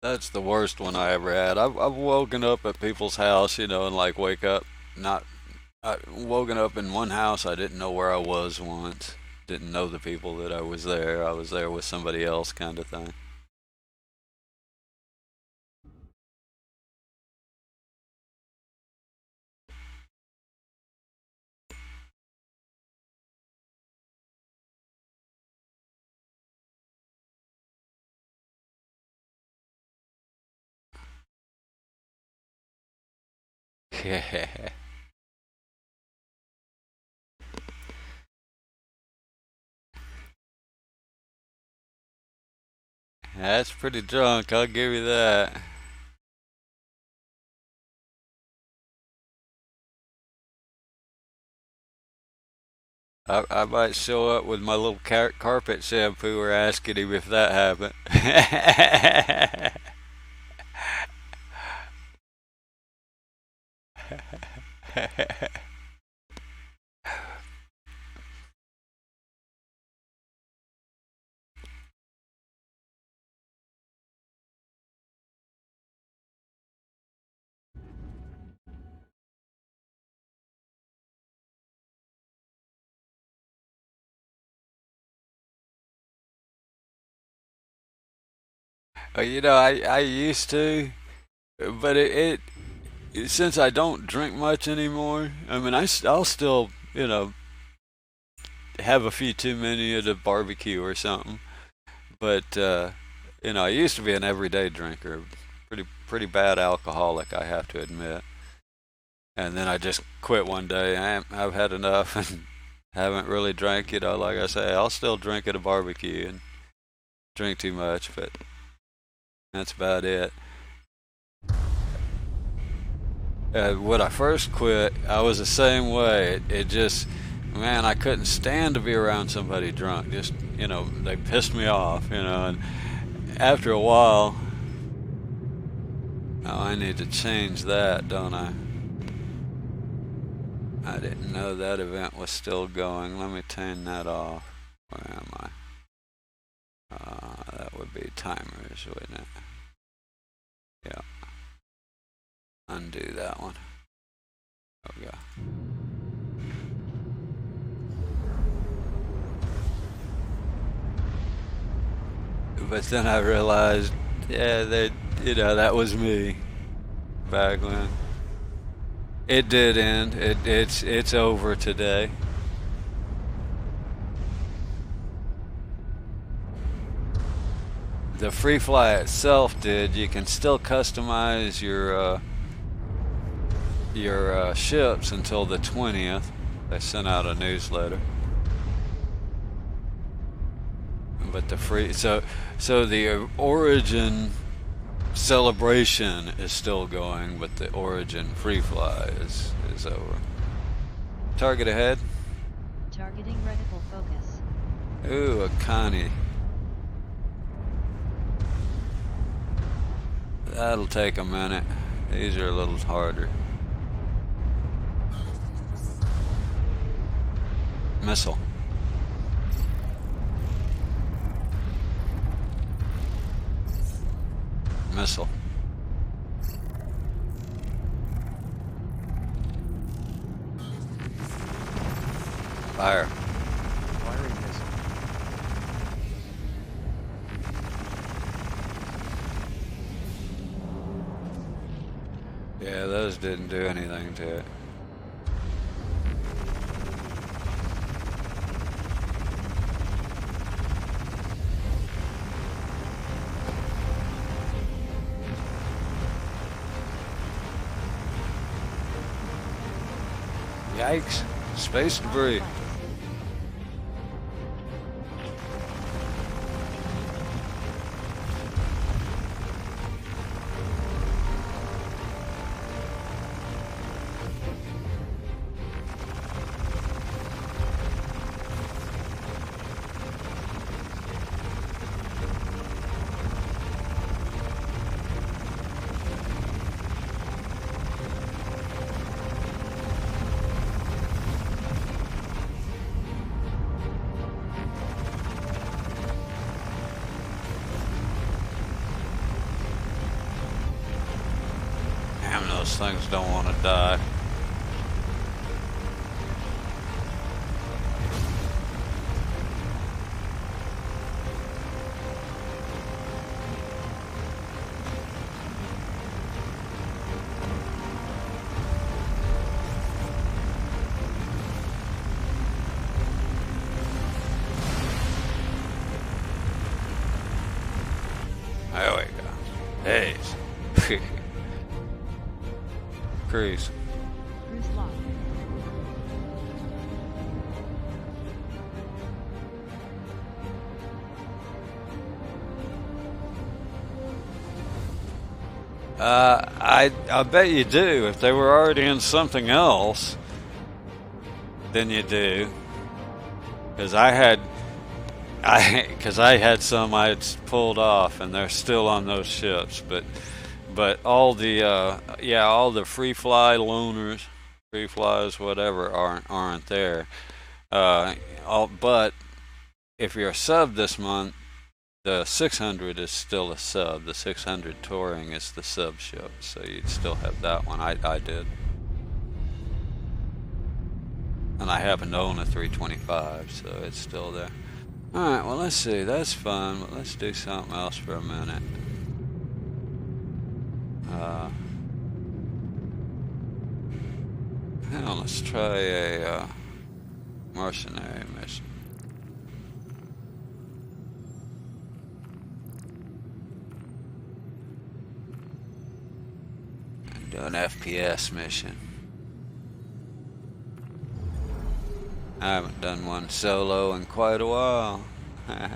That's the worst one I ever had. I've woken up at people's house, and like wake up, not, I woken up in one house, I didn't know where I was once. Didn't know the people that I was there. I was there with somebody else kind of thing. Yeah. That's pretty drunk, I'll give you that. I might show up with my little carpet shampooer asking him if that happened. You know, I used to, but since I don't drink much anymore, I mean, I'll still, you know, have a few too many at a barbecue or something. But you know, I used to be an everyday drinker, pretty bad alcoholic, I have to admit. And then I just quit one day. I've had enough and haven't really drank. You know, like I say, I'll still drink at a barbecue and drink too much, but that's about it. When I first quit, I was the same way. It just, man, I couldn't stand to be around somebody drunk. Just, you know, they pissed me off, you know. And after a while, oh, I need to change that, don't I? I didn't know that event was still going. Let me turn that off. Where am I? That would be timers, wouldn't it? Yeah. Undo that one. There we go. But then I realized, yeah, that, you know, that was me back when. It did end. It's over today. The free fly itself did. You can still customize your ships until the 20th. They sent out a newsletter. But the free, so the origin celebration is still going, but the origin free fly is over. Target ahead. Targeting reticle focus. Ooh, a Connie. That'll take a minute. These are a little harder. Missile. Missile. Fire. Firing missile. Yeah, those didn't do anything to it. Yikes. Space debris. Damn, those things don't want to die. There we go. Hey. Cruise. Cruise lock. I bet you do. If they were already in something else, then you do. Because I had some I had pulled off, and they're still on those ships. But all the all the free fly loaners, free flies, whatever, aren't there. But if you're a sub this month, the 600 is still a sub. The 600 touring is the sub ship, so you'd still have that one. I did, and I happen to own a 325, so it's still there. All right, well, let's see. That's fun, but let's do something else for a minute. Hang on, let's try a mercenary mission. Do an FPS mission. I haven't done one solo in quite a while. I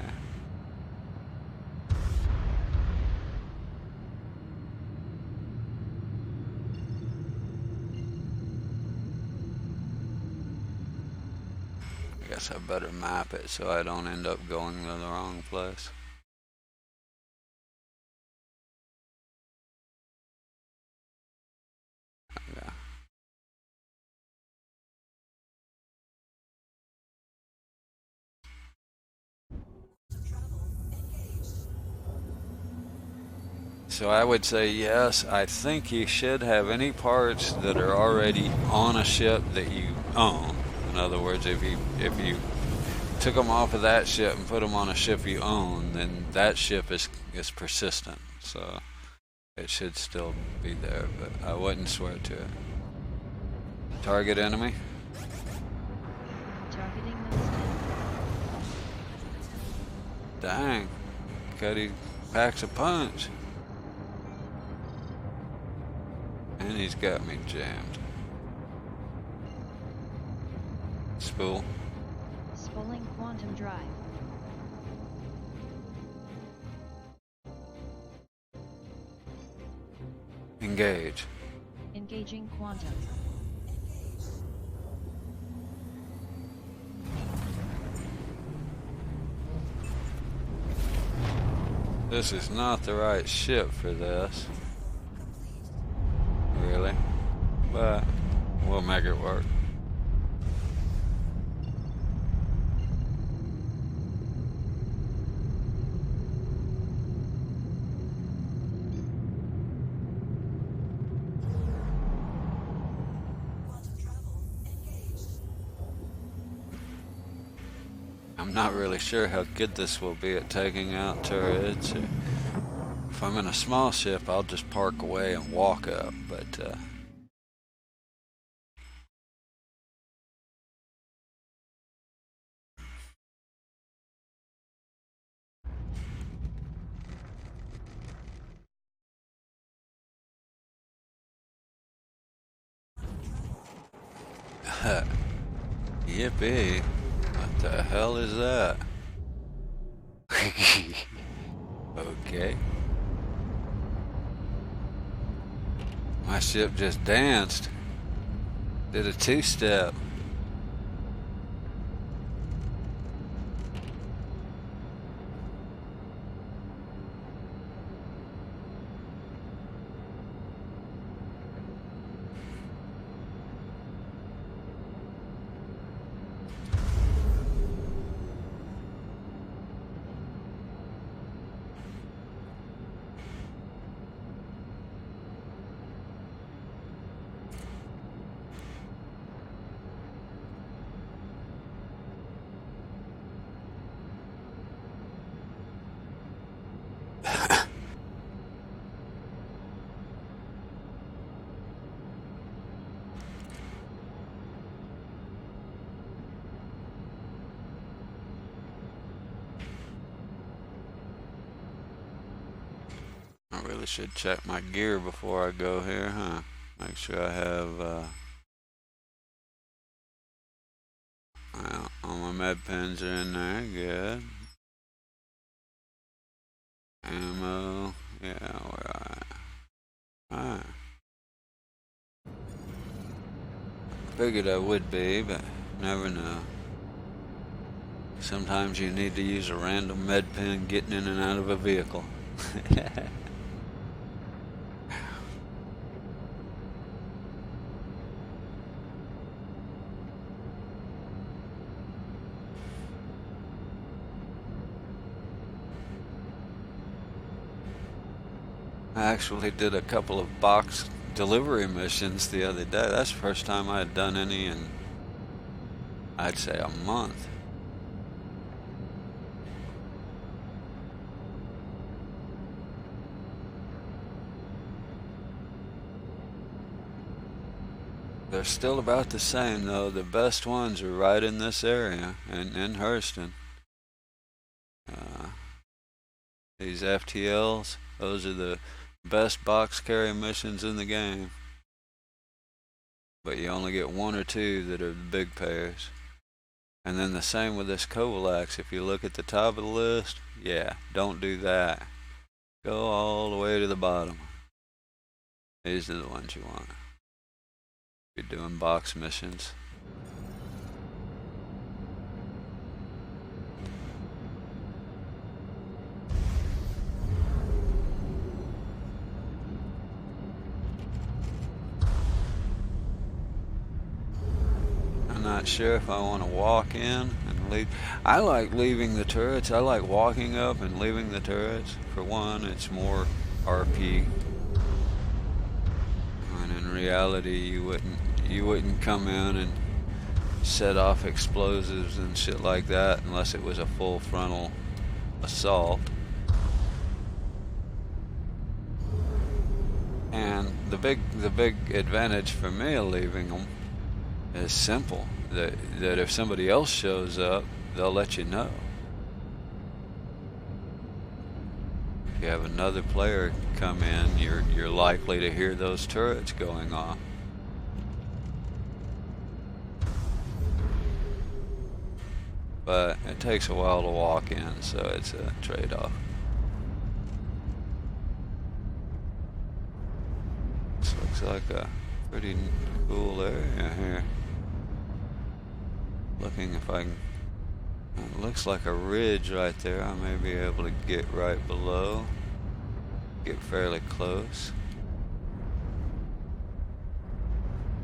guess I better map it so I don't end up going to the wrong place. Yeah. So I would say yes, I think you should have any parts that are already on a ship that you own. In other words, if you took them off of that ship and put them on a ship you own, then that ship is persistent. So it should still be there, but I wouldn't swear to it. Target enemy. Targeting nose 10. Dang. Cuddy packs a punch. And he's got me jammed. Spool. Spooling quantum drive. Engage. Engaging quantum. This is not the right ship for this. Really? But we'll make it work. I'm not really sure how good this will be at taking out turrets. If I'm in a small ship, I'll just park away and walk up, but yippee. What the hell is that? Okay. My ship just danced. Did a two-step. I really should check my gear before I go here, huh? Make sure I have, well, all my med pens are in there, good. Ammo, yeah, we're alright. Figured I would be, but never know. Sometimes you need to use a random med pen getting in and out of a vehicle. I actually did a couple of box delivery missions the other day. That's the first time I had done any in, I'd say, a month. They're still about the same though. The best ones are right in this area in Hurston. These FTLs, those are the best box carry missions in the game. But you only get one or two that are the big pairs. And then the same with this Covalax. If you look at the top of the list, yeah, don't do that. Go all the way to the bottom. These are the ones you want. If you're doing box missions. I'm not sure if I want to walk in and leave. I like leaving the turrets. I like walking up and leaving the turrets. For one, it's more RP. And in reality, you wouldn't come in and set off explosives and shit like that unless it was a full frontal assault. And the big advantage for me of leaving them is simple. That if somebody else shows up, they'll let you know. If you have another player come in, you're likely to hear those turrets going off. But it takes a while to walk in, so it's a trade-off. This looks like a pretty cool area here. Looking if I can... It looks like a ridge right there. I may be able to get right below. Get fairly close.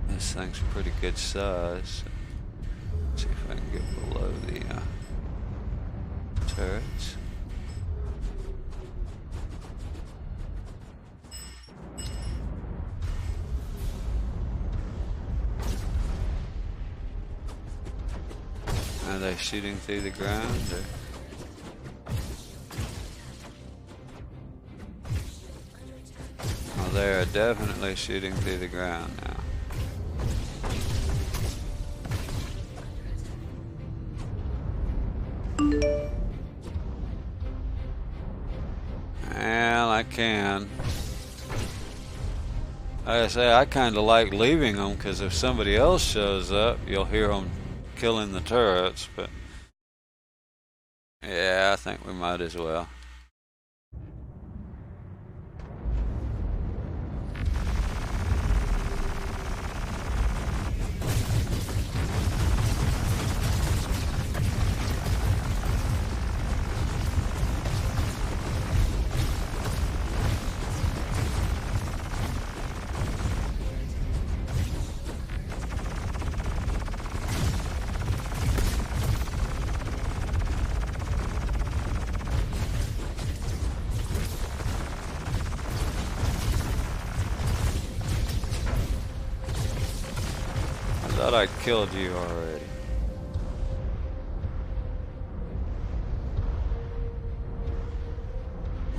This thing's pretty good size. Let's see if I can get below the turrets. Are they shooting through the ground? Or? Well, they are definitely shooting through the ground now. Well, I can. Like I say, I kind of like leaving them because if somebody else shows up, you'll hear them killing the turrets, but yeah, I think we might as well. I thought I killed you already.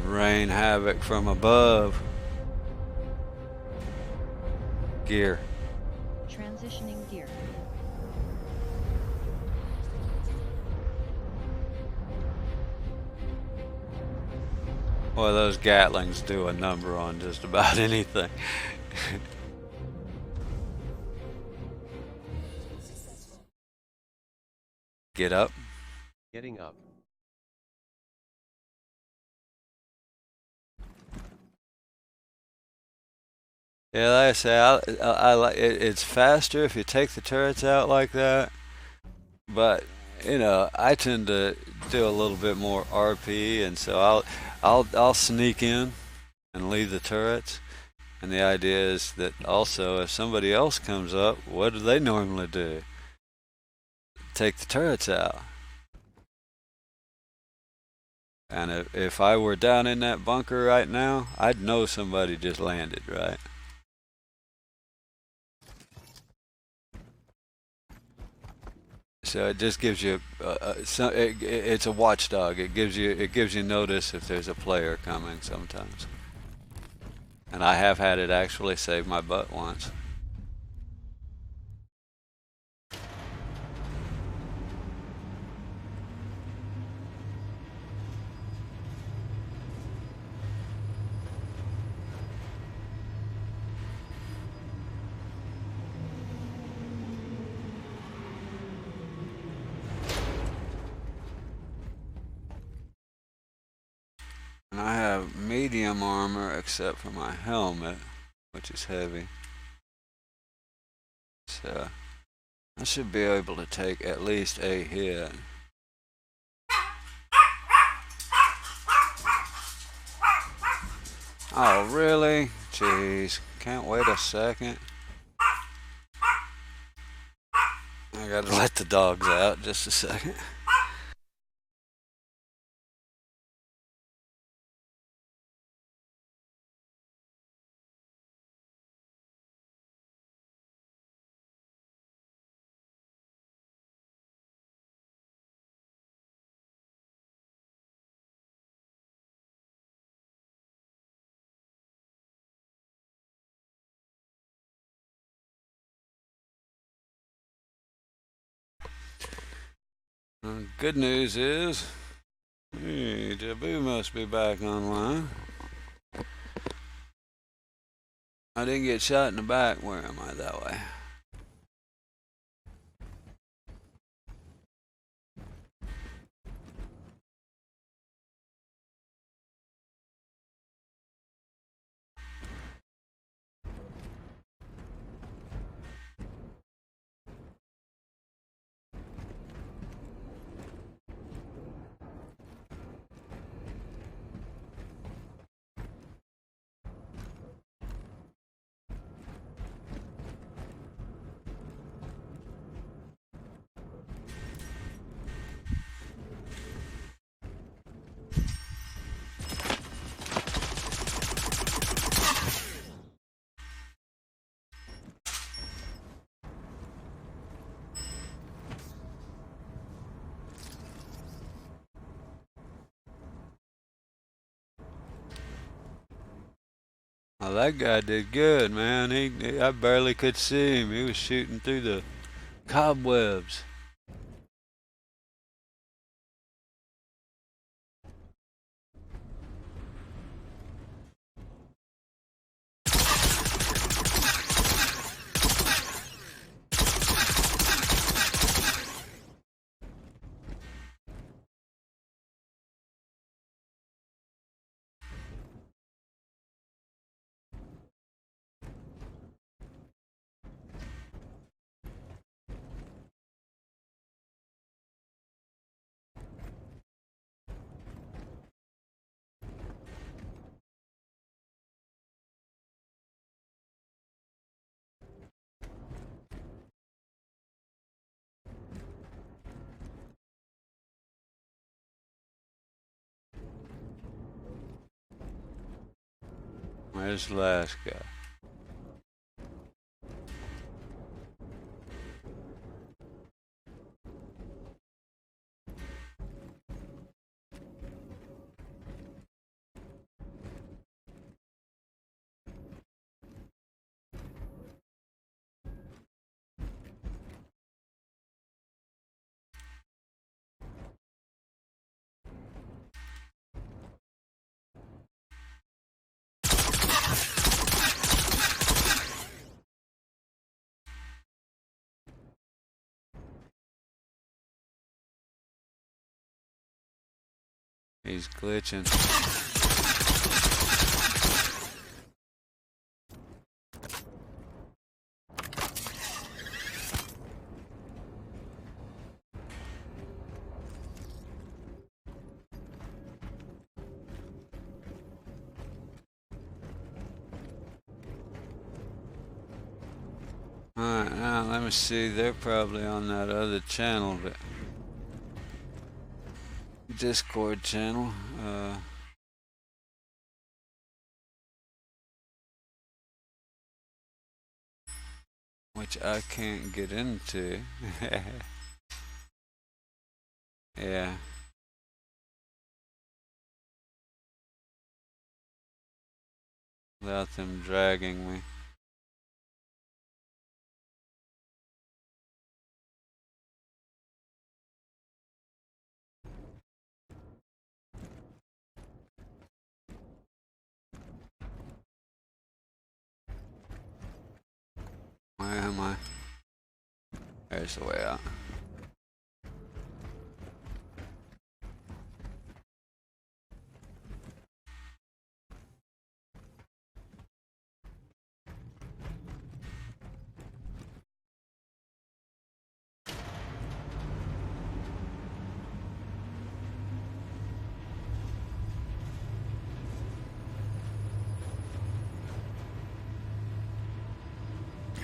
Rain havoc from above. Gear. Transitioning gear. Well, those Gatlings do a number on just about anything. Get up. Getting up. Yeah, like I say, I like it. It's faster if you take the turrets out like that. But you know, I tend to do a little bit more RP, and so I'll sneak in and leave the turrets. And the idea is that also, if somebody else comes up, what do they normally do? Take the turrets out. And if I were down in that bunker right now, I'd know somebody just landed, right? So it just gives you it's a watchdog. It gives you notice if there's a player coming sometimes. And I have had it actually save my butt once. medium armor except for my helmet, which is heavy. So I should be able to take at least a hit. Oh, really? Jeez. Can't wait a second. I gotta let the dogs out just a second. Good news is, hey, Jabu must be back online. I didn't get shot in the back. Where am I that way? Oh, that guy did good, man. I barely could see him. He was shooting through the cobwebs. Where's the last guy? He's glitching. Alright, now let me see. They're probably on that other channel, but Discord channel. Which I can't get into. Yeah. Without them dragging me. Where am I? There's the way out.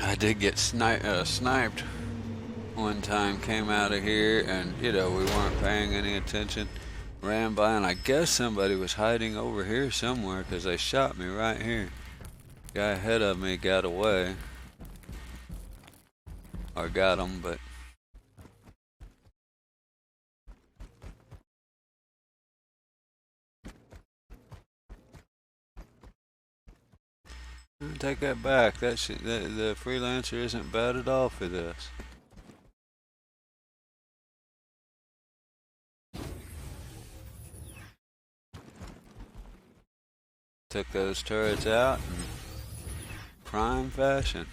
I did get sniped one time. Came out of here, and you know we weren't paying any attention. Ran by, and I guess somebody was hiding over here somewhere because they shot me right here. Guy ahead of me got away, or got him, but. Take that back. The freelancer isn't bad at all for this. Took those turrets out in prime fashion.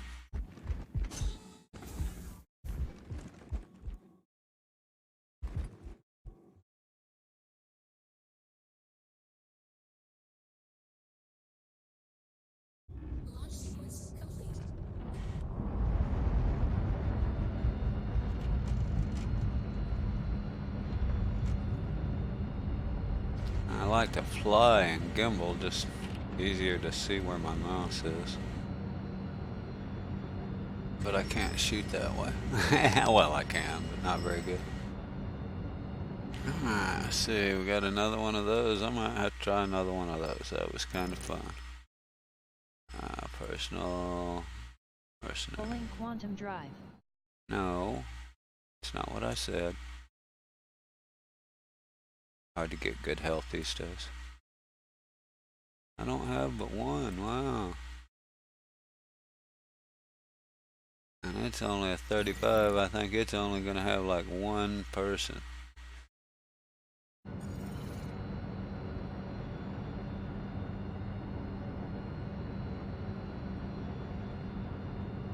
I like to fly and gimbal, just easier to see where my mouse is. But I can't shoot that way. Well, I can, but not very good. Let's see, we got another one of those. I might have to try another one of those. That was kind of fun. Personal. Pulling quantum drive. No, it's not what I said. Hard to get good health these days. I don't have but one, wow. And it's only a 35, I think it's only gonna have like one person.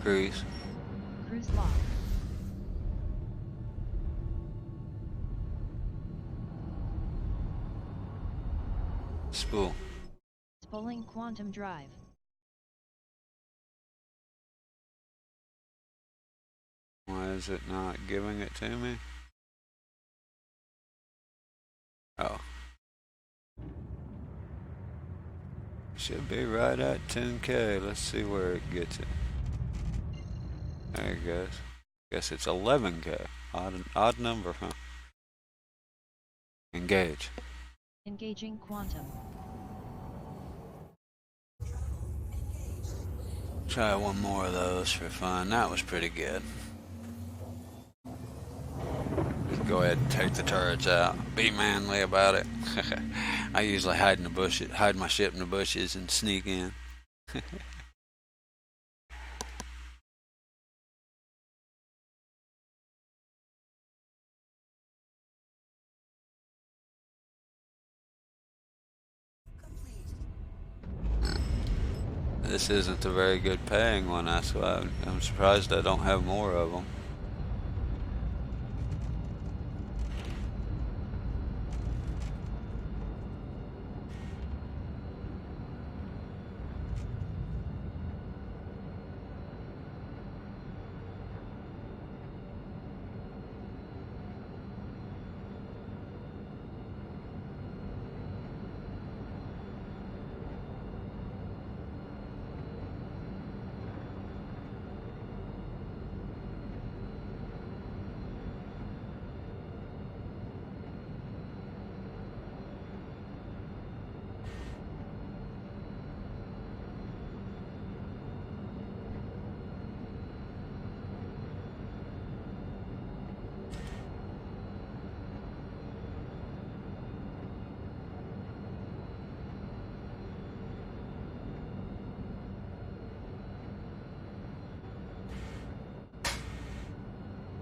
Cruise. Cruise lock. Spool. Spooling quantum drive. Why is it not giving it to me? Oh. Should be right at 10K. Let's see where it gets it. There it goes. Guess it's 11K. Odd number, huh? Engage. Engaging quantum. Try one more of those for fun. That was pretty good. Go ahead and take the turrets out. Be manly about it. I usually hide in the bushes, hide my ship in the bushes and sneak in. This isn't a very good paying one, that's why I'm surprised I don't have more of them.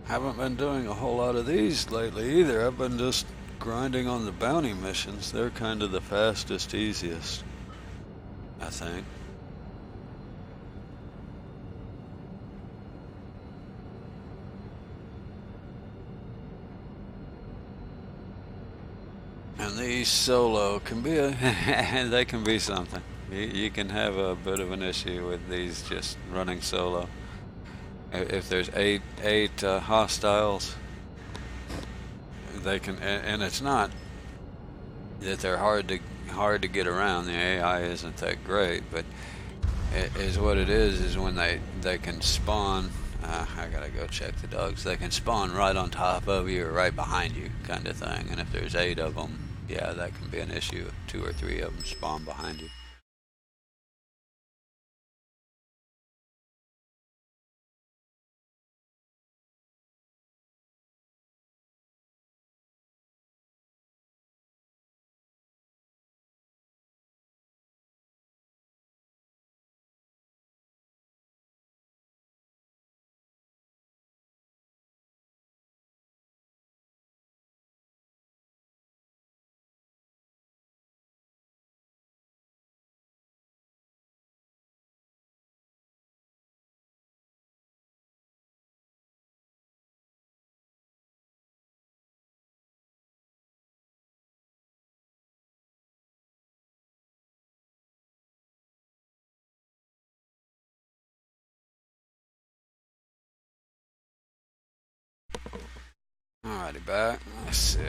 Haven't been doing a whole lot of these lately either. I've been just grinding on the bounty missions. They're kind of the fastest, easiest, I think. And these solo can be they can be something. You can have a bit of an issue with these just running solo. If there's eight hostiles, they can, and it's not that they're hard to get around. The AI isn't that great, but is what it is when they can spawn. I gotta go check the dogs. They can spawn right on top of you or right behind you, kind of thing. And if there's 8 of them, yeah, that can be an issue. 2 or 3 of them spawn behind you. Alrighty, back. Let's see.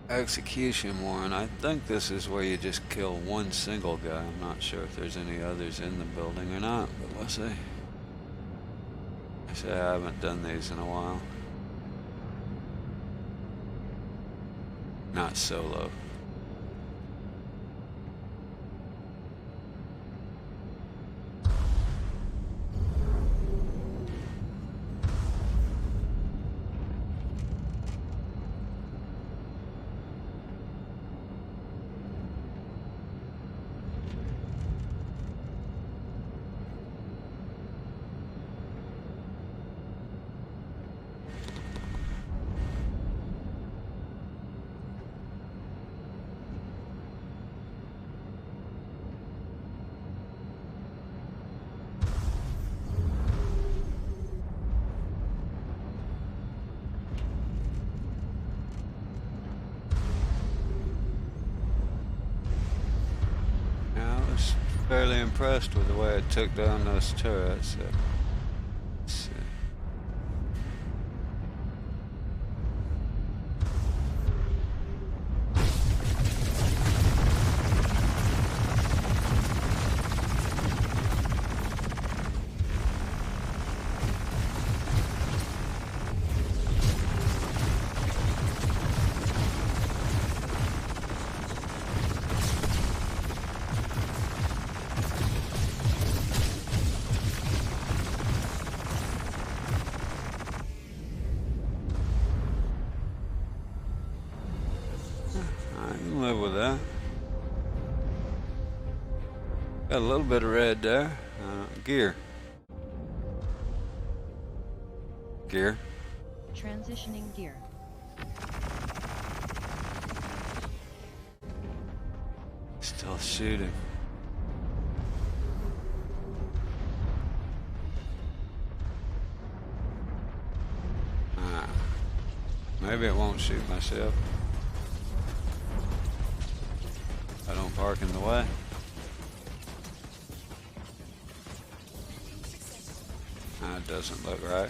Execution warrant. I think this is where you just kill one single guy. I'm not sure if there's any others in the building or not, but we'll see. I say I haven't done these in a while. Not solo. Fairly impressed with the way it took down those turrets. Let's see. Live with that. Got a little bit of red there. Gear. Gear. Transitioning gear. Still shooting. Maybe it won't shoot myself. I don't park in the way. That doesn't look right.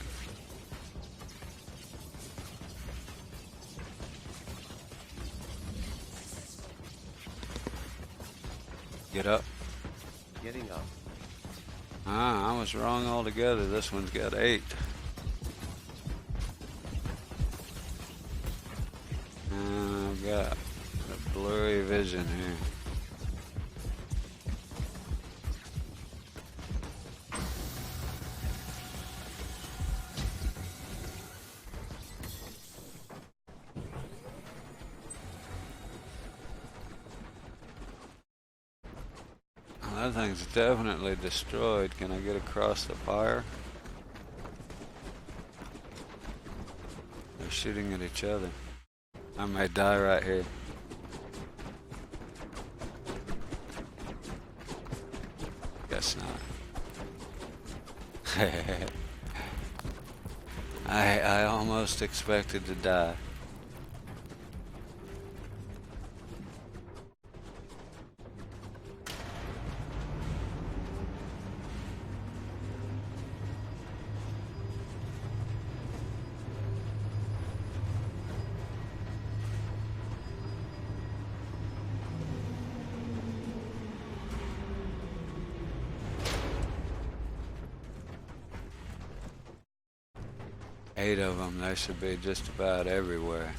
Get up. Getting up. I was wrong altogether. This one's got 8. I've got a blurry vision here. That thing's definitely destroyed. Can I get across the fire? shooting at each other. I may die right here. Guess not. I almost expected to die. Eight of them, they should be just about everywhere.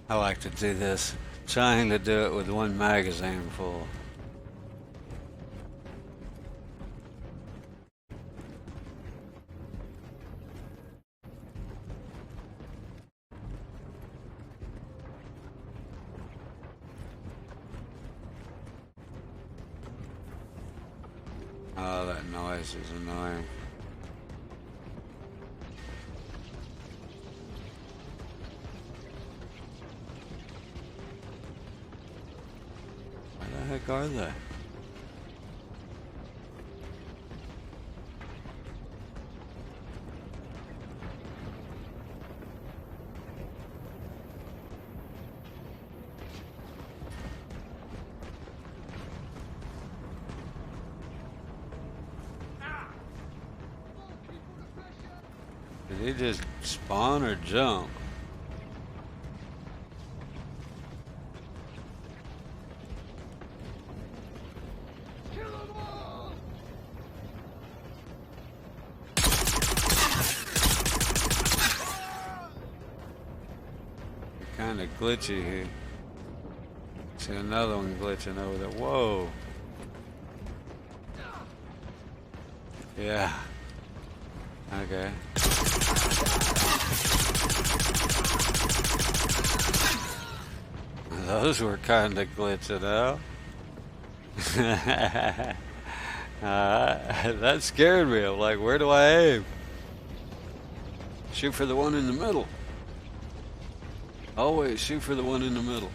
I like to do this, trying to do it with one magazine full. Oh, that noise is annoying. Where the heck are they? Did he just spawn or jump? Kind of glitchy here. See another one glitching over there. Whoa. Yeah. Okay. Those were kind of glitching out. That scared me. I'm like, where do I aim? Shoot for the one in the middle. Always shoot for the one in the middle.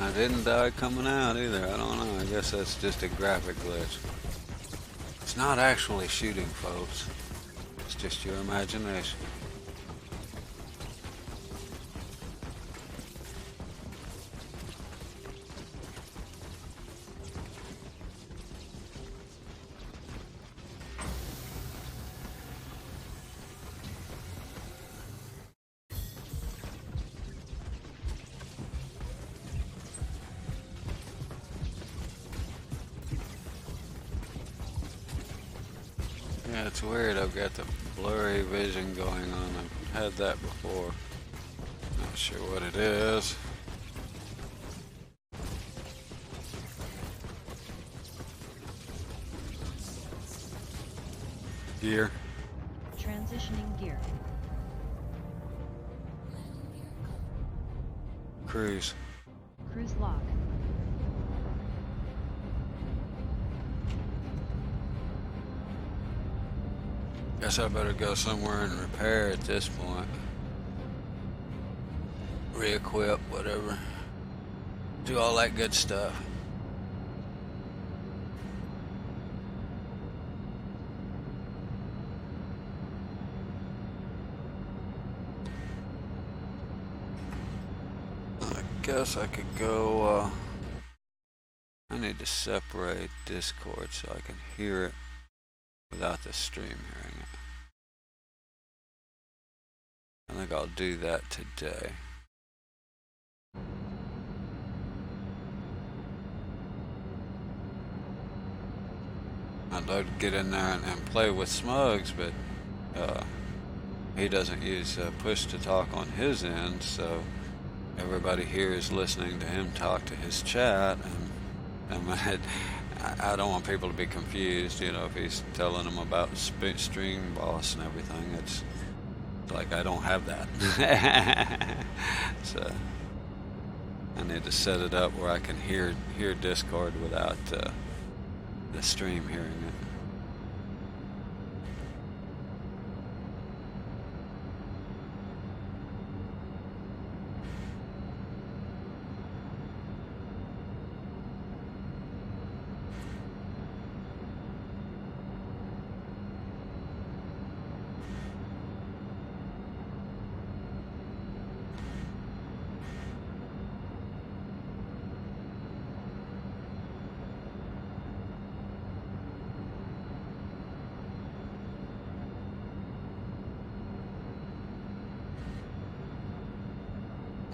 I didn't die coming out either. I don't know. I guess that's just a graphic glitch. It's not actually shooting, folks. It's just your imagination. Yeah, it's weird. I've got the blurry vision going on. I've had that before. Not sure what it is. Gear. Transitioning gear. Cruise. Cruise lock. Guess I better go somewhere and repair at this point. Re-equip, whatever. Do all that good stuff. I guess I could go, I need to separate Discord so I can hear it without the stream hearing it. I think I'll do that today. I'd love to get in there and play with Smugs, but he doesn't use push to talk on his end, so everybody here is listening to him talk to his chat, and I don't want people to be confused, you know, if he's telling them about stream boss and everything. It's like I don't have that. So I need to set it up where I can hear Discord without the stream hearing it.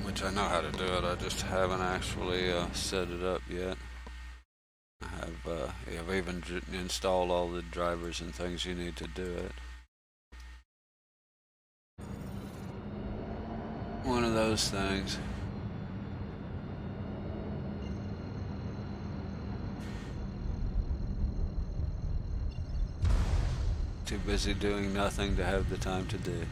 Which I know how to do it, I just haven't actually set it up yet. I've even installed all the drivers and things you need to do it. One of those things. Too busy doing nothing to have the time to do.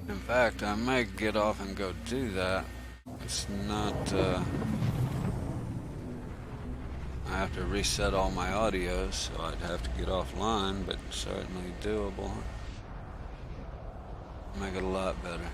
In fact, I may get off and go do that. It's not, I have to reset all my audio, so I'd have to get offline, but certainly doable. Make it a lot better.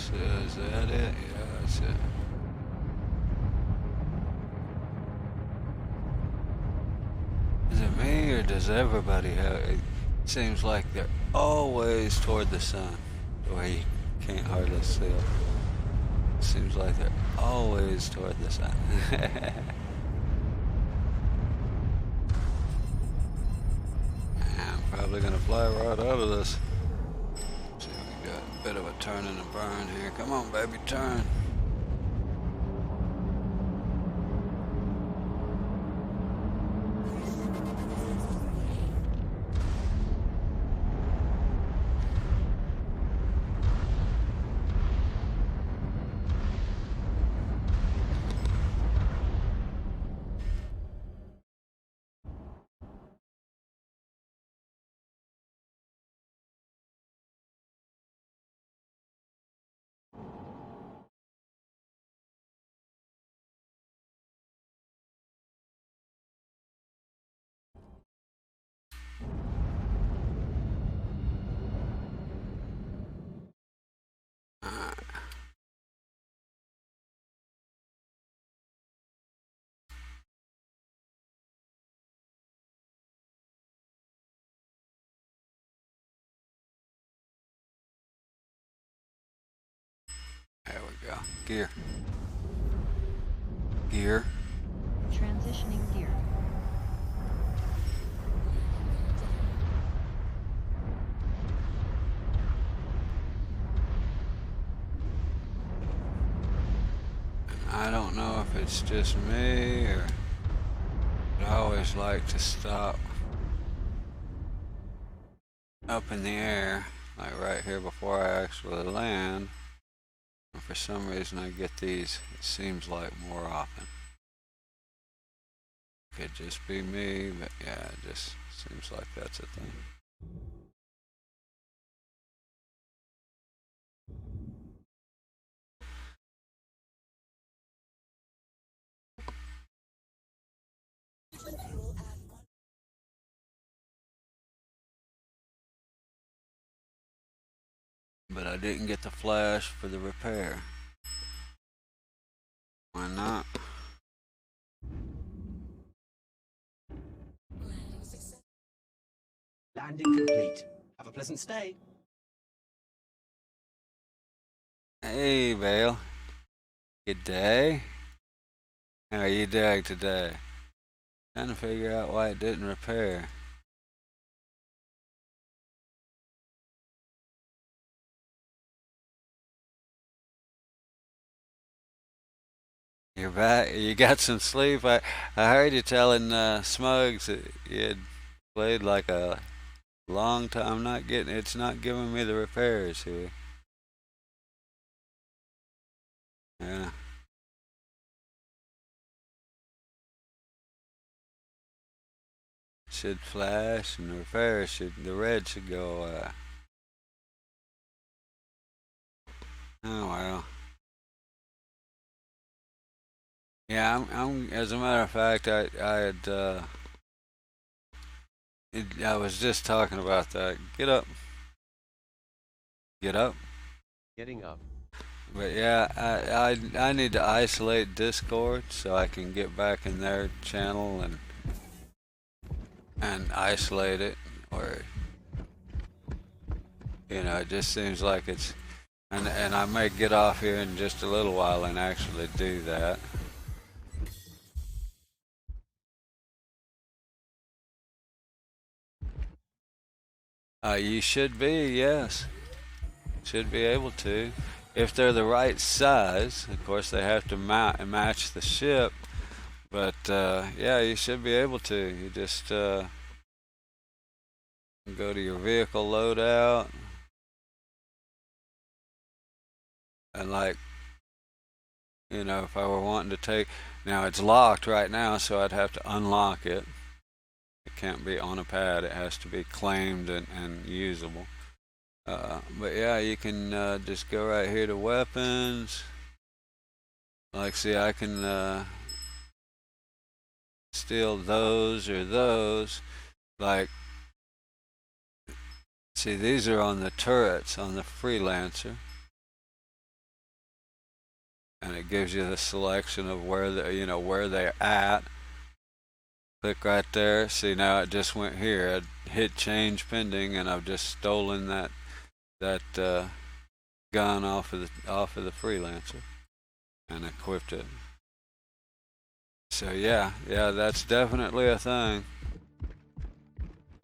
So is that it? Yeah, that's it. Is it me or does everybody have it? Seems like they're always toward the sun, where you can't hardly see them. Seems like they're always toward the sun. I'm probably gonna fly right out of this. See, we got a bit of a turn and a burn here. Come on, baby, turn. There we go. Gear. Gear. Transitioning gear. I don't know if it's just me or but I always like to stop up in the air, like right here before I actually land. And for some reason I get these, it seems like more often. Could just be me, but yeah, it just seems like that's a thing. But I didn't get the flash for the repair. Why not? Landing complete. Have a pleasant stay. Hey, Vale. Good day. How are you doing today? Trying to figure out why it didn't repair. You're back. You got some sleep. I heard you telling Smugs that you had played like a long time. It's not giving me the repairs here. Yeah. Should flash and the repair the red should go oh well. Yeah, I'm as a matter of fact I was just talking about that. Get up. Get up. Getting up. But yeah, I need to isolate Discord so I can get back in their channel and isolate it, or it just seems like it's and I may get off here in just a little while and actually do that. You should be, yes. Should be able to. If they're the right size, of course they have to match the ship, but yeah, you should be able to. You just go to your vehicle loadout, and like, if I were wanting to take, now it's locked right now, so I'd have to unlock it. It can't be on a pad, it has to be claimed and usable. But yeah, you can just go right here to weapons. Like, see, I can steal those or those. Like, see, these are on the turrets on the Freelancer. and it gives you the selection of where where they're at. Click right there. See, now it just went here. I hit change pending, and I've just stolen that gun off of the freelancer and equipped it. So yeah, that's definitely a thing.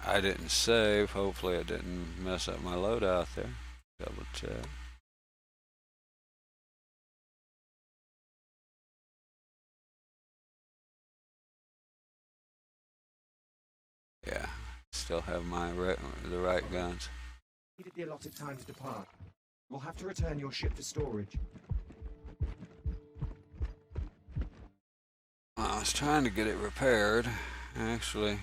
I didn't save. Hopefully it didn't mess up my loadout there. Double check. Yeah, still have the right guns. Needed the allotted time to depart. We'll have to return your ship to storage. I was trying to get it repaired. Actually,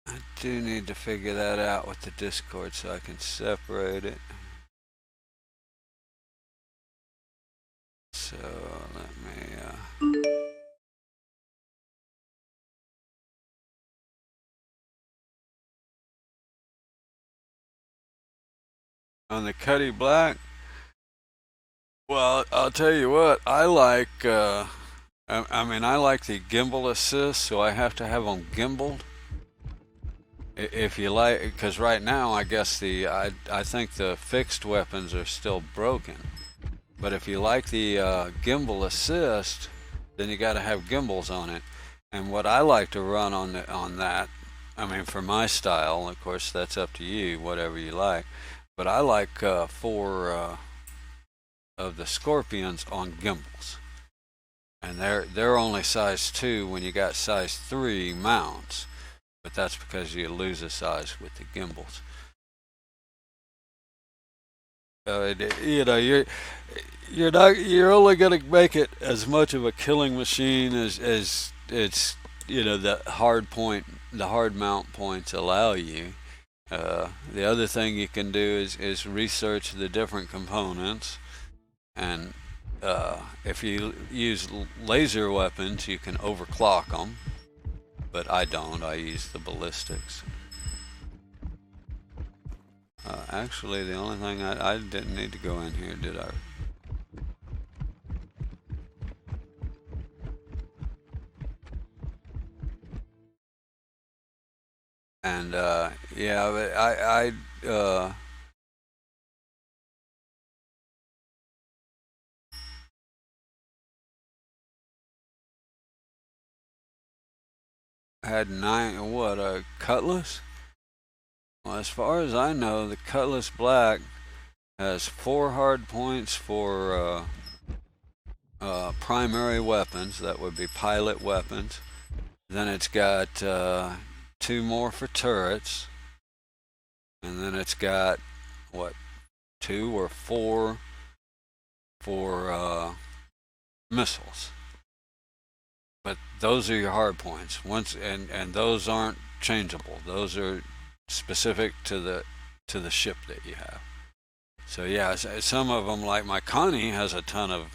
I do need to figure that out with the Discord so I can separate it. So let me on the Cuddy Black. Well, I'll tell you what, I like, I like the gimbal assist, so I have to have them gimbaled. If you like, because right now, I guess I think the fixed weapons are still broken. But if you like the gimbal assist, then you got to have gimbals on it. And what I like to run on that, for my style, of course, that's up to you, whatever you like. But I like 4 of the Scorpions on gimbals, and they're only size 2 when you got size 3 mounts, but that's because you lose a size with the gimbals. You're only gonna make it as much of a killing machine as it's the hard mount points allow you. The other thing you can do is research the different components. And if you use laser weapons, you can overclock them, but I don't. I use the ballistics. Actually, the only thing I didn't need to go in here, did I? And yeah, but I had a Cutlass? Well, as far as I know, the Cutlass Black has 4 hard points for primary weapons. That would be pilot weapons. Then it's got 2 more for turrets. And then it's got, 2 or 4 for missiles. But those are your hard points. And those aren't changeable. Those are specific to the ship that you have. So yeah, some of them, like my Connie, has a ton of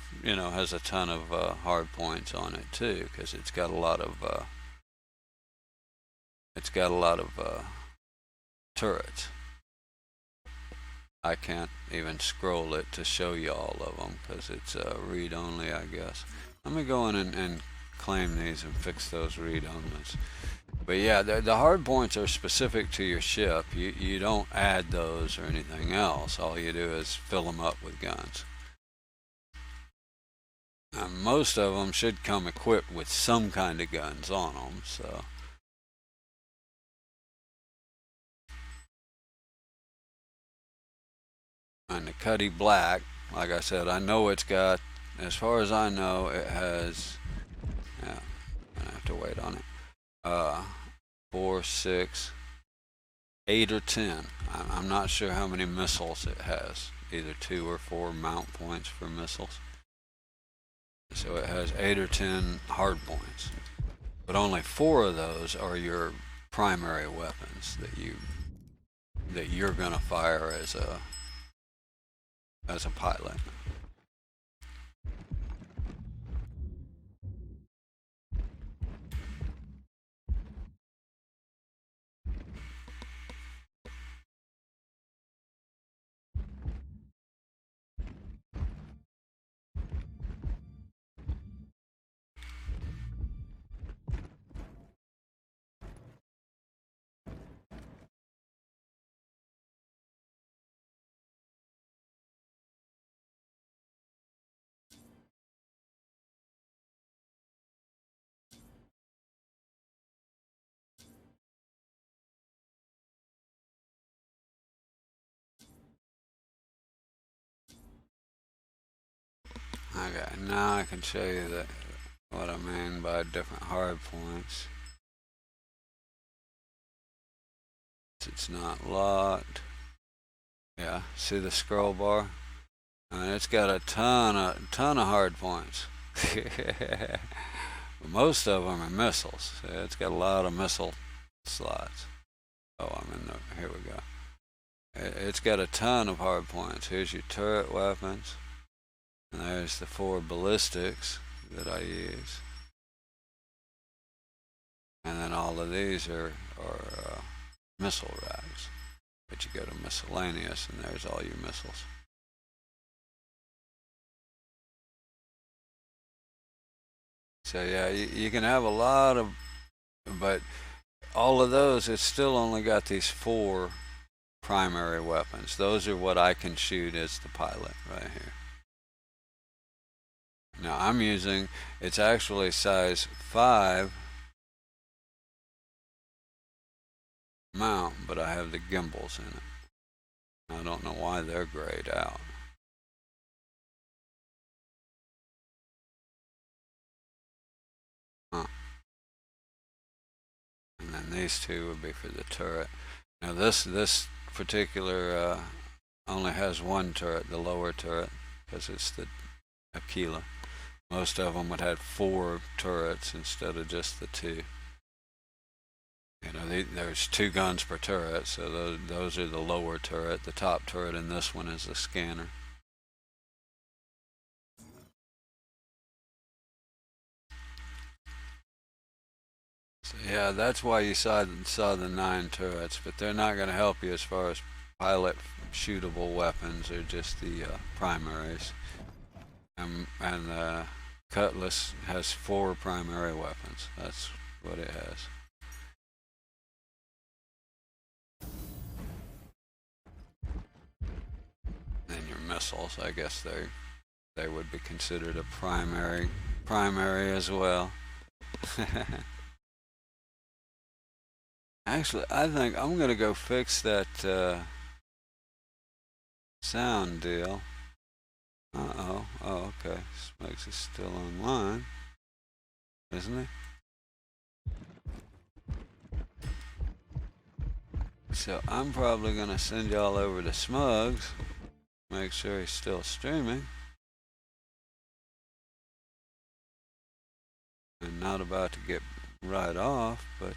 hard points on it too, because it's got a lot of turrets. I can't even scroll it to show you all of them because it's read only, I guess. Let me go in and claim these and fix those read onlys. But yeah, the hard points are specific to your ship. You don't add those or anything else. All you do is fill them up with guns. And most of them should come equipped with some kind of guns on them, so. And the Cuddy Black, like I said, I know it's got, as far as I know, it has, yeah, I'm gonna have to wait on it. 4, 6, 8 or 10. I'm not sure how many missiles it has. Either 2 or 4 mount points for missiles. So it has 8 or 10 hard points. But only 4 of those are your primary weapons that you're gonna fire as a pilot. Okay, now I can show you that what I mean by different hard points. It's not locked. Yeah, see the scroll bar? I mean, it's got a ton of hard points. Most of them are missiles. So it's got a lot of missile slots. Oh, I'm in the, here we go. It's got a ton of hard points. Here's your turret weapons. And there's the 4 ballistics that I use. And then all of these are missile racks. But you go to miscellaneous and there's all your missiles. So yeah, you can have a lot of, but all of those, it's still only got these 4 primary weapons. Those are what I can shoot as the pilot right here. Now I'm using, it's actually size 5 mount, but I have the gimbals in it. I don't know why they're grayed out. Huh. And then these 2 would be for the turret. Now this particular only has 1 turret, the lower turret, because it's the Aquila. Most of them would have 4 turrets instead of just the 2. You know, there's 2 guns per turret, so those are the lower turret. The top turret in this one is the scanner. So yeah, that's why you saw the 9 turrets, but they're not going to help you as far as pilot shootable weapons. They're just the primaries. And Cutlass has 4 primary weapons. That's what it has. And your missiles, I guess they would be considered a primary as well. Actually, I think I'm gonna go fix that sound deal. Oh, okay. Smokes is still online, isn't he? So I'm probably gonna send y'all over to Smugs. Make sure he's still streaming. And not about to get right off, but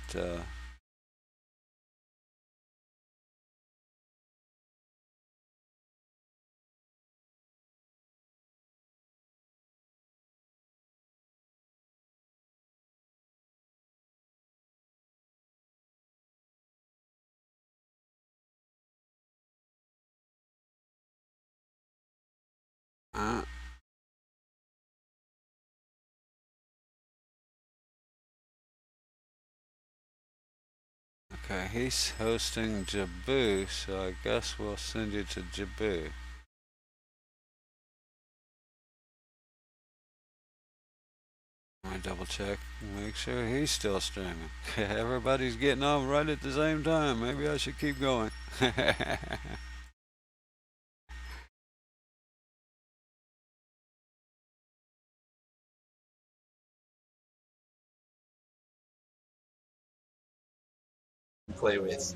okay, he's hosting Jabu, so I guess we'll send you to Jabu. Let me double check, make sure he's still streaming. Everybody's getting on right at the same time. Maybe I should keep going. Play with.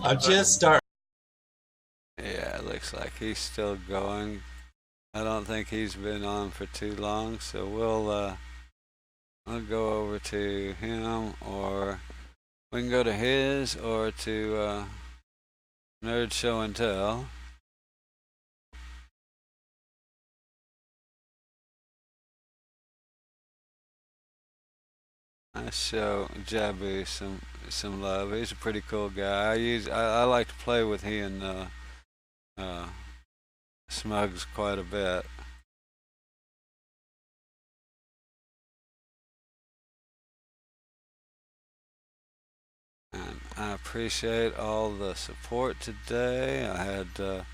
I'm just starting. Yeah, it looks like he's still going. I don't think he's been on for too long, so I'll go over to him, or we can go to his, or to Nerd Show and Tell. I show Jabu some love. He's a pretty cool guy. I like to play with he and Smugs quite a bit. And I appreciate all the support today. I had the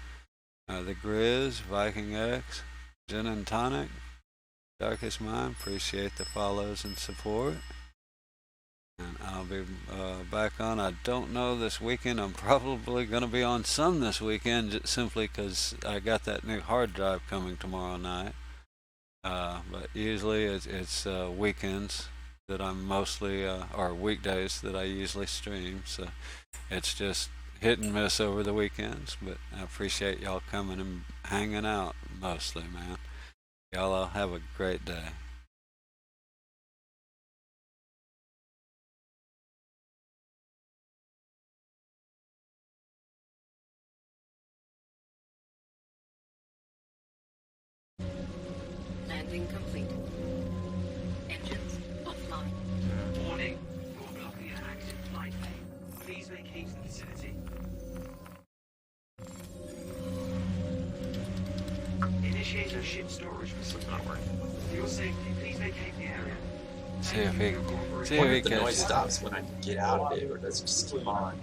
Grizz, Viking X, Gin and Tonic, Darkest Mind. Appreciate the follows and support. And I'll be back on. I don't know this weekend. I'm probably going to be on some this weekend, just simply because I got that new hard drive coming tomorrow night. But usually it's weekends that I'm mostly, or weekdays that I usually stream. So it's just hit and miss over the weekends. But I appreciate y'all coming and hanging out mostly, man. Y'all have a great day. Landing complete. Engines offline. Warning. You're blocking an active flight lane. Please vacate the vicinity. Initiator ship storage facility. For your safety, please vacate the area. See if he Wonder if the noise stops when I get out of it, or does it just keep on?